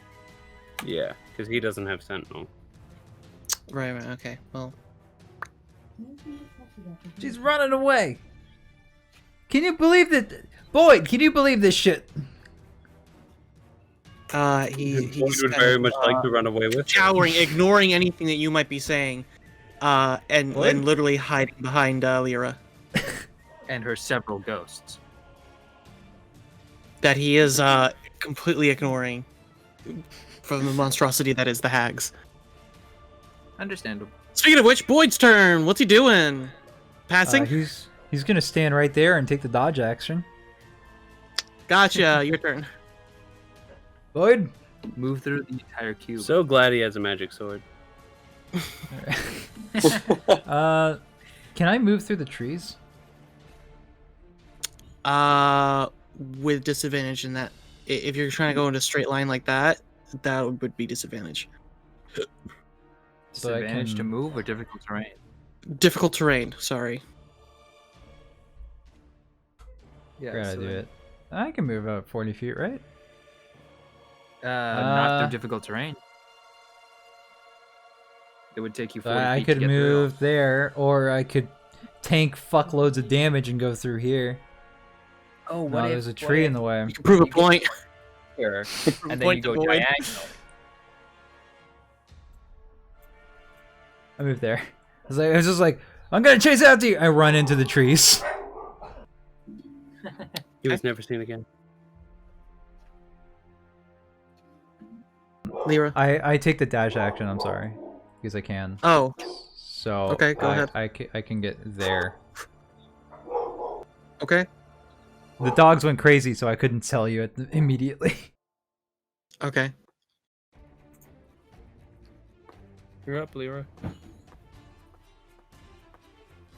Yeah, because he doesn't have Sentinel. right, okay, well, She's running away. Can you believe that, Boyd? Can you believe this shit? he's would kind very of, much like to run away with. cowering, ignoring anything that you might be saying, and What? literally hiding behind Lyra. And her several ghosts. That he is completely ignoring from the monstrosity that is the hags. Understandable. Speaking of which, Boyd's turn. What's he doing? Passing? He's gonna stand right there and take the dodge action. Gotcha. Your turn. Boyd. Move through the entire cube. So glad he has a magic sword. Can I move through the trees? With disadvantage in that, if you're trying to go in a straight line like that, that would be disadvantage. So I Disadvantage to can- move or difficult terrain? Difficult terrain. Sorry. Yeah. Gotta do it. I can move up 40 feet, right? Not through difficult terrain. It would take you 40 I feet could to get through. move there, or I could tank fuckloads of damage and go through here. Oh, No, there's a tree in the way. You can prove a point. here, and then Point you to go void. diagonal. I moved there. I was just like, I'm gonna chase after you. I run into the trees. He was never seen again. Lyra. I take the dash action. I'm sorry, because I can. Oh, So Okay, go ahead. I can get there. okay. The dogs went crazy, so I couldn't tell you immediately. Okay. You're up, Lyra.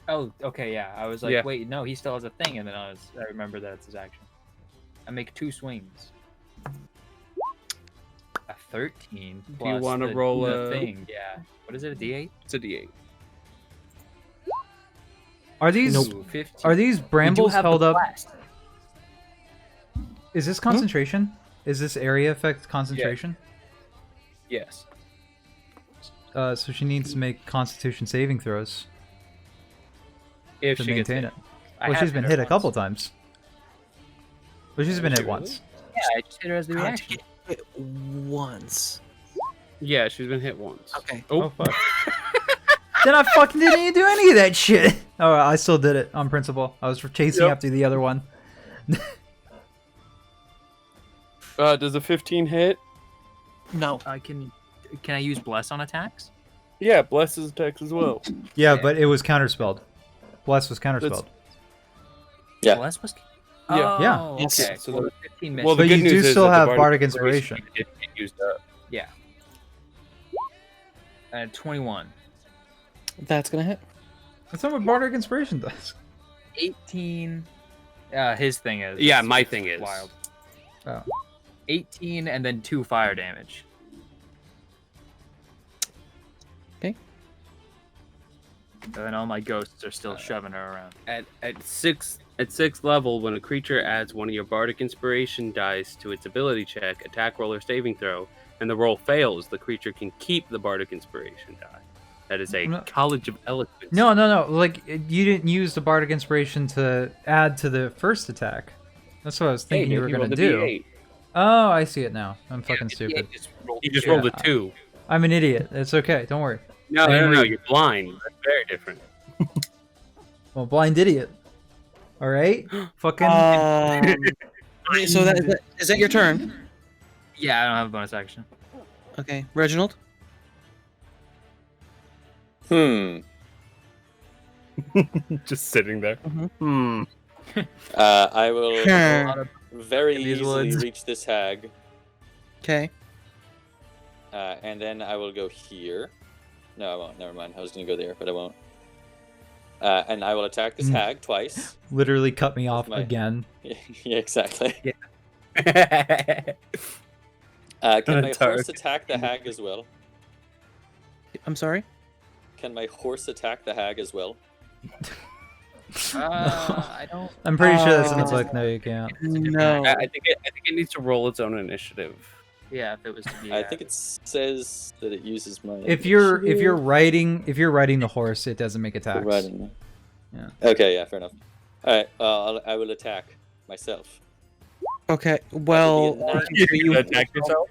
Oh, okay, yeah. I was like, Yeah. wait, no, he still has a thing, and then I remember that it's his action. I make 2 swings. A 13 Do you plus wanna the, roll the a- thing? Yeah. What is it? A D8? It's a D8. Are these Ooh, 15. are these We do brambles have the held up? blast. Is this concentration? Is this area effect concentration? Yes. So she needs to make Constitution saving throws If to she gets maintain hit. it. I Well, have she's been her hit a once. couple times. Well, she's been Has hit she once. Yeah, I just hit her as the God, reaction. to get hit once. Yeah, she's been hit once. Okay. Oh fuck! Then I fucking didn't even do any of that shit. Oh, I still did it on principle. I was chasing after the other one. Does a 15 hit? No. Can I use bless on attacks? Yeah, bless his attacks as well. Yeah, but it was counterspelled. Bless was counterspelled. Yeah. Bless was. Yeah. Yeah. Oh, Yes. okay. So Well, the- 15 minutes. Well, the But good you news do is still that the have Bardic Bardic Inspiration. didn't get used up. Yeah. 21. That's gonna hit. That's not what Bardic Inspiration does. 18. His thing is. Yeah, my thing is. Wild. Oh. 18 and then 2 fire damage. Okay. And then all my ghosts are still shoving her around. At sixth level, when a creature adds one of your Bardic Inspiration dice to its ability check, attack roll, or saving throw, and the roll fails, the creature can keep the Bardic Inspiration die. That is a No. College of Eloquence. No. Like, you didn't use the Bardic Inspiration to add to the first attack. That's what I was thinking you were going to do. D8. Oh, I see it now. I'm fucking stupid. He just rolled a 2. I'm an idiot. It's okay. Don't worry. No, you're blind. That's very different. Well, blind idiot. All right. Fucking. So is that your turn? Yeah, I don't have a bonus action. Okay, Reginald. Just sitting there. I will Sure. very In these easily woods. reach this hag, Okay. and then I will go here. No, I won't. Never mind. I was going to go there, but I won't. And I will attack this hag twice. Literally cut me off my- again. Yeah, exactly. Yeah. Can my Dark. horse attack the hag as well? I'm sorry. Can my horse attack the hag as well? I don't. I'm pretty sure that's in the Uh, book. No, you can't. No. I think it needs to roll its own initiative. Yeah, if it was to be. I think it says that it uses my. If you're riding the horse, it doesn't make attacks. Riding. Yeah. Okay, yeah, fair enough. All right, I will attack myself. Okay. Well, You you attack yourself?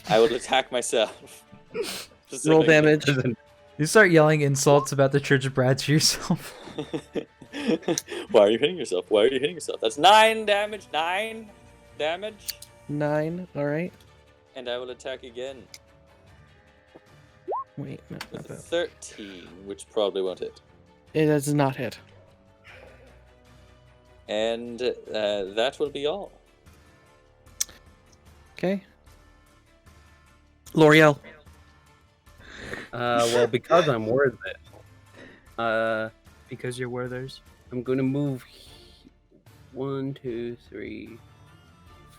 I will attack myself. roll Specifically. damage. You start yelling insults about the Church of Brad to yourself. Why are you hitting yourself? Why are you hitting yourself? That's 9 damage. 9 damage. 9. All right. And I will attack again Wait. No, not with that. 13, which probably won't hit. It does not hit. And that will be all. Okay. L'Oreal. Well, because I'm worth it. Because you're Werther's. I'm gonna move 1, 2, 3,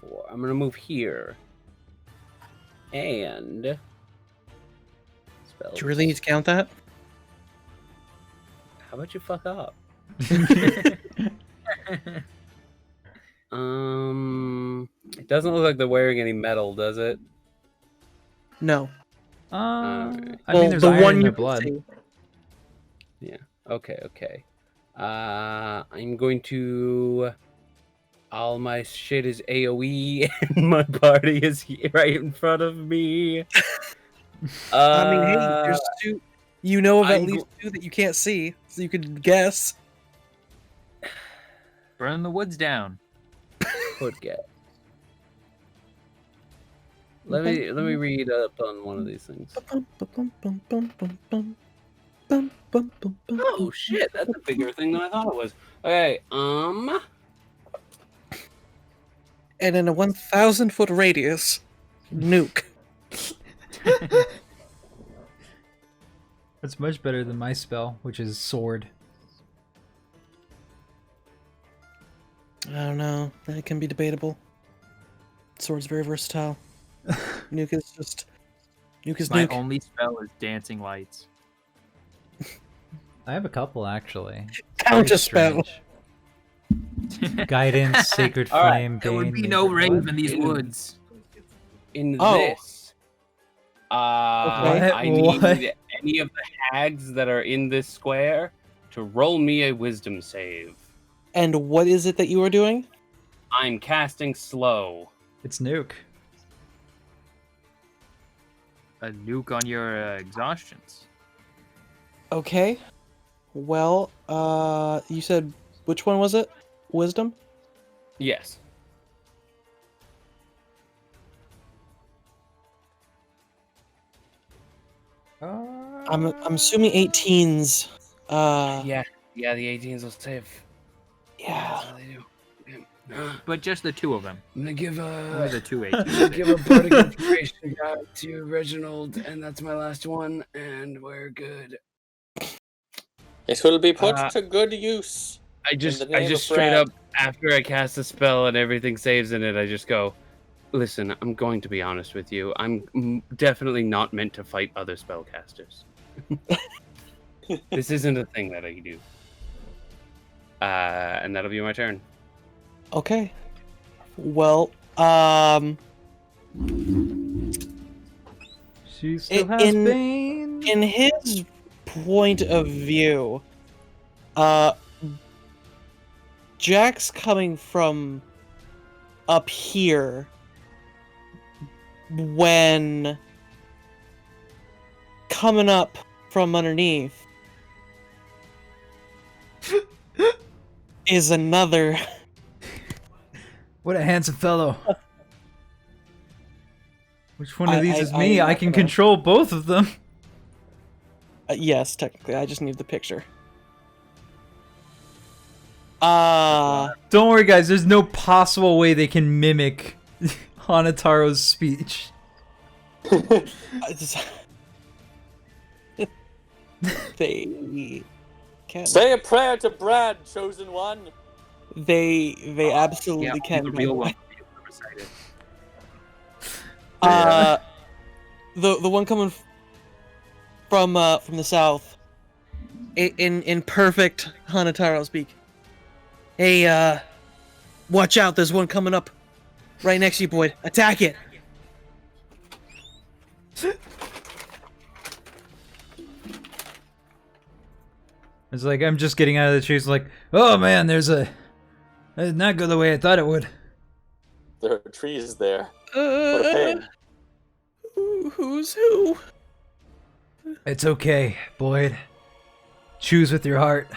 4. I'm gonna move here. And spells. Do you really need to count that? How about you fuck up? It doesn't look like they're wearing any metal, does it? No. I Well, mean, there's the iron one in you their can blood. see. Okay. I'm going to. All my shit is AoE, and my party is right in front of me. I mean, hey, there's 2. You know of at I'm least 2 that you can't see, so you could guess. Burn the woods down. Could get. Let me read up on one of these things. Oh shit, that's a bigger thing than I thought it was. Okay, And in a 1,000-foot radius, nuke. That's much better than my spell, which is sword. I don't know. That can be debatable. Sword's very versatile. Nuke is just. Nuke is My nuke. only spell is dancing lights. I have a couple actually. Count Very a spell. strange. Guidance, Sacred All right, Flame, There would Bane, be no Neighborhood. rave in these woods. in Oh. this, Okay. I need What? any of the hags that are in this square to roll me a wisdom save. And what is it that you are doing? I'm casting slow. It's nuke. A nuke on your exhaustions. Okay. Well, you said which one was it? Wisdom? Yes. I'm assuming 18s. Yeah, the 18s will save. Yeah. That's what they do. But just the two of them. I'm gonna give Only the two I'm 18s. gonna give a bardic inspiration to Reginald, and that's my last one, and we're good. It will be put Uh, to good use. I just the name of straight Brad. up, after I cast a spell and everything saves in it, I just go, listen, I'm going to be honest with you. I'm definitely not meant to fight other spellcasters. This isn't a thing that I do. And that'll be my turn. Okay. Well, She still has in- Bane. in his point of view, Jack's coming from up here when coming up from underneath is another. What a handsome fellow. Which one of these is I'm me? I not can gonna- control both of them. Yes, technically, I just need the picture. Don't worry, guys. There's no possible way they can mimic Hanataro's speech. They can. Say a prayer to Brad, chosen one. They absolutely Yeah, can. the by real the way. one. The one coming from the south, in perfect Hanataro speak. Hey, watch out! There's one coming up, right next to you, Boyd. Attack it! It's like I'm just getting out of the chase. Like, oh man, that did not go the way I thought it would. There are trees there. What a pain. Who's who? It's okay, Boyd. Choose with your heart.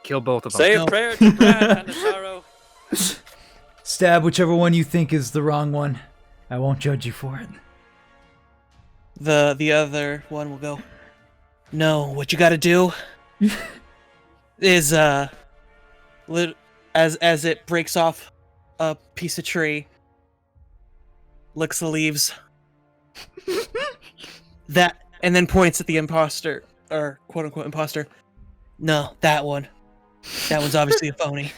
Kill both of them. Say No. a prayer to Brad, Hanataro. Stab whichever one you think is the wrong one. I won't judge you for it. The other one will go. No, what you gotta do is as it breaks off a piece of tree, licks the leaves, that, and then points at the imposter, or quote unquote imposter. No, that one. That one's obviously a phony.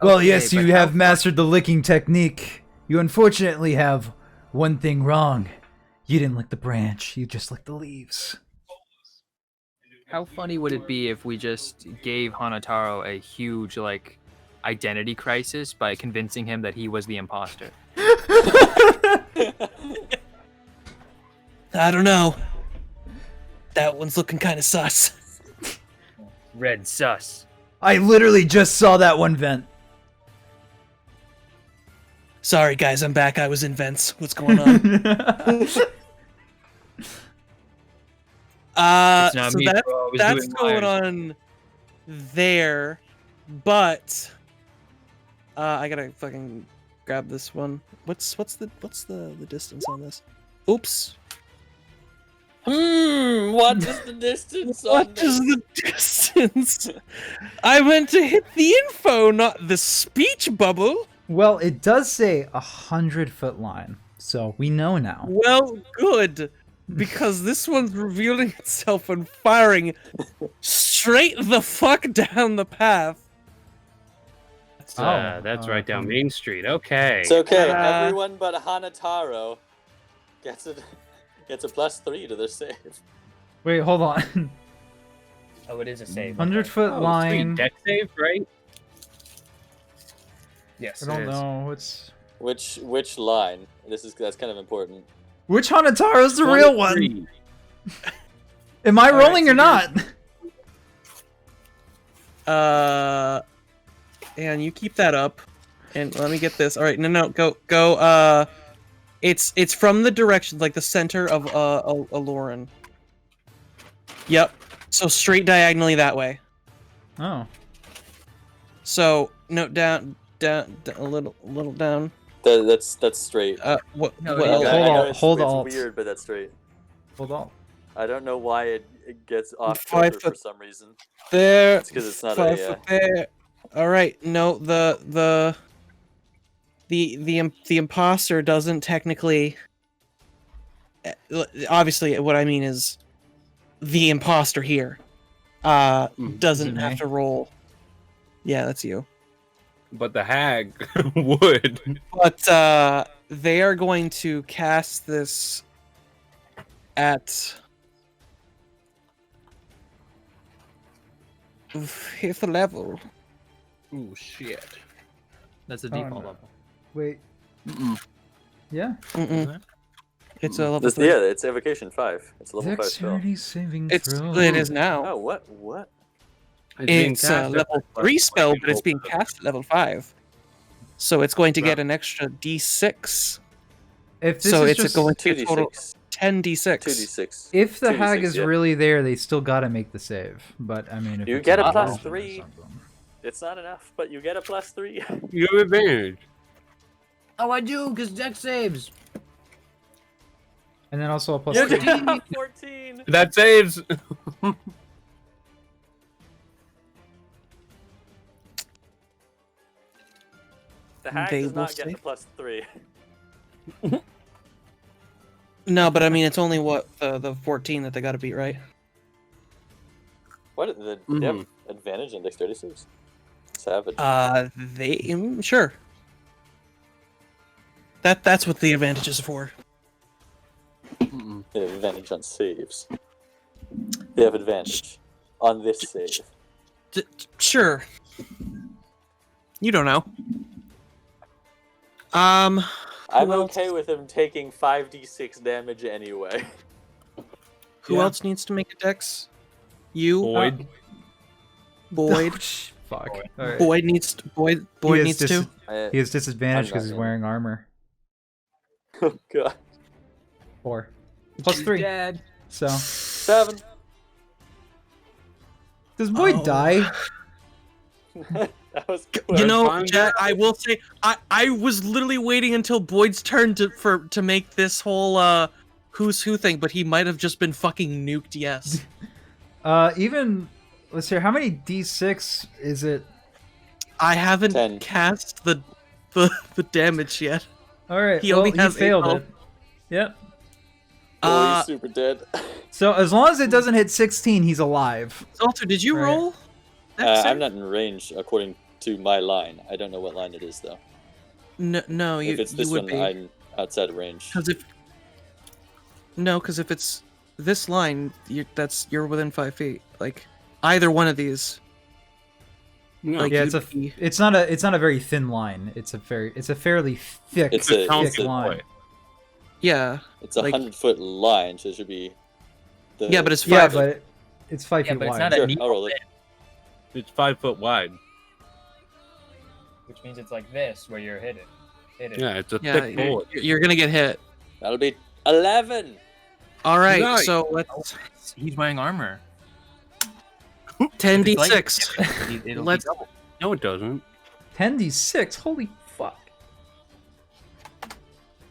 Well, Okay, yes, you but have how- mastered the licking technique. You unfortunately have one thing wrong. You didn't lick the branch, you just licked the leaves. How funny would it be if we just gave Hanataro a huge, like, identity crisis by convincing him that he was the imposter? I don't know. That one's looking kind of sus. Red sus. I literally just saw that one vent. Sorry, guys, I'm back. I was in vents. What's going on? It's not So me, that, bro. I was that's doing going wires. on there, but I gotta fucking grab this one. What's the distance on this? Oops. What is the distance on What this? is the distance? I meant to hit the info, not the speech bubble. Well, it does say 100-foot line, so we know now. Well, good. Because this one's revealing itself and firing straight the fuck down the path. That's right down Main Street. Okay. It's okay. Uh, Everyone but Hanataro gets a +3 to their save. Wait, hold on. Oh, it is a save. 100-foot Oh, line. sweet. Deck save, right? Yes, I don't it is. know. What's Which line? That's kind of important. which Hanataro's the real one? 23. Am I Alright, rolling so or not? And you keep that up. And let me get this. All right, no, go. It's from the direction, like the center of Aloran. Yep. So straight diagonally that way. Oh. So note down, a little down. That's straight. What? No, well, yeah, I know hold it's Alt. weird, but that's straight. Hold on. I don't know why it gets off 5 kilter for foot- some reason. there. It's because it's not 5 a. foot there. All right. No, the imposter doesn't technically. Obviously, what I mean is, the imposter here, doesn't Is it have me? to roll. Yeah, that's you. But the hag would. But they are going to cast this at 5th level. Oh shit. That's the Oh, default no. level. Wait. Mm-mm. Yeah. Mm-mm. It's a level This, 3. yeah, it's evocation 5. It's a level 5 spell. Dexterity saving It throw. is now. Oh, what? It's a level 3 spell, but it's being cast at level 5. So it's going to get an extra d6. If this So is it's just, going to be a total 2d6. 10d6. 2d6. if the 2d6, hag is yeah. really there, they still gotta make the save. But I mean, if You it's get a an plus illusion or 3. something. It's not enough, but you get a plus 3. You have advantage. Oh, I do, because Dex saves. And then also a plus You 3. did 14. That saves. The hag They does will not get the save? plus 3. No, but I mean, it's only what the 14 that they got to beat, right? What? They have advantage on dexterity saves? Savage. Sure. That's what the advantage is for. They have advantage on saves. They have advantage on this save. Sure. You don't know. I'm Who else? okay with him taking 5d6 damage anyway. Who Yeah. else needs to make a dex? You, Boyd. Boyd. Fuck. Alright. Boyd needs Boyd He needs has to. He has disadvantage I'm not because he's gonna- wearing armor. Oh god. 4. Plus 3. Dead. So. 7. Does Boyd Oh. die? That was good. You know, fine. Jack, I will say I was literally waiting until Boyd's turn to make this whole who's who thing, but he might have just been fucking nuked. Yes. Even let's see. How many d6 is it? I haven't 10. cast the damage yet. All right. He well, only has he failed 8 it. Yep. Oh, he's super dead. So as long as it doesn't hit 16, he's alive. Zaltu, did you Right. roll? Dex save? I'm not in range according to my line. I don't know what line it is though. No, you, If it's you this would one, be. I'm outside of range. Because if it's this line, you're within 5 feet. Like either one of these. No, Like, Yeah, you'd it's be- it's not a very thin line. It's a fairly thick It's thick a- line. Yeah. It's a like- 100-foot line, so it should be. The... Yeah, but it's Yeah, 5. but it's 5 Yeah, feet but it's wide. not a Sure, needle I'll roll it. it's 5 foot wide. which means it's like this, where you're hidden. Yeah, it's a Yeah, thick bullet. you're gonna get hit. That'll be 11. All right, Nice. so let's He's wearing armor. 10d6. It'll Let's- be double. No, it doesn't. 10d6. Holy fuck.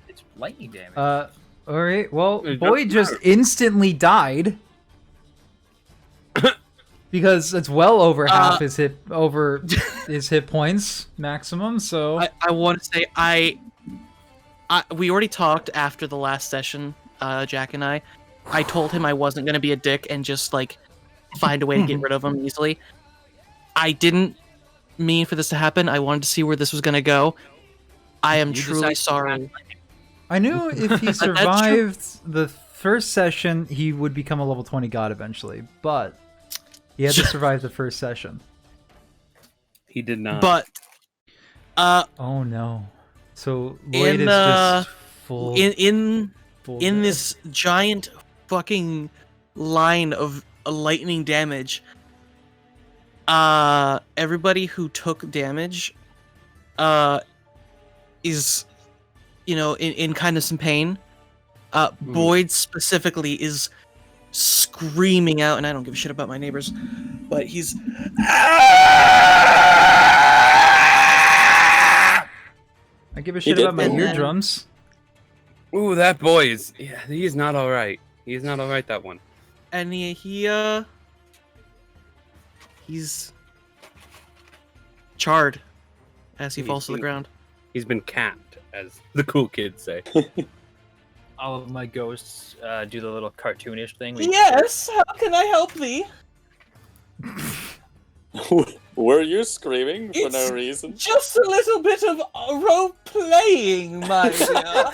It's lightning damage. All right. Well, It Boyd doesn't just instantly died because it's well over half his hit points maximum. So I want to say we already talked after the last session, Jack and I told him I wasn't gonna be a dick and just like find a way to get rid of him easily. I didn't mean for this to happen. I wanted to see where this was gonna go. I am You truly decided to sorry. I knew if he survived the first session, he would become a level 20 god eventually, but he had to survive the first session. He did not. But Oh no. So Boyd In, is just full. in full in dead. this giant fucking line of lightning damage, everybody who took damage is, in kind of some pain. Boyd specifically is screaming out, and I don't give a shit about my neighbors, but he's I give a shit about my eardrums. Ooh, that boy is. Yeah, he's not all right. He's not all right. That one. and he's charred as he falls to the ground. He's been capped, as the cool kids say. All of my ghosts do the little cartoonish thing. Yes, how can I help thee? Were you screaming for It's no reason? just a little bit of role playing, my dear.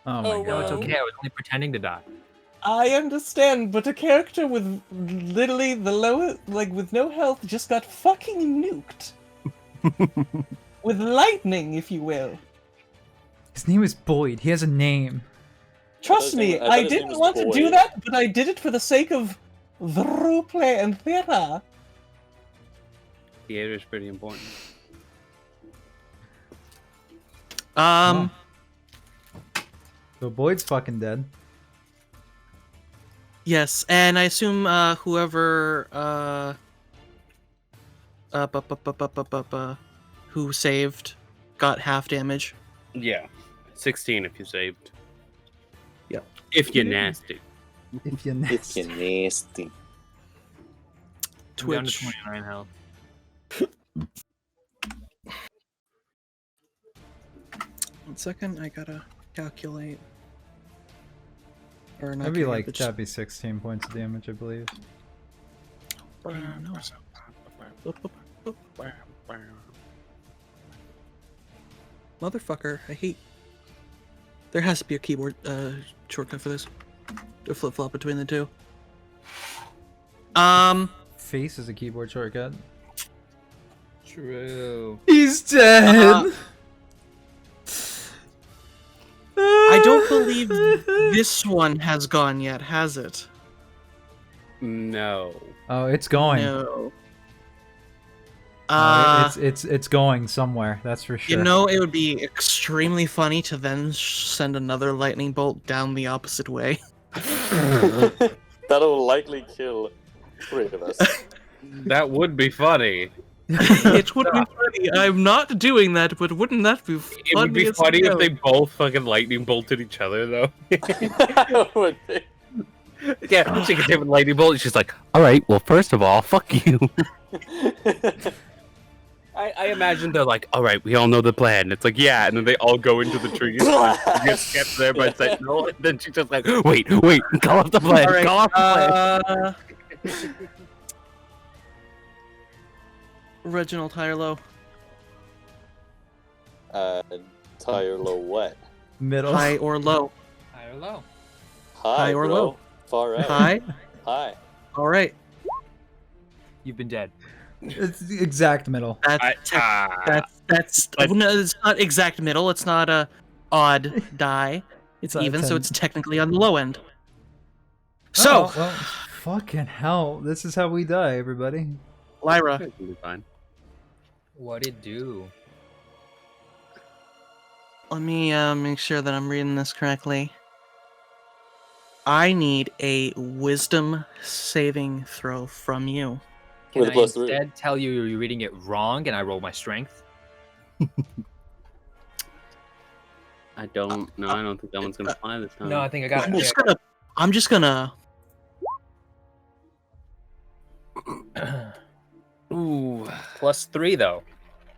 Oh my Oh, god. It's okay. I was only pretending to die. I understand, but a character with literally the lowest, like with no health, just got fucking nuked. With lightning, if you will. His name is Boyd. He has a name. Trust I me, thought I his name didn't was want to do Boyd. that, but I did it for the sake of the roleplay and theater. Theater is pretty important. So Boyd's fucking dead. Yes, and I assume whoever who saved got half damage. Yeah, 16 if you saved. Yep. If you're nasty. If you It's nasty. I'm down to Twitch. 29 health. One second, I gotta calculate. Or not That'd be calculate, like but that'd be 16 points of damage, I believe. no, it's- Motherfucker, I hate. There has to be a keyboard shortcut for this. To flip flop between the two. Face is a keyboard shortcut. True. He's dead. I don't believe this one has gone yet, has it? No. Oh, it's going. No. It's going somewhere. That's for sure. You know, it would be extremely funny to then send another lightning bolt down the opposite way. That'll likely kill 3 of us. That would be funny. It would be funny. I'm not doing that, but wouldn't that be funny? It would be as funny hell? if they both fucking lightning bolted each other, though. Would be. Yeah, she could take a lightning bolt, and she's like, alright, well, first of all, fuck you. I imagine they're like, alright, we all know the plan. It's like, yeah, and then they all go into the trees. She gets kept there by Sentinel, and then she's just like, wait, call off the plan, Alright, call off the plan. Reginald, high or low? Tire low what? Middle. High or low? High or low? High or bro. low? Far right. High? High. Alright. You've been dead. It's the exact middle. That's no, it's not exact middle, it's not a odd die. It's It's even, so 10. it's technically on the low end. So, Oh, well, fucking hell. This is how we die, everybody. Lyra, It'll be fine. What'd it do? let me make sure that I'm reading this correctly. I need a wisdom saving throw from you. Can With a I +3. instead tell you you're reading it wrong and I roll my strength? I don't think that one's gonna fly this time. No, I think I got I'm it. just gonna Ooh, +3 though,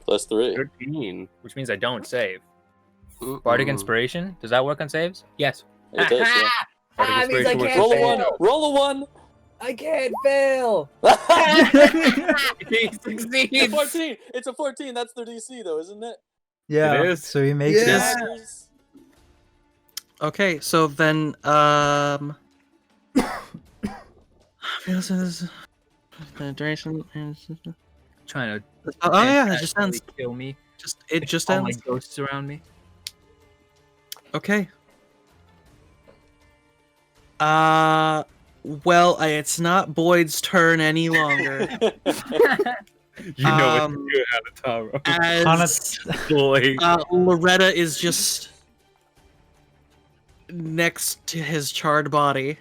+3. 13. which means I don't save. Bardic Inspiration, does that work on saves? Yes. It does, yeah. Bardic That means I Inspiration works can't Roll a with one. fail. Roll a 1. I can't fail. He succeeds. 14. It's a 14. That's their DC though, isn't it? Yeah. It is. So he makes Yeah. it. Okay, so then duration. Trying to Oh yeah, it just actually ends. kill me. It just All my ends. ghosts around me. Okay. Well, it's not Boyd's turn any longer. You know what Um, to do, Anataro. As Boy. Loretta is just next to his charred body.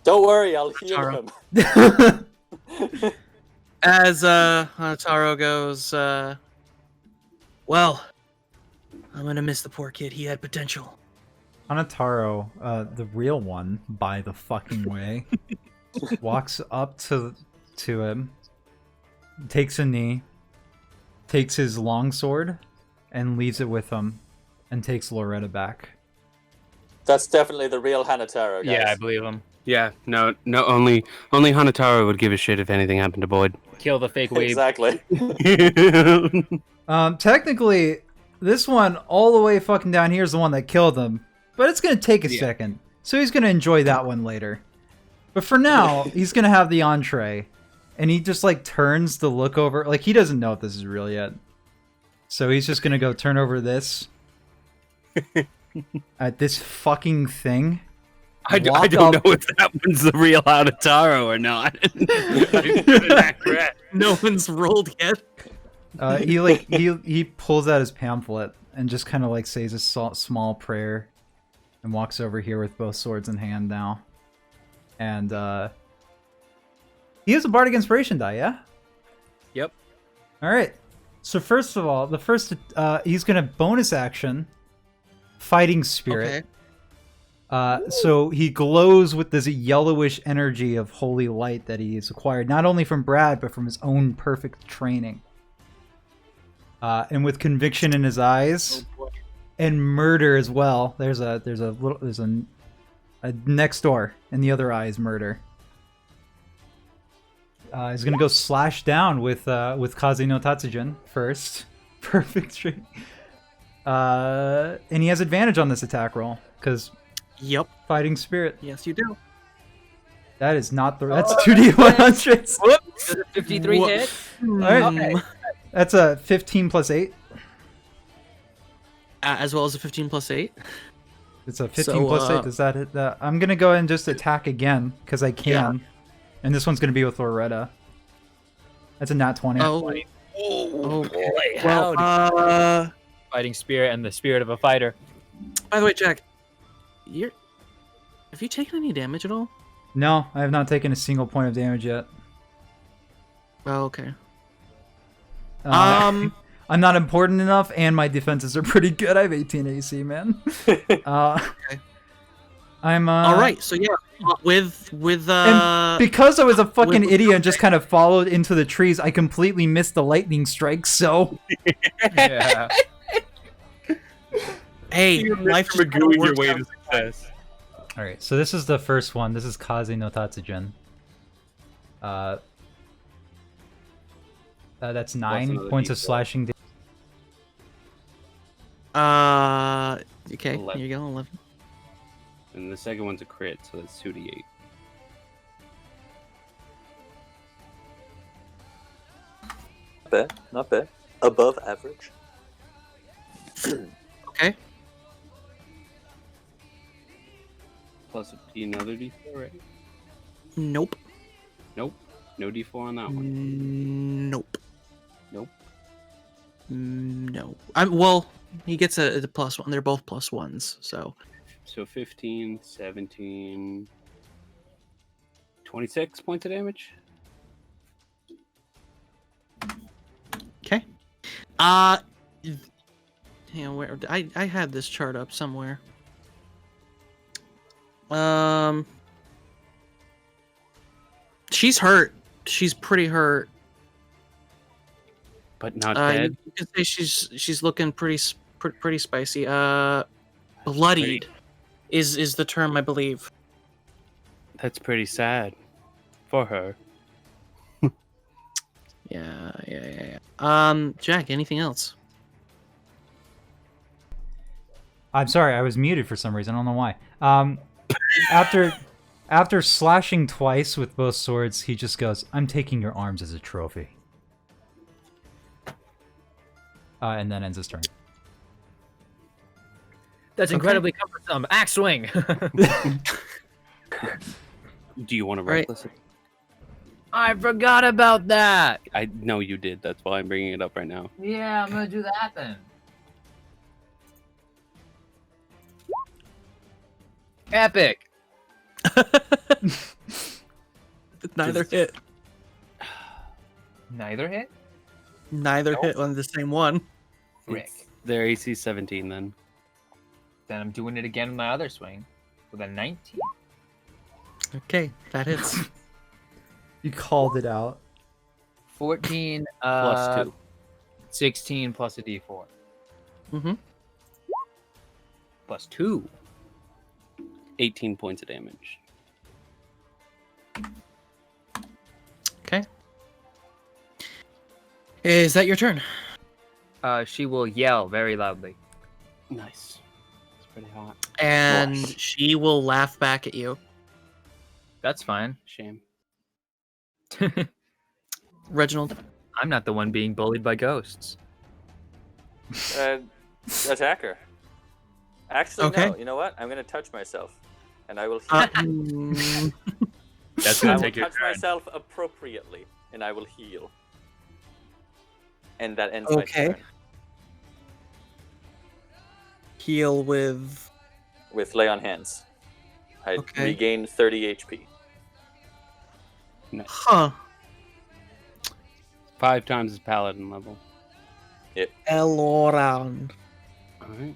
Don't worry, I'll heal Taro. him. As Hanataro goes, well, I'm gonna miss the poor kid. He had potential. Hanataro, the real one, by the fucking way, walks up to him, takes a knee, takes his longsword, and leaves it with him, and takes Loretta back. That's definitely the real Hanataro, guys. Yeah, I believe him. Yeah, no, only Hanataro would give a shit if anything happened to Boyd. Kill the fake weeb. Exactly. Technically, this one all the way fucking down here is the one that killed him, but it's gonna take a second, so he's gonna enjoy that one later. But for now, he's gonna have the entree, and he just like turns to look over, like he doesn't know if this is real yet, so he's just gonna go turn over this at this fucking thing. I walk don't up- know if that one's the real Hanataro or not. No one's rolled yet. He pulls out his pamphlet and just kind of like says a small prayer, and walks over here with both swords in hand now, and he has a bardic inspiration die, yeah. Yep. All right. So first of all, he's gonna bonus action fighting spirit. Okay. So he glows with this yellowish energy of holy light that he has acquired, not only from Brad, but from his own perfect training. And with conviction in his eyes, and murder as well. There's a next door in the other eye is murder. He's gonna go slash down with Kaze no Tatsujin first. Perfect training. And he has advantage on this attack roll because. Yep. Fighting spirit. Yes, you do. That is not the. That's 2d100s. Does a 53 hit? All right. Okay. That's a 15 plus 8. As well as a 15 plus 8. It's a 15 So, plus 8. Does that hit that? I'm gonna go ahead and just attack again because I can. And this one's gonna be with Loretta. That's a nat 20. Oh. Boy, Well, howdy. Fighting spirit and the spirit of a fighter. by the way, Jack, have you taken any damage at all? No, I have not taken a single point of damage yet. Oh, okay. I'm not important enough, and my defenses are pretty good. I have 18 AC, man. Okay. I'm All right. So yeah, with and because I was a fucking idiot and just kind of followed into the trees, I completely missed the lightning strike. So Yeah. hey, life just kinda Magooing your works way out. to success. all right, so this is the first one. This is Kaze no Tatsujin. That's 9 another points of D12. slashing. Okay. 11. Here you go. 11. And the second one's a crit, so that's 2d8. Not bad. Not bad. Above average. Okay. Plus another d4, right? Nope. Nope. No d4 on that one. Nope. Nope. No. Well, he gets a +1. They're both +1s. So. So 15, 17, 26 points of damage. Okay. Hang on, where I had this chart up somewhere. She's hurt. She's pretty hurt. But not dead. You could say she's looking pretty spicy. Bloodied is the term, I believe. That's pretty sad for her. Yeah. Jack, anything else? I'm sorry, I was muted for some reason. I don't know why. After slashing twice with both swords, he just goes, "I'm taking your arms as a trophy." And then ends his turn. That's incredibly cumbersome. Axe swing. Do you want to Right. reckless it? I forgot about that. I know you did. That's why I'm bringing it up right now. Yeah, I'm gonna do that then. Epic. Neither hit. Neither hit. Neither hit on the same one. Frick. It's their AC 17 then. Then I'm doing it again with my other swing with a 19. Okay, that hits. You called it out. 14 Plus 2. 16 plus a d4. Mm-hmm. Plus 2. 18 points of damage. Okay. Is that your turn? She will yell very loudly. Nice. It's pretty hot. And Gosh. she will laugh back at you. That's fine. Shame. Reginald. I'm not the one being bullied by ghosts. Attack her. Actually, Okay. no. You know what? I'm gonna touch myself, and I will heal. That's I gonna will take your touch turn. myself appropriately, and I will heal. And that ends Okay. my turn. Heal with. With lay on hands. I Okay. regain 30 HP. Huh. 5 times his paladin level. Eloran. Alright.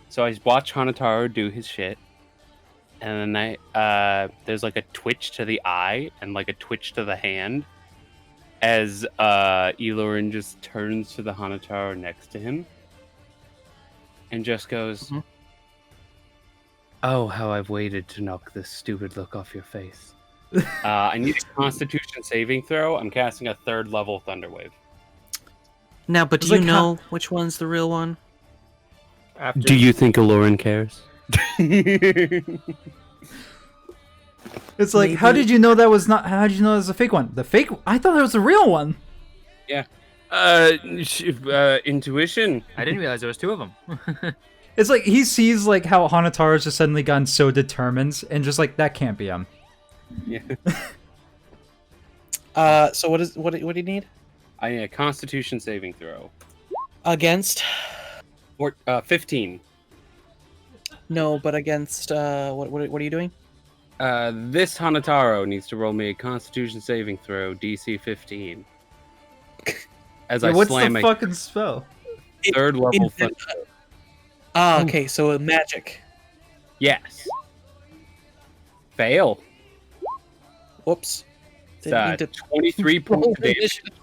So I watch Hanataro do his shit. And then there's like a twitch to the eye and like a twitch to the hand. As Elorin just turns to the Hanataro next to him. And just goes, Mhm. "Oh, how I've waited to knock this stupid look off your face." I need a Constitution saving throw. I'm casting a 3rd level Thunderwave. Now, but It's do you like know which one's the real one? After Do you think Elorin cares? It's like, how Maybe- did you know that was not? How did you know it was a fake one? The fake? I thought it was the real one. Intuition. I didn't realize there was 2 of them. It's like he sees like how Hanataro's just suddenly gotten so determined, and just like that can't be him. Yeah. So what do you need? I need a Constitution saving throw. Against? Or 15. No, but against what are you doing? This Hanataro needs to roll me a Constitution saving throw, DC 15. As Yeah, I what's slam the a fucking spell? 3rd level thunder. Okay, so magic. Yes. Fail. Whoops. It's, Didn't mean to 23 points roll of damage. initiative.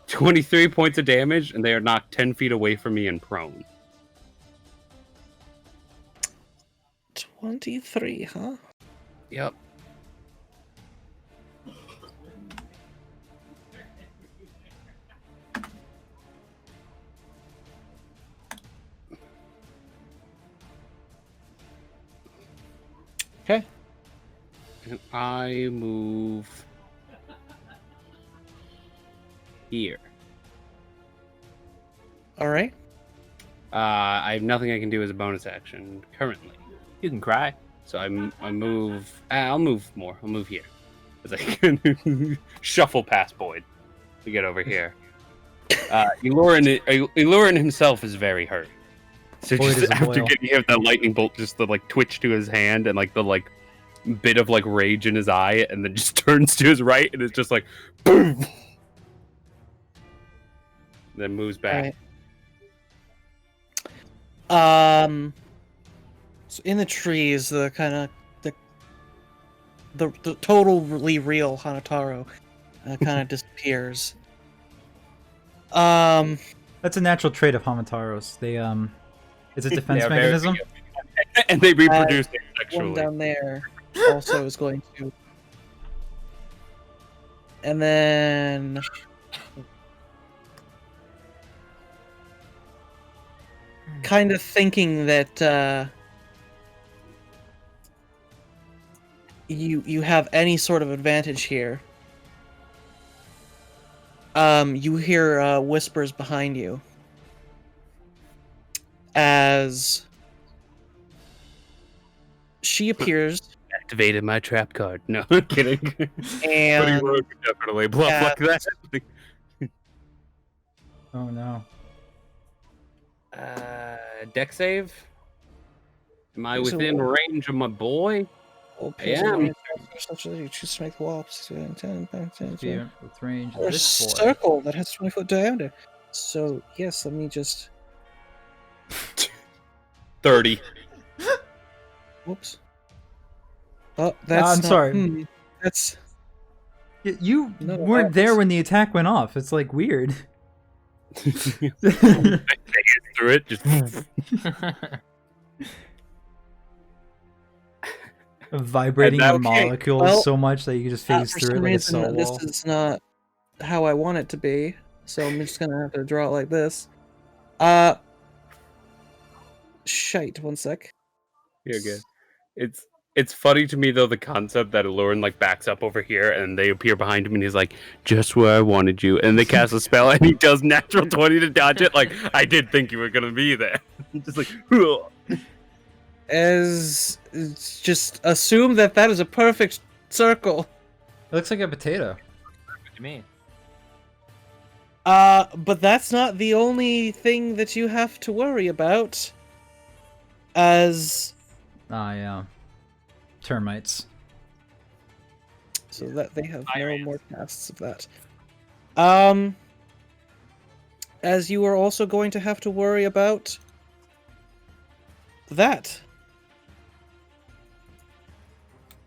23 points of damage, and they are knocked 10 feet away from me and prone. 23, huh? Yep. Okay. And I move here. All right. I have nothing I can do as a bonus action currently. You can cry. So I move. I'll move more. I'll move here. As I can shuffle past Boyd to get over here. Elorin himself is very hurt. So Boyd just is a after boil. getting hit, that lightning bolt just the like twitch to his hand and like the like bit of like rage in his eye, and then just turns to his right and it's just like boom. Then moves back. All right. So in the trees, the kind of the totally real Hanataro kind of disappears. That's a natural trait of Hamataros. They it's a defense They are very mechanism. And they reproduce one sexually. down there also is going to, and then kind of thinking that you have any sort of advantage here. You hear whispers behind you as she appears, Activated my trap card. No, I'm kidding. But he and would definitely bluff Yeah. like that. Oh no. Deck save. Am I So- within range of my boy? Oh, I am. you choose to make the wall up to 10, Here, with range of or a this boy. circle that has 20-foot diameter. So yes, let me just. 30. Whoops. Oh, that's I'm not, sorry. that's You No, weren't there that's- when the attack went off. It's like weird. I phased through it. Just. Vibrating And your now- molecules well, so much that you can just phase for through it some like a reason, cell this wall. is not how I want it to be. So I'm just gonna have to draw it like this. Shite. 1 sec. You're good. It's funny to me though the concept that Lauren like backs up over here and they appear behind him and he's like, just where I wanted you, and they cast a spell and he does natural 20 to dodge it. Like I did think you were gonna be there. Just like As just assume that is a perfect circle. It looks like a potato. What do you mean? But that's not the only thing that you have to worry about. As Ah, yeah. Termites. so that they have no Irons. more casts of that. As you are also going to have to worry about that.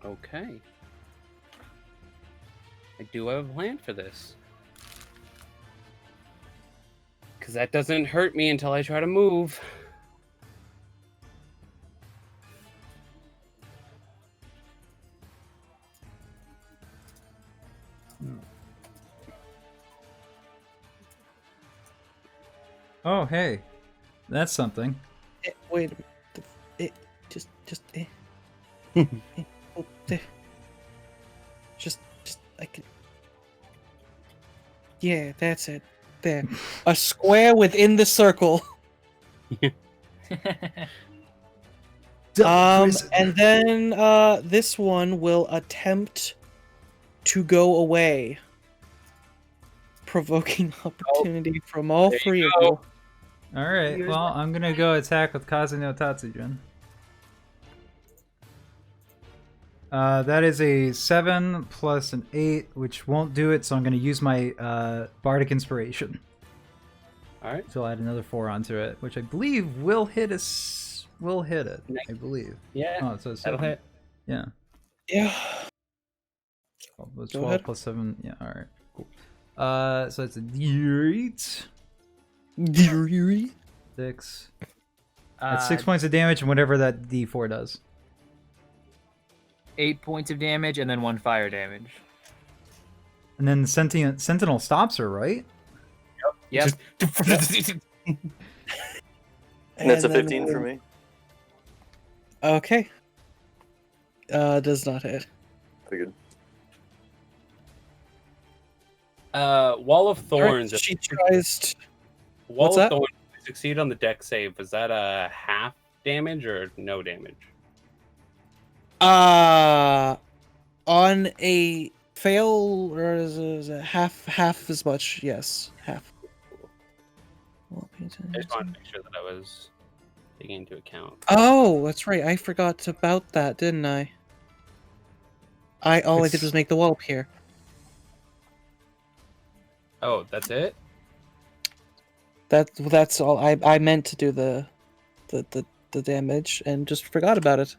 okay. I do have a plan for this. Because that doesn't hurt me until I try to move. Oh, hey. That's something. Wait a minute. Just oh, there. Just, I can. Yeah, that's it. There. A square within the circle. And then this one will attempt to go away, provoking opportunity from all There three you of you. Alright, well, I'm gonna go attack with Kaze no Tatsujin. That is a 7 plus an 8, which won't do it, so I'm gonna use my Bardic Inspiration. Alright. So I'll add another 4 onto it, which I believe will hit us. Will hit it, I believe. Yeah. Oh, so it's That'll 7. hit. Yeah. Yeah. 12 ahead. plus 7. Yeah, alright. Cool. So it's a D8. 6. That's 6 points of damage, and whatever that D4 does. 8 points of damage and then 1 fire damage. And then the Sentinel stops her, right? Yep. And that's a And then 15 for we'll- me. Okay. Does not hit. Figured. Wall of Thorns. She tries to... Wall What's of that? Thorns. If you succeed on the deck save, was that a half damage or no damage? On a fail, or is it half as much? Yes, half. I just wanted to make sure that I was taking into account. Oh, that's right. I forgot about that, didn't I? All I did was make the wall up here. Oh, that's it? That's all. I meant to do the damage and just forgot about it.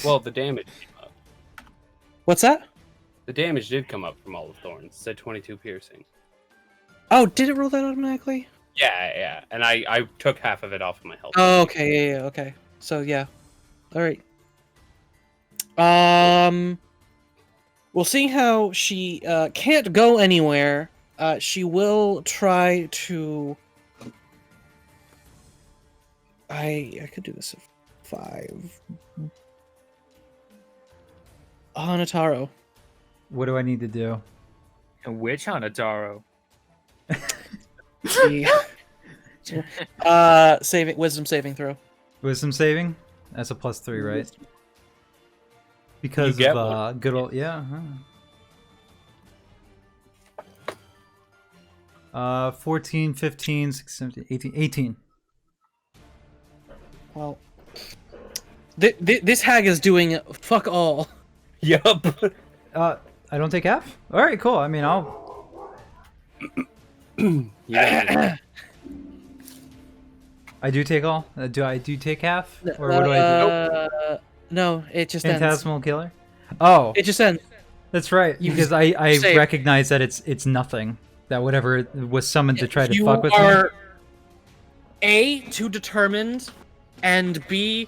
Well, the damage came up. What's that? The damage did come up from Wall of Thorns. It said 22 piercing. Oh, did it roll that automatically? Yeah. And I took half of it off of my health. Oh, okay, yeah, okay. So yeah, all right. Well, seeing how she can't go anywhere, she will try to. I could do this at 5. Hanataro. What do I need to do? And which Hanataro? Wisdom saving throw. Wisdom saving? That's a +3, right? Because get of good old 14, 15, 16, 17, 18. 18. Well, This hag is doing fuck all. Yup. I don't take half? Alright, cool. I mean, I'll... Yeah. I do take all? I do take half? Or what do I do? No, it just ends. Phantasmal Killer? Oh, It just ends. that's right. You Because I save. recognize that it's nothing. That whatever was summoned to try to You fuck with me. are A, too determined, and B,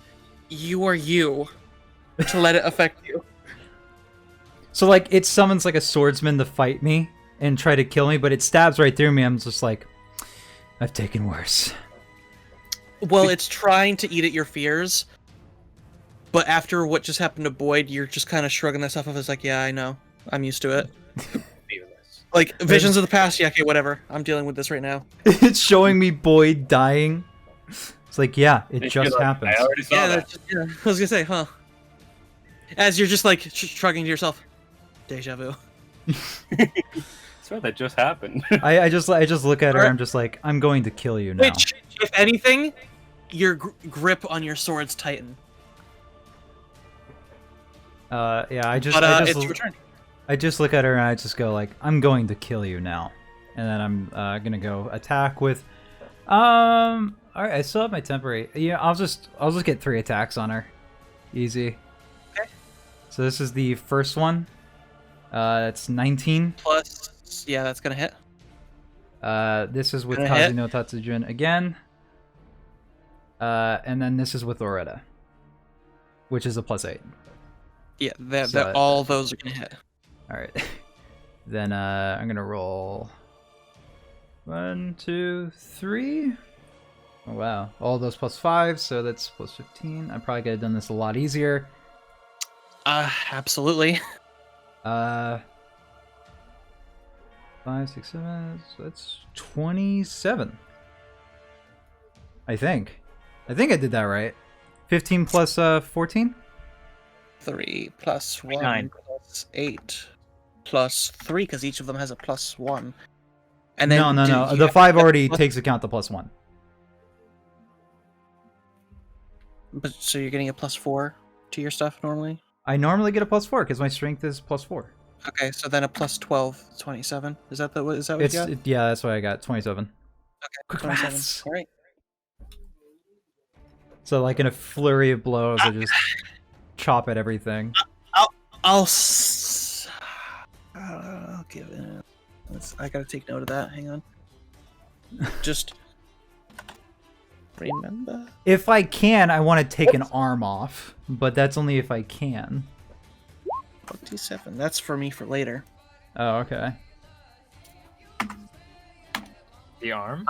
you are you to let it affect you. So, like, it summons, like, a swordsman to fight me and try to kill me, but it stabs right through me. I'm just like, I've taken worse. Well, it's trying to eat at your fears, but after what just happened to Boyd, you're just kind of shrugging that stuff off as like, yeah, I know. I'm used to it. Like, visions of the past, yeah, okay, whatever. I'm dealing with this right now. It's showing me Boyd dying. It's like, yeah, it just happened. I already saw Yeah, that. yeah, I was gonna say, huh. As you're just, like, shrugging to yourself. Deja vu. That's right, that just happened. I just look at her. I'm just like, I'm going to kill you now. Which, if anything, your grip on your swords tighten. Yeah, But it's your turn. I just look at her and I just go like, I'm going to kill you now, and then I'm gonna go attack with, all right, I still have my temporary. Yeah, I'll just get 3 attacks on her, easy. Okay. So this is the first one. It's 19. Plus, yeah, that's gonna hit. This is with Gonna hit. Kazuno Tatsujin again. And then this is with Loretta, which is a +8. Yeah, So- all those are gonna hit. All right. Then I'm gonna roll 1, 2, 3. Oh wow! All those +5, so that's +15. I probably could have done this a lot easier. Absolutely. 5, 6, 7. So that's 27. I think I did that right. 15 plus 14. 3 plus 1 9. plus 8 plus 3, because each of them has a +1. And then No. you The have 5 to- already takes account the +1. But so you're getting a +4 to your stuff normally. I normally get a +4 because my strength is +4. Okay, so then a +12, 27. Is that what you got? Yeah, that's what I got. 27. Okay, Quick 27. maths. All right. So like in a flurry of blows, I just chop at everything. I'll give it. I gotta take note of that. Hang on. Just remember. If I can, I want to take an arm off, but that's only if I can. 27. That's for me for later. Oh, okay. The arm?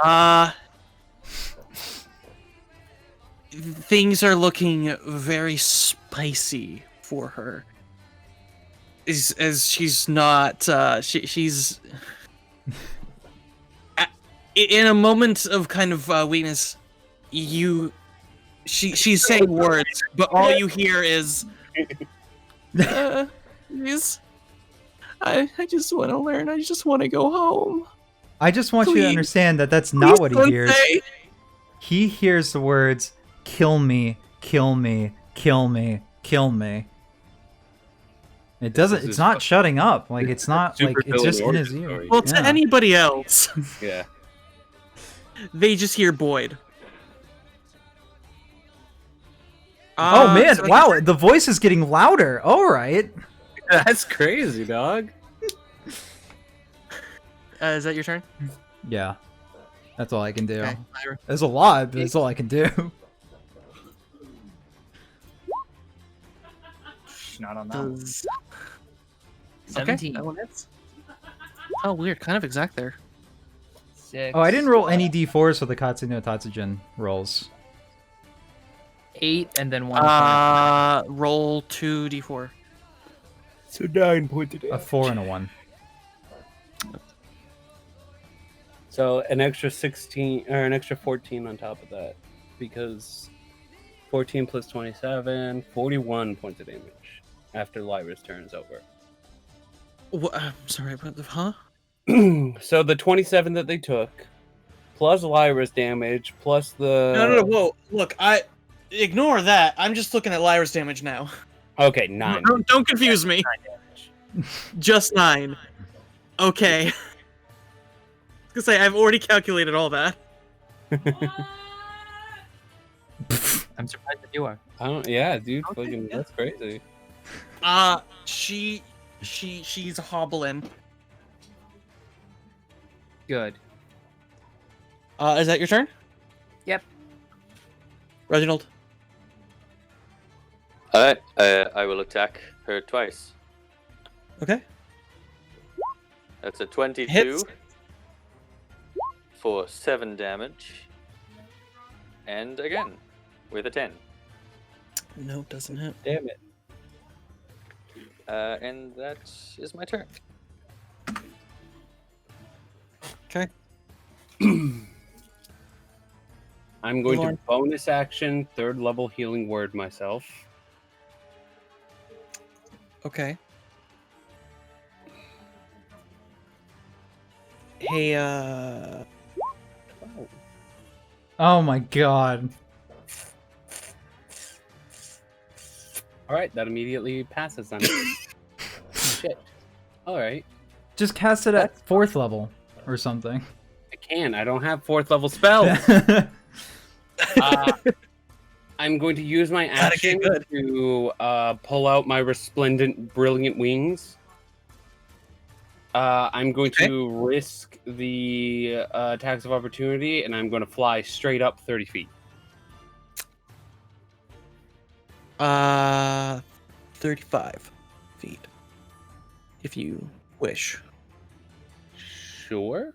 Things are looking very spicy for her. As she's not, she's in a moment of kind of weakness. She's saying words, but all you hear is, please, I just want to learn. I just want to go home. I just want you to Please. understand that that's not Please what he don't hears. say. He hears the words, kill me, kill me, kill me, kill me. It doesn't, This it's is not fucking- shutting up. Like, it's not, like, Super it's just in villain his origin ear. story. Well, to Yeah. anybody else, Yeah. they just hear Boyd. Oh man, so I wow, the voice is getting louder. All right. That's crazy, dog. Is that your turn? Yeah. That's all I can do. Okay, Myra. There's a lot, but that's all I can do. Not on that one. Does- 17. Okay, that one hits. Oh, weird. Kind of exact there. 6. Oh, I didn't roll any d4s for the Katsu no Tatsujin rolls. 8 and then 1. Roll 2d4. So 9 pointed A 4 and a 1. So an extra 16 or an extra 14 on top of that, because 14 plus 27, 41 points of damage after Lyra's turn is over. What? I'm sorry, what the, huh? So the 27 that they took, plus Lyra's damage, plus the No, whoa. Look, Ignore that. I'm just looking at Lyra's damage now. Okay, 9. Don't confuse me. 9 damage. Just 9. Okay. I was gonna say, I've already calculated all that. I'm surprised that you are. I don't. Yeah, dude. Okay, Fucking, yeah. that's crazy. She's hobbling. Good. Is that your turn? Yep. Reginald. Alright, I will attack her twice. Okay. That's a 22 Hits. for 7 damage. And again, with a 10. No, doesn't hit. Damn it. And that is my turn. Okay. I'm going Lauren. to bonus action 3rd level healing word myself. Okay. Hey, Oh my god. All right, that immediately passes then. Shit. All right, Just cast it at 4th level or something. I can. I don't have 4th level spells. I'm going to use my Gotta action get to pull out my resplendent, brilliant wings. I'm going to risk the attacks of opportunity, and I'm going to fly straight up 30 feet. 35 feet. If you wish. Sure.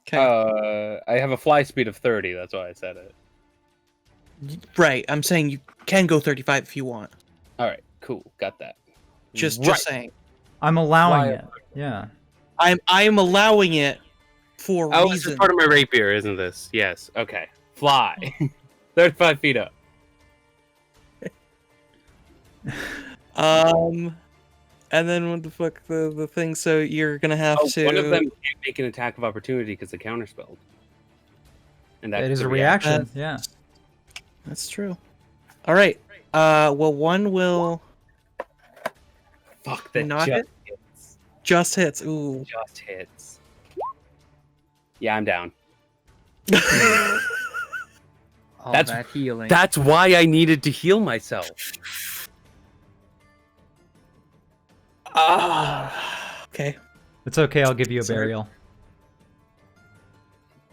Okay. I have a fly speed of 30. That's why I said it. Right. I'm saying you can go 35 if you want. All right, cool. Got that. Just Right. saying. I'm allowing Fly it. Yeah. I'm allowing it for Oh, this reason. is part of my rapier, isn't this? Yes. Okay. Fly. 35 feet up. And then what the fuck the thing? So you're gonna have to. One of them can't make an attack of opportunity because it's counterspelled. And It is the a reaction. That's- Yeah. That's true. All right. Well, one will Fuck that. Not just hit? hits. just hits. Ooh. Just hits. Yeah, I'm down. All That's- that healing. That's why I needed to heal myself. Okay. It's okay. I'll give you a Sorry. burial.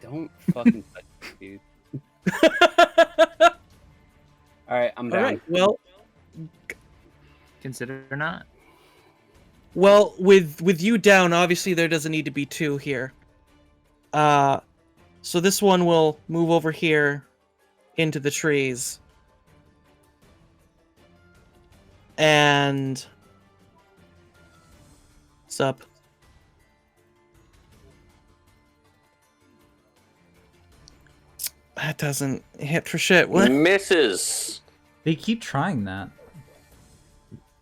Don't fucking touch me, dude. All right, I'm All down. right. Well, Consider it or not. with you down, obviously there doesn't need to be 2 here. So this one will move over here into the trees. And sup. That doesn't hit for shit. What? Misses. They keep trying that.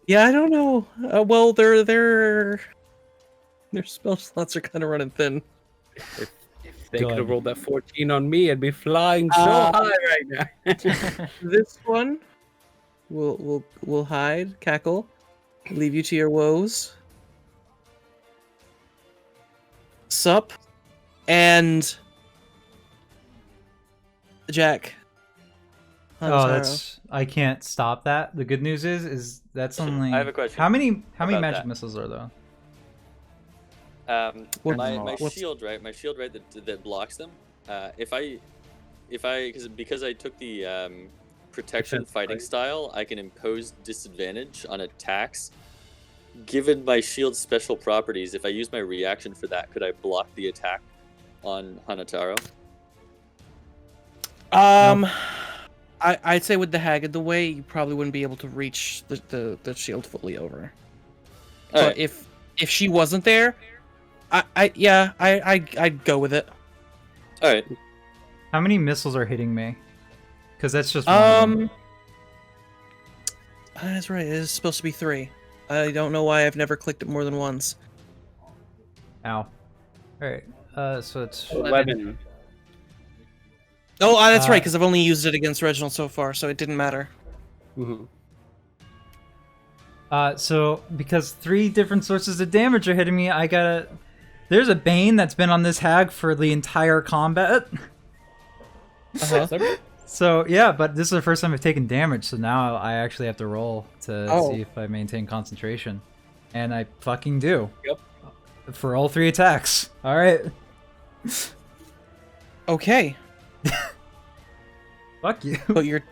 Yeah, I don't know. Well, their spell slots are kind of running thin. If they Go could have ahead. rolled that 14 on me, I'd be flying so high right now. This one will hide, cackle, leave you to your woes. Sup, and Jack. Oh, Hanzaro. that's I can't stop that. The good news is that's only. I have a question How many about magic that. missiles are there? What- My what's- shield, right? My shield, right? That blocks them. If I because I took the protection Defense fighting fight. style, I can impose disadvantage on attacks. Given my shield's special properties, if I use my reaction for that, could I block the attack on Hanataro? I'd say with the hag of the way, you probably wouldn't be able to reach the shield fully over. But Alright. if she wasn't there, I'd go with it. All right. How many missiles are hitting me? Because that's just one of them. That's right. It is supposed to be 3. I don't know why I've never clicked it more than once. Ow. All right. So it's 11. Oh, that's right, because I've only used it against Reginald so far, so it didn't matter. Mm-hmm. So because 3 different sources of damage are hitting me, I gotta. There's a Bane that's been on this hag for the entire combat. So yeah, but this is the first time I've taken damage, so now I actually have to roll to see if I maintain concentration, and I fucking do. Yep. For all 3 attacks. All right. Okay. Fuck you. But you're.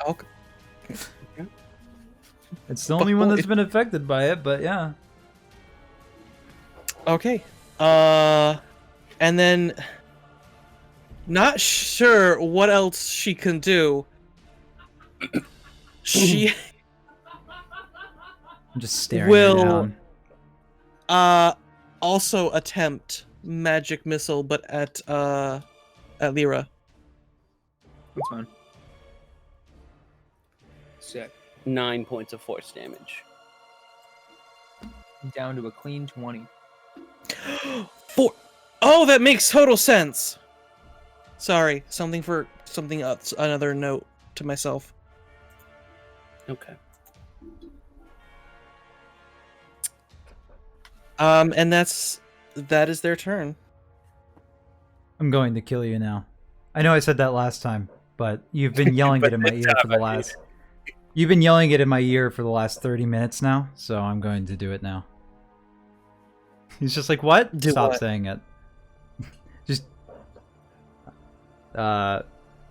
Okay. It's the only one that's been affected by it, but yeah. Okay. And then. Not sure what else she can do. She I'm just staring her down. Also attempt magic missile, but at Lyra. That's fine. Sick. 9 points of force damage. Down to a clean 20. 4. Oh, that makes total sense. Sorry, something else. Another note to myself. Okay. And that is their turn. I'm going to kill you now. I know I said that last time, but you've been yelling it in my ear for the last. You've been yelling it in my ear for the last 30 minutes now, so I'm going to do it now. He's just like, what? Do Stop what? saying it. Just.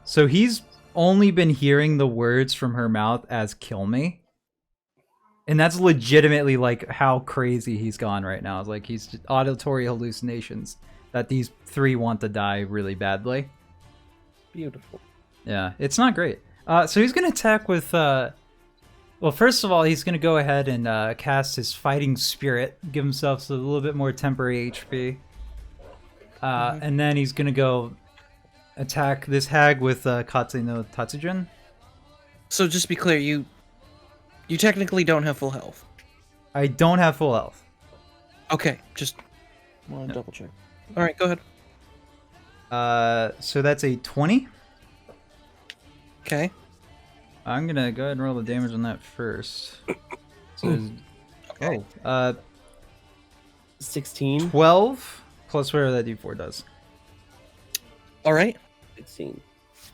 So he's only been hearing the words from her mouth as "kill me," and that's legitimately like how crazy he's gone right now. It's like he's just auditory hallucinations that these 3 want to die really badly. Beautiful. Yeah, it's not great. So he's gonna attack with. Well, first of all, he's gonna go ahead and cast his Fighting Spirit, give himself a little bit more temporary HP, and then he's gonna go attack this hag with Katse no Tatsujin. So just be clear, you technically don't have full health. I don't have full health. Okay, just want to double check. All right, go ahead. So that's a 20. Okay. I'm gonna go ahead and roll the damage on that first. So, Okay. 16. 12 plus whatever that d4 does. All right. 16.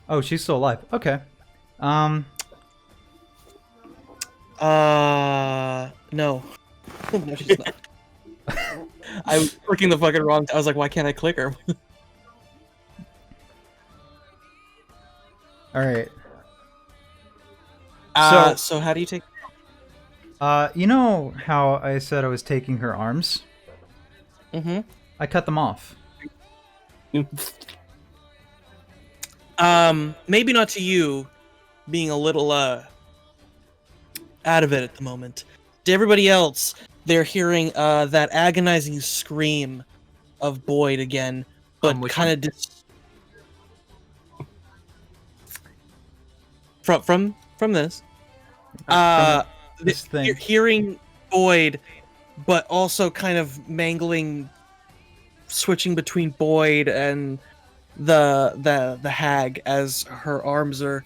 Oh, she's still alive. Okay. No. No, she's not. I was clicking the fucking wrong. I was like, why can't I click her? All right. So how do you take? You know how I said I was taking her arms? Mm-hmm. I cut them off. Maybe not to you, being a little out of it at the moment. To everybody else, they're hearing that agonizing scream of Boyd again, but Which kind of from this. This thing. You're hearing Boyd, but also kind of mangling, switching between Boyd and the hag as her arms are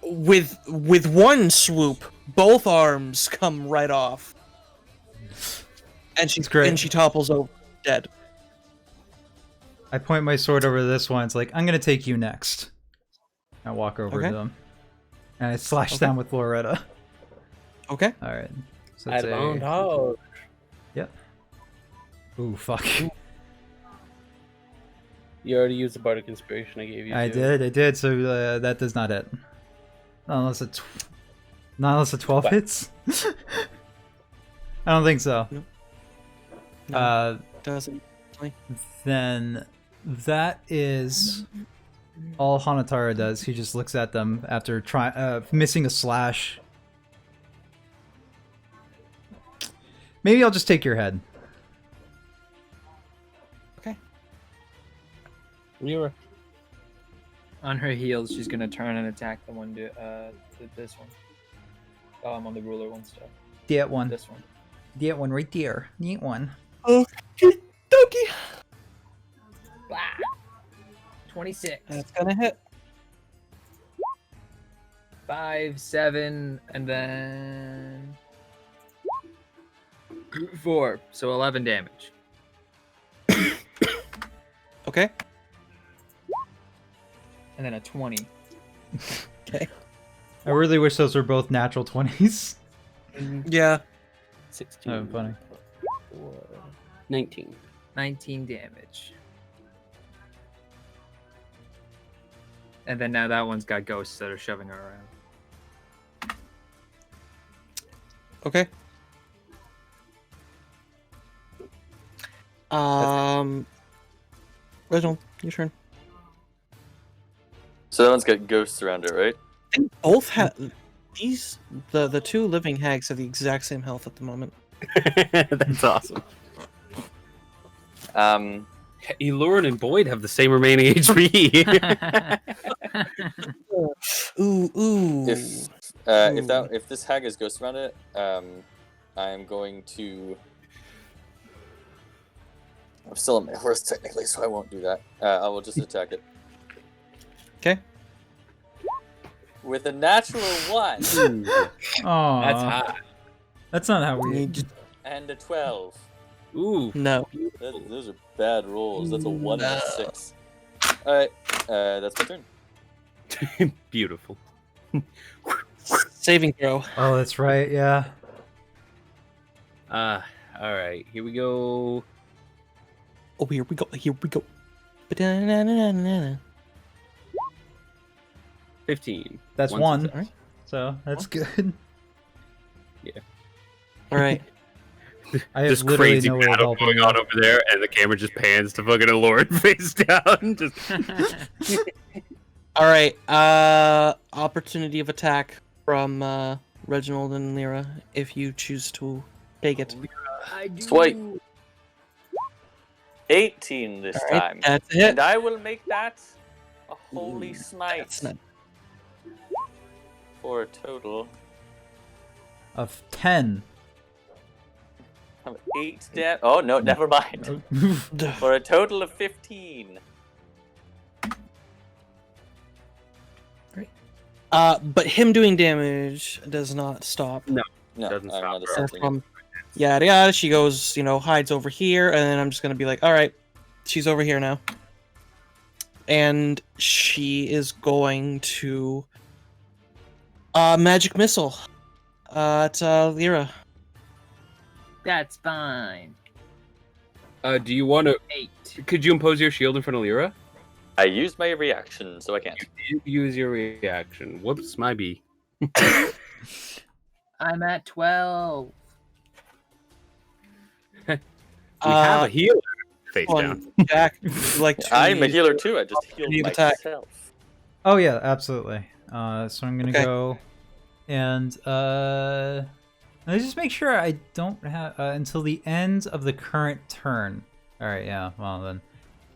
with one swoop, both arms come right off, and she topples over dead. I point my sword over this one. It's like, I'm gonna take you next. I walk over to him, and I slash down with Loretta. Okay. All right. So that's Advantage. Yep. Ooh, fuck. You already used the Bardic Inspiration I gave you. I too. did. So that does not hit. Not unless a 12 hits. I don't think so. No, doesn't. Then that is all Hanatara does. He just looks at them after missing a slash. Maybe I'll just take your head. Okay. Lyra. On her heels, she's gonna turn and attack the one to this one. Oh, I'm on the ruler one still. That one. This one. That one right there. Neat one. Okay. Dokie. 26. That's gonna hit. 5, 7, and then 4. So 11 damage. Okay. And then a 20. Okay. I really wish those were both natural 20s. Yeah. 16. Oh, funny. 19. 19 damage. And then now that one's got ghosts that are shoving her around. Okay. Reginald, your turn. So that one's got ghosts around it, right? They both have these. The two living hags have the exact same health at the moment. That's awesome. Um, Elurin and Boyd have the same remaining HP. Ooh. if this hag has ghosts around it, I am going to. I'm still on my horse technically, so I won't do that. I will just attack it Okay. with a natural 1 Aw, That's hot. that's not how we. and a 12. Ooh. No. Those are bad rolls. That's a 1 and a 6. All right, that's my turn. Beautiful. Saving throw. Oh, that's right. Yeah. All right. Here we go. Oh, here we go. Here we go. Ba-da-na-na-na-na-na. 15. That's One one. success. Alright. So that's good. All right. I have This literally crazy no way of battle helping going you. on over there, and the camera just pans to fucking Elurin face down. Just All right. Opportunity of attack from Reginald and Lyra, if you choose to take it. Swipe. 18 this All right, time. that's a hit. And I will make that a holy smite That's not- for a total Of 10. of 8 damage. Oh, no, never mind. For a total of 15. But him doing damage does not stop. No, Doesn't I'm stop not her. assaulting it. From yada yada, she goes, hides over here, and then I'm just gonna be like, all right, she's over here now, and she is going to magic missile at Lyra. That's fine. do you want to? 8. Could you impose your shield in front of Lyra? I used my reaction, so I can't. You use your reaction. Whoops, my B. I'm at 12. We have a healer face Come down. on, Jack. would you like to I'm a healer too, I just healed Opportunity of attack. myself. Oh yeah, absolutely. So I'm gonna Okay. go and let's just make sure I don't have until the end of the current turn. All right, yeah. Well then,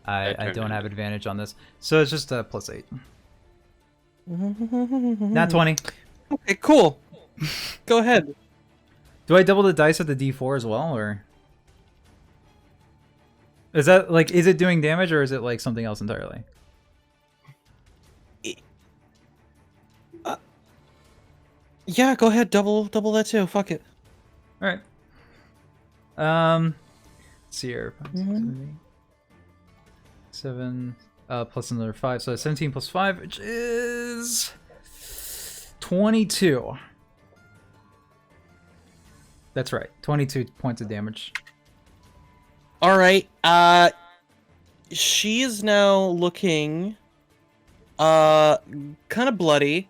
I turn don't have ended. advantage on this, so it's just a +8. Not 20. Okay, cool. Go ahead. Do I double the dice at the D4 as well, or is that like is it doing damage or is it like something else entirely? Yeah, go ahead. Double that too. Fuck it. All right. Let's see here. 7 plus another 5, so 17 plus 5, which is 22. That's right. 22 points of damage. All right. She is now looking kind of bloody.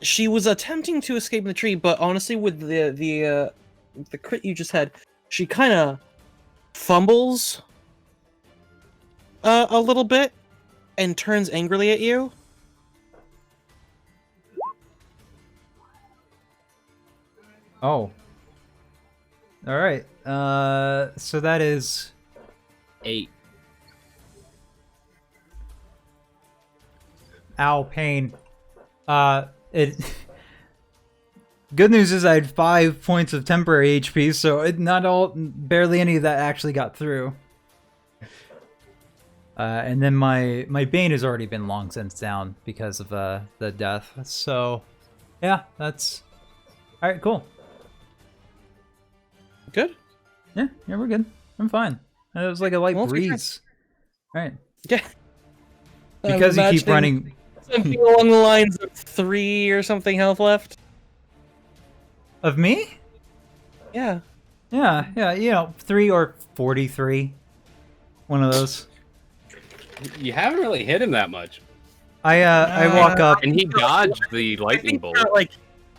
She was attempting to escape in the tree, but honestly with the crit you just had, she kind of fumbles a little bit and turns angrily at you. Oh. All right. So that is 8. ow pain. It. Good news is I had 5 points of temporary HP, so barely any of that actually got through. And then my bane has already been long since down because of the death. So, yeah, that's all right. Cool. Good. Yeah, we're good. I'm fine. It was like a light Well, breeze. All right. Yeah. Because you keep running. Something along the lines of 3 or something health left. Of me? Yeah. Yeah. 3 or 43. One of those. You haven't really hit him that much. I walk up. And he dodged the lightning bolt.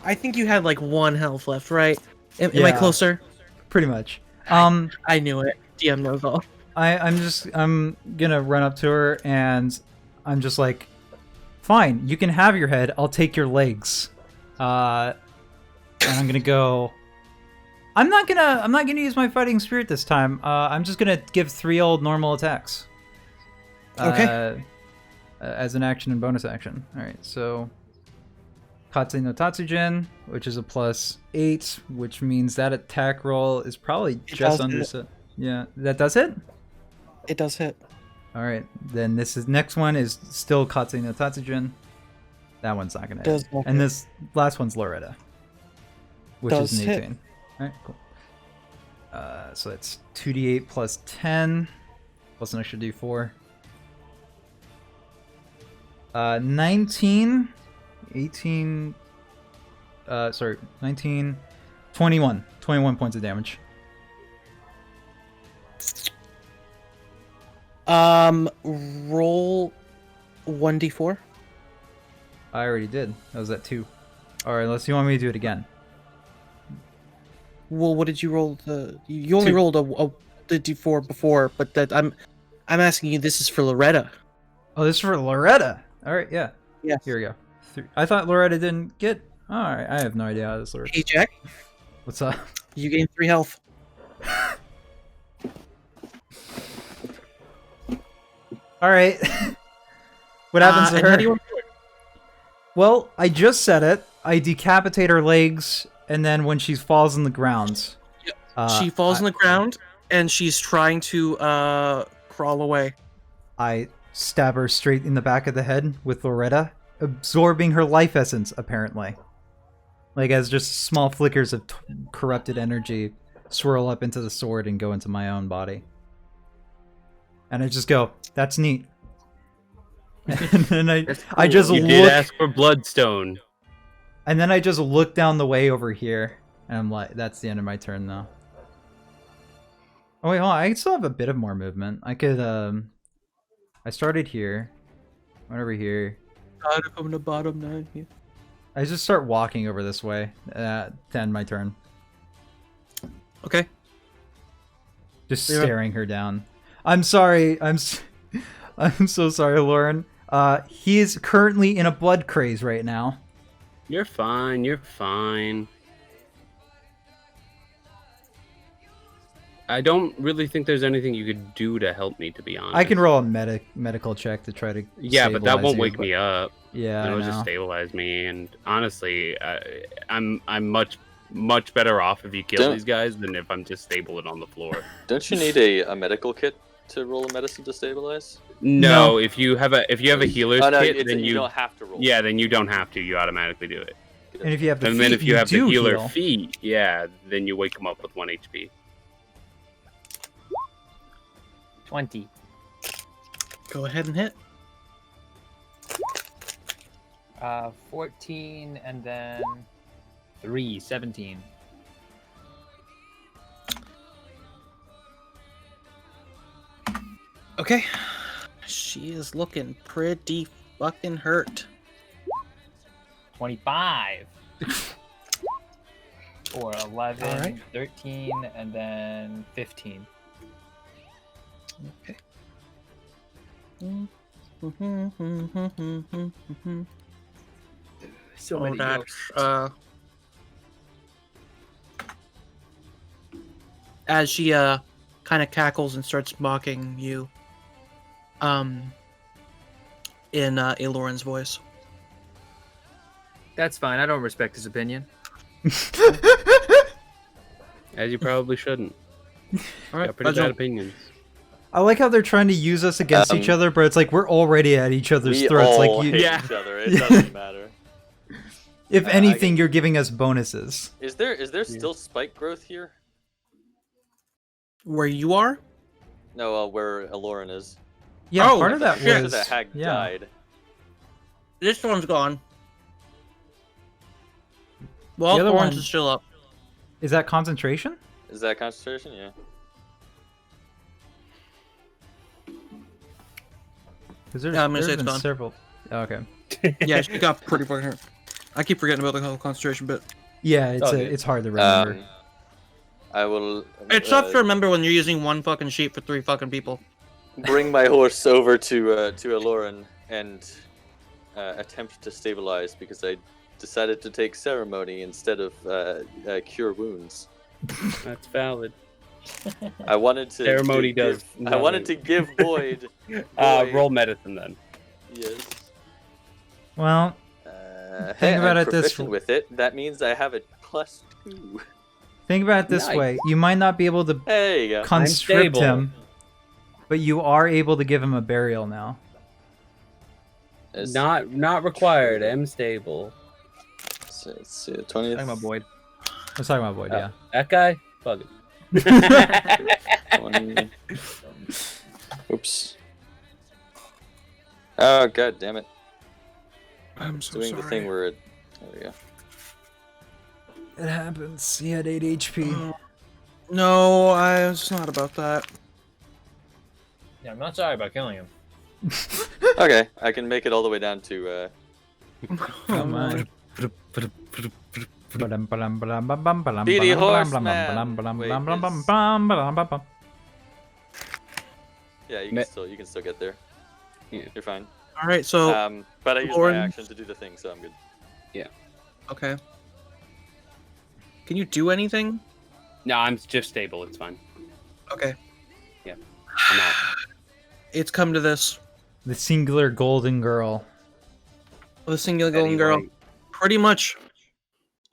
I think you had like 1 health left, right? Am I Yeah. closer? Pretty much. I knew it. DM knows all. I'm gonna run up to her and I'm just like, fine, you can have your head. I'll take your legs. And I'm gonna go. I'm not gonna use my fighting spirit this time. I'm just gonna give 3 old normal attacks. Okay. As an action and bonus action. All right, so Katsui no Tatsujin, which is a +8, which means that attack roll is probably just under. Yeah, that does hit. It does hit. All right, then next one is still Katsui no Tatsujin. That one's not gonna hit. And this last one's Loretta, which is an 18. All right, cool. So that's 2d8 plus 10, plus an extra d4. 19, 18, 19, 21. 21 points of damage. Roll 1d4. I already did. That was at 2. Or unless you want me to do it again. Well, what did you roll? You only 2. rolled the d4 before, but that I'm asking you. This is for Loretta. Oh, this is for Loretta. All right, yeah. Yes. Here we go. 3. I thought Loretta didn't get. All right, I have no idea how this works. Hey, Jack. What's up? You gain 3 health. All right. What happens to and her? how do you want to do it? Well, I just said it. I decapitate her legs, and then when she falls on the ground, She falls on the ground, and she's trying to crawl away. I stab her straight in the back of the head with Loretta, absorbing her life essence, apparently. Like, as just small flickers of corrupted energy swirl up into the sword and go into my own body. And I just go, that's neat. And then I just You look. did ask for bloodstone. And then I just look down the way over here, and I'm like, that's the end of my turn, though. Oh, wait, hold on. I still have a bit of more movement. I could, I started here. Went over here. Gotta come to bottom 9 here. I just start walking over this way to end my turn. Okay. Just Yeah. staring her down. I'm sorry. I'm so sorry, Lauren. He is currently in a blood craze right now. You're fine. You're fine. I don't really think there's anything you could do to help me, to be honest. I can roll a medical check to try to. Yeah, but that stabilize won't you, wake but- me up. Yeah, I It'll know. just stabilize me. And honestly, I'm much better off if you kill Don't- these guys than if I'm just stable and on the floor. Don't you need a medical kit to roll a medicine to stabilize? No, if you have a healer's Oh no, kit, then you don't have to roll. yeah, then you don't have to. You automatically do it. And if you have the And feet, then if you have the do healer heal. feet, yeah, then you wake them up with 1 HP. 20. Go ahead and hit. 14 and then 3, 17. Okay. She is looking pretty fucking hurt. 25. Or 11, All right. 13, and then 15. Okay. So Oh, that's, as she kind of cackles and starts mocking you, in Aloran's voice. That's fine. I don't respect his opinion. As you probably shouldn't. All right, Got pretty bad Reginald. opinions. I like how they're trying to use us against each other, but it's like we're already at each other's We throats. all Like, you, hate Yeah. each other. It doesn't matter. if I anything, can- you're giving us bonuses. Is there still spike growth here? Where you are? No, where Aloran is. Yeah, Oh, part of that shit. was. The hag yeah. died. This one's gone. Well, The other Thorns one- is still up. Is that concentration? Is that concentration? Yeah. Because there's, Yeah, I'm gonna say there's it's been gone. several. Oh, okay. Yeah, she got pretty fucking hurt. I keep forgetting about the whole concentration bit. Yeah, it's Okay. it's hard to remember. I will. It's tough to remember when you're using one fucking sheet for 3 fucking people. Bring my horse over to Aloran and attempt to stabilize because I decided to take ceremony instead of cure wounds. That's valid. I wanted to. Ceremony does I wanted to give Boyd. Boyd Roll medicine then. Yes. Well, Hey, about I'm it this proficient with it. That means I have a +2. think about it this Nice. way: you might not be able to There you go. conscript stable. him, but you are able to give him a burial now. It's, Not required. I'm stable. let's see, 20th. Talking about Boyd. I was talking about Boyd, yeah. That guy. Fuck it. 20. Oops. Oh god damn it! I'm so Doing the thing where it. There we go. It happens. He had 8 HP. No, it's not about that. Yeah, I'm not sorry about killing him. Okay, I can make it all the way down to. Come on. Speedy horseman. Wait, Yeah, you can still get there. Yeah. You're fine. All right, so But I used my Lauren- action to do the thing, so I'm good. okay. Can you do anything? No, I'm just stable. It's fine. Okay. I'm out. It's come to this. The singular golden girl. The single golden girl, Anyway, pretty much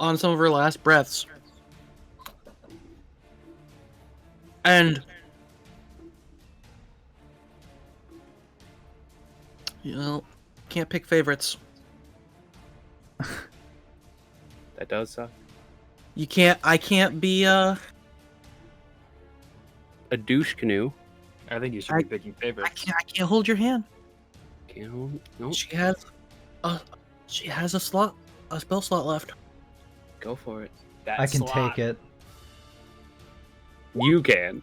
on some of her last breaths. And you know, can't pick favorites. That does suck. You can't. I can't be. A douche canoe. I think you should be picking I favorites. can't. I can't hold your hand. Can't hold. Nope. She has. She has a slot. A spell slot left. Go for it. That I can slot. take it. You can.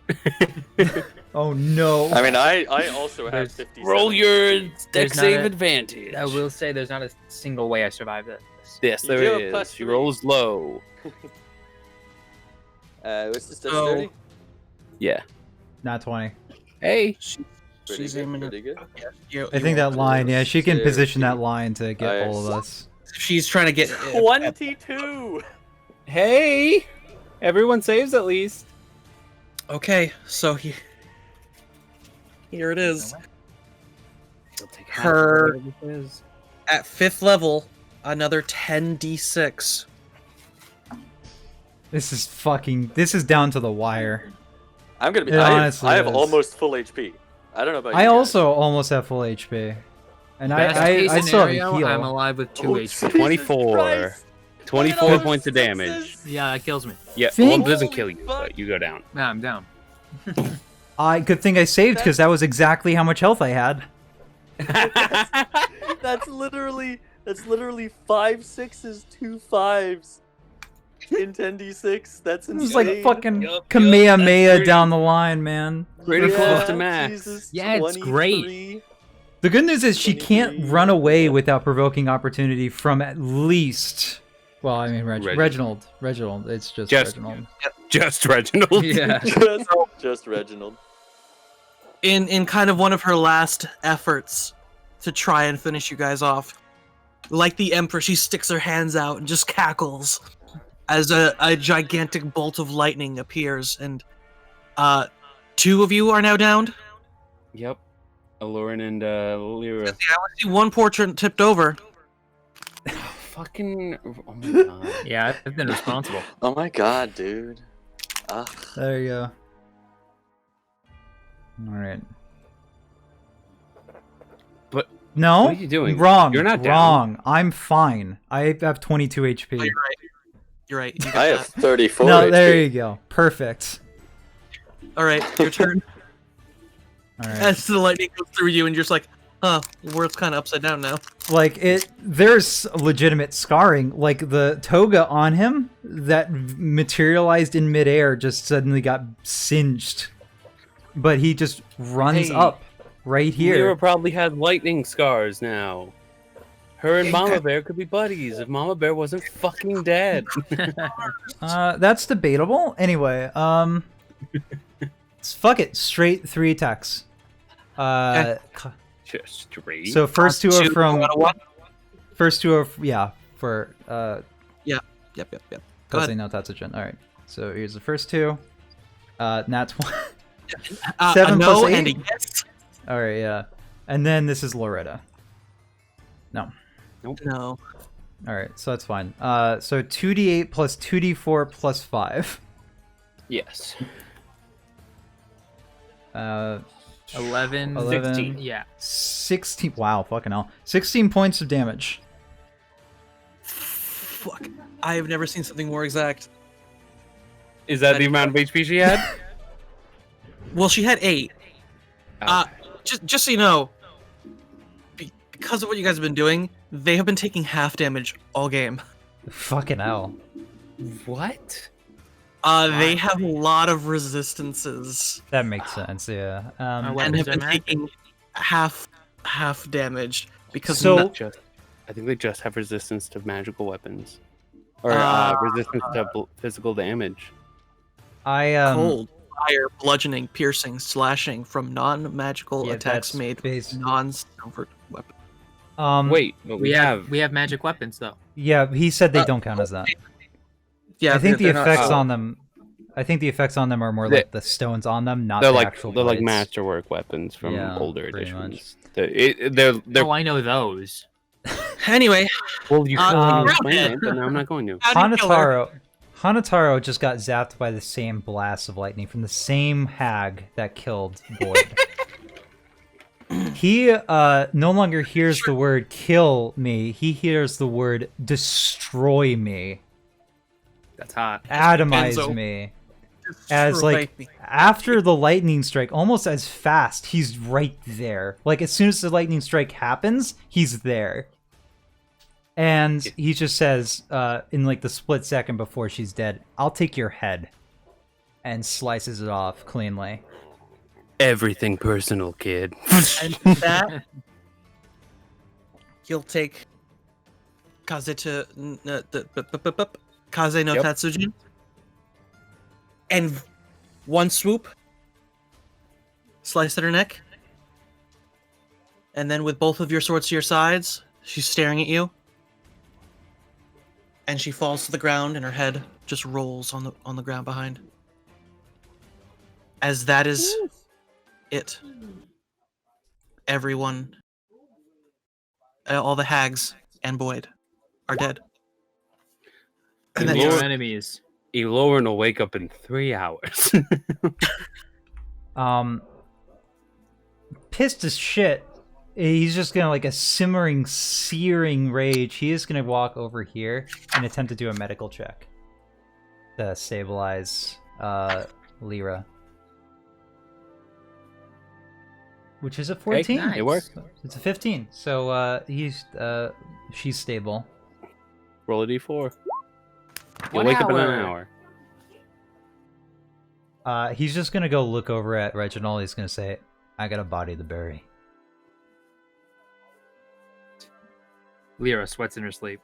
Oh no. I mean, I also have There's- 50. Roll your There's dex not save a- advantage. I will say there's not a single way I survived this. Yes, You there do have is. plus She 3. rolls low. What's this? That's So- 30. Yeah. Not 20. Hey. Pretty She's good. aiming Pretty good. I think that line, yeah, she can Six, position that line to get five, all of us. She's trying to get 22. Hey. Everyone saves at least. Okay, so here it is. I'll take Her- half of whatever it is. At 5th level, another 10d6. This is fucking. This is down to the wire. I'm gonna be. It I honestly have is. almost full HP. I don't know about you I guys. also almost have full HP, and Best I case still have a scenario, heal. I'm alive with 2 Oh, HP. Jesus 24. Christ. 24 Look at all points of those damage. sixes. Yeah, that kills me. Yeah, well, Think- it doesn't Holy kill you, fuck. but you go down. Nah, I'm down. Good thing I saved because that was exactly how much health I had. That's literally 5 6s, 2 5s in 10d6. That's It insane. was like fucking Yup, Kamehameha that's pretty- down the line, man. Pretty Yeah, close to max. Jesus, Yeah, it's great. 23. The good news is she can't 23. run away without provoking opportunity from at least. Well, I mean Reginald. Reginald. It's just Just- Reginald. Just Reginald. Yeah. Just Reginald. In kind of one of her last efforts to try and finish you guys off. Like the Emperor, she sticks her hands out and just cackles as a gigantic bolt of lightning appears, and 2 of you are now downed. Yep. Aloran and Lyra. Yeah, I see one portrait tipped over. Fucking. Oh my god. Yeah, I've been responsible. Oh my god, dude. Ugh. There you go. All right. But No, what are you doing? Wrong. You're not down. wrong. I'm fine. I have 22 HP. Oh, you're right. You're right. You got I have that. 34 No, HP. there you go. Perfect. All right, your turn. All right. As the lightning goes through you, and you're just like, "Huh, the world's kind of upside down now." Like there's legitimate scarring. Like the toga on him that materialized in midair just suddenly got singed, but he just runs Hey, up right here. Lyra probably had lightning scars now. Her and Mama Bear could be buddies if Mama Bear wasn't fucking dead. That's debatable. Anyway, fuck it. Straight 3 attacks. Just straight. So first two are Constitution, from. what? First two are for Yep. Go because they ahead. know Tatsujin. All right. So here's the first two. Nat 20. A 7 no plus 8? and a yes. All right, yeah. And then this is Loretta. No. No. All right, so that's fine. So 2d8 plus 2d4 plus 5. Yes. 11. 11. Yeah. 16. Wow, fucking hell. 16 points of damage. Fuck. I have never seen something more exact. Is that the amount of HP she had? Well, she had 8. Okay. Just so you know, because of what you guys have been doing, they have been taking half damage all game. Fucking hell. What? They have a lot of resistances That makes sense, yeah. and weapons have are been magic. taking half damage because So- I think they just have resistance to magical weapons, or Uh, resistance to physical damage. I cold, fire, bludgeoning, piercing, slashing from non-magical Yeah, attacks that's made base- with non-silvered weapon. Wait, but We have magic weapons though. Yeah, he said they don't count as that. Yeah, I think the they're not- effects on them. I think the effects on them are more like the stones on them, not they're the like actual. they're like blades. masterwork weapons from Yeah, older pretty editions. They're Oh, I know those. Anyway, well, you Um, couldn't explain it, but now I'm not going to. how do you kill her? Hanataro just got zapped by the same blast of lightning from the same hag that killed Boyd. He no longer hears the word kill me, he hears the word destroy me, That's hot. atomize Enzo. me. As Destroy like me. after the lightning strike, almost as fast, he's right there. Like as soon as the lightning strike happens, he's there. And he just says, in like the split second before she's dead, "I'll take your head," and slices it off cleanly. Everything personal, kid. And that you'll take Kaze to Kaze no Yep. Tatsujin, and one swoop, slice at her neck, and then with both of your swords to your sides, she's staring at you, and she falls to the ground, and her head just rolls on the ground behind. As that is it. Everyone, all the hags and Boyd, are dead. And then Your Lord- enemies. Eloran will wake up in 3 hours. Pissed as shit. He's just gonna like a simmering, searing rage. He is gonna walk over here and attempt to do a medical check to stabilize Lyra. Which is a 14. nice. It worked. It's a 15. So she's stable. Roll a d4. You'll 1 wake up in an hour. hour. He's just gonna go look over at Reginald. He's gonna say, "I got a body to bury." Lyra sweats in her sleep.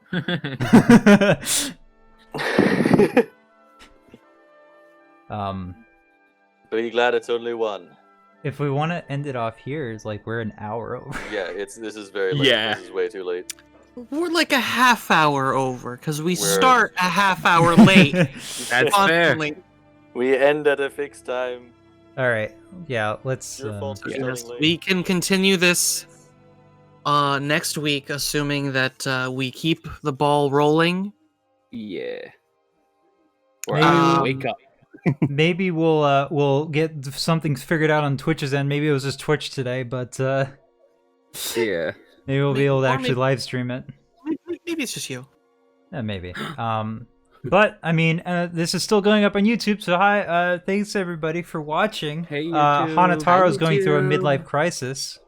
Be glad it's only one. If we want to end it off here, it's like we're an hour over. Yeah, this is very late. Yeah. This is way too late. we're like a half hour over because we We're- start a half hour late. That's fair. constantly. We end at a fixed time. All right. Yeah. Let's. Your fault for Yes, starting late. we can continue this next week, assuming that we keep the ball rolling. Yeah. Or Maybe I we'll- wake up. Maybe we'll get something figured out on Twitch's end. Maybe it was just Twitch today, but Yeah. maybe we'll be able to Or actually maybe- live stream it. Maybe it's just you. Yeah, maybe. But I mean, this is still going up on YouTube. So hi, thanks everybody for watching. Hey, YouTube. Hanataro's Hi, going through a YouTube. midlife crisis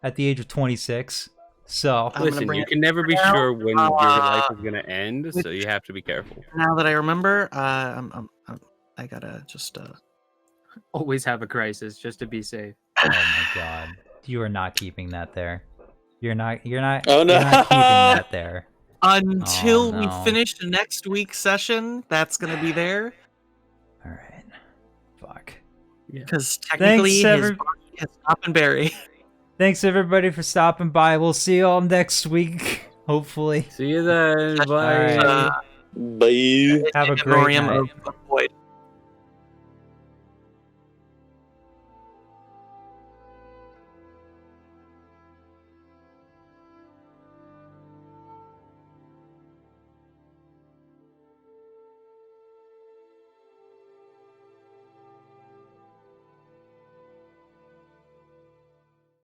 at the age of 26. So I'm gonna Listen, bring you it can never be down. sure when your life is gonna end, so you have to be careful. Now that I remember, I gotta just Always have a crisis just to be safe. oh my god, you are not keeping that there. You're not. Oh, no. You're not keeping that there. until Oh, we no. finish next week's session. That's gonna be there All right. Fuck. because technically Thanks, his body has not been buried. Thanks everybody for stopping by. We'll see you all next week. Hopefully. See you then. Bye. All right. Bye. Have a In great memoriam night. of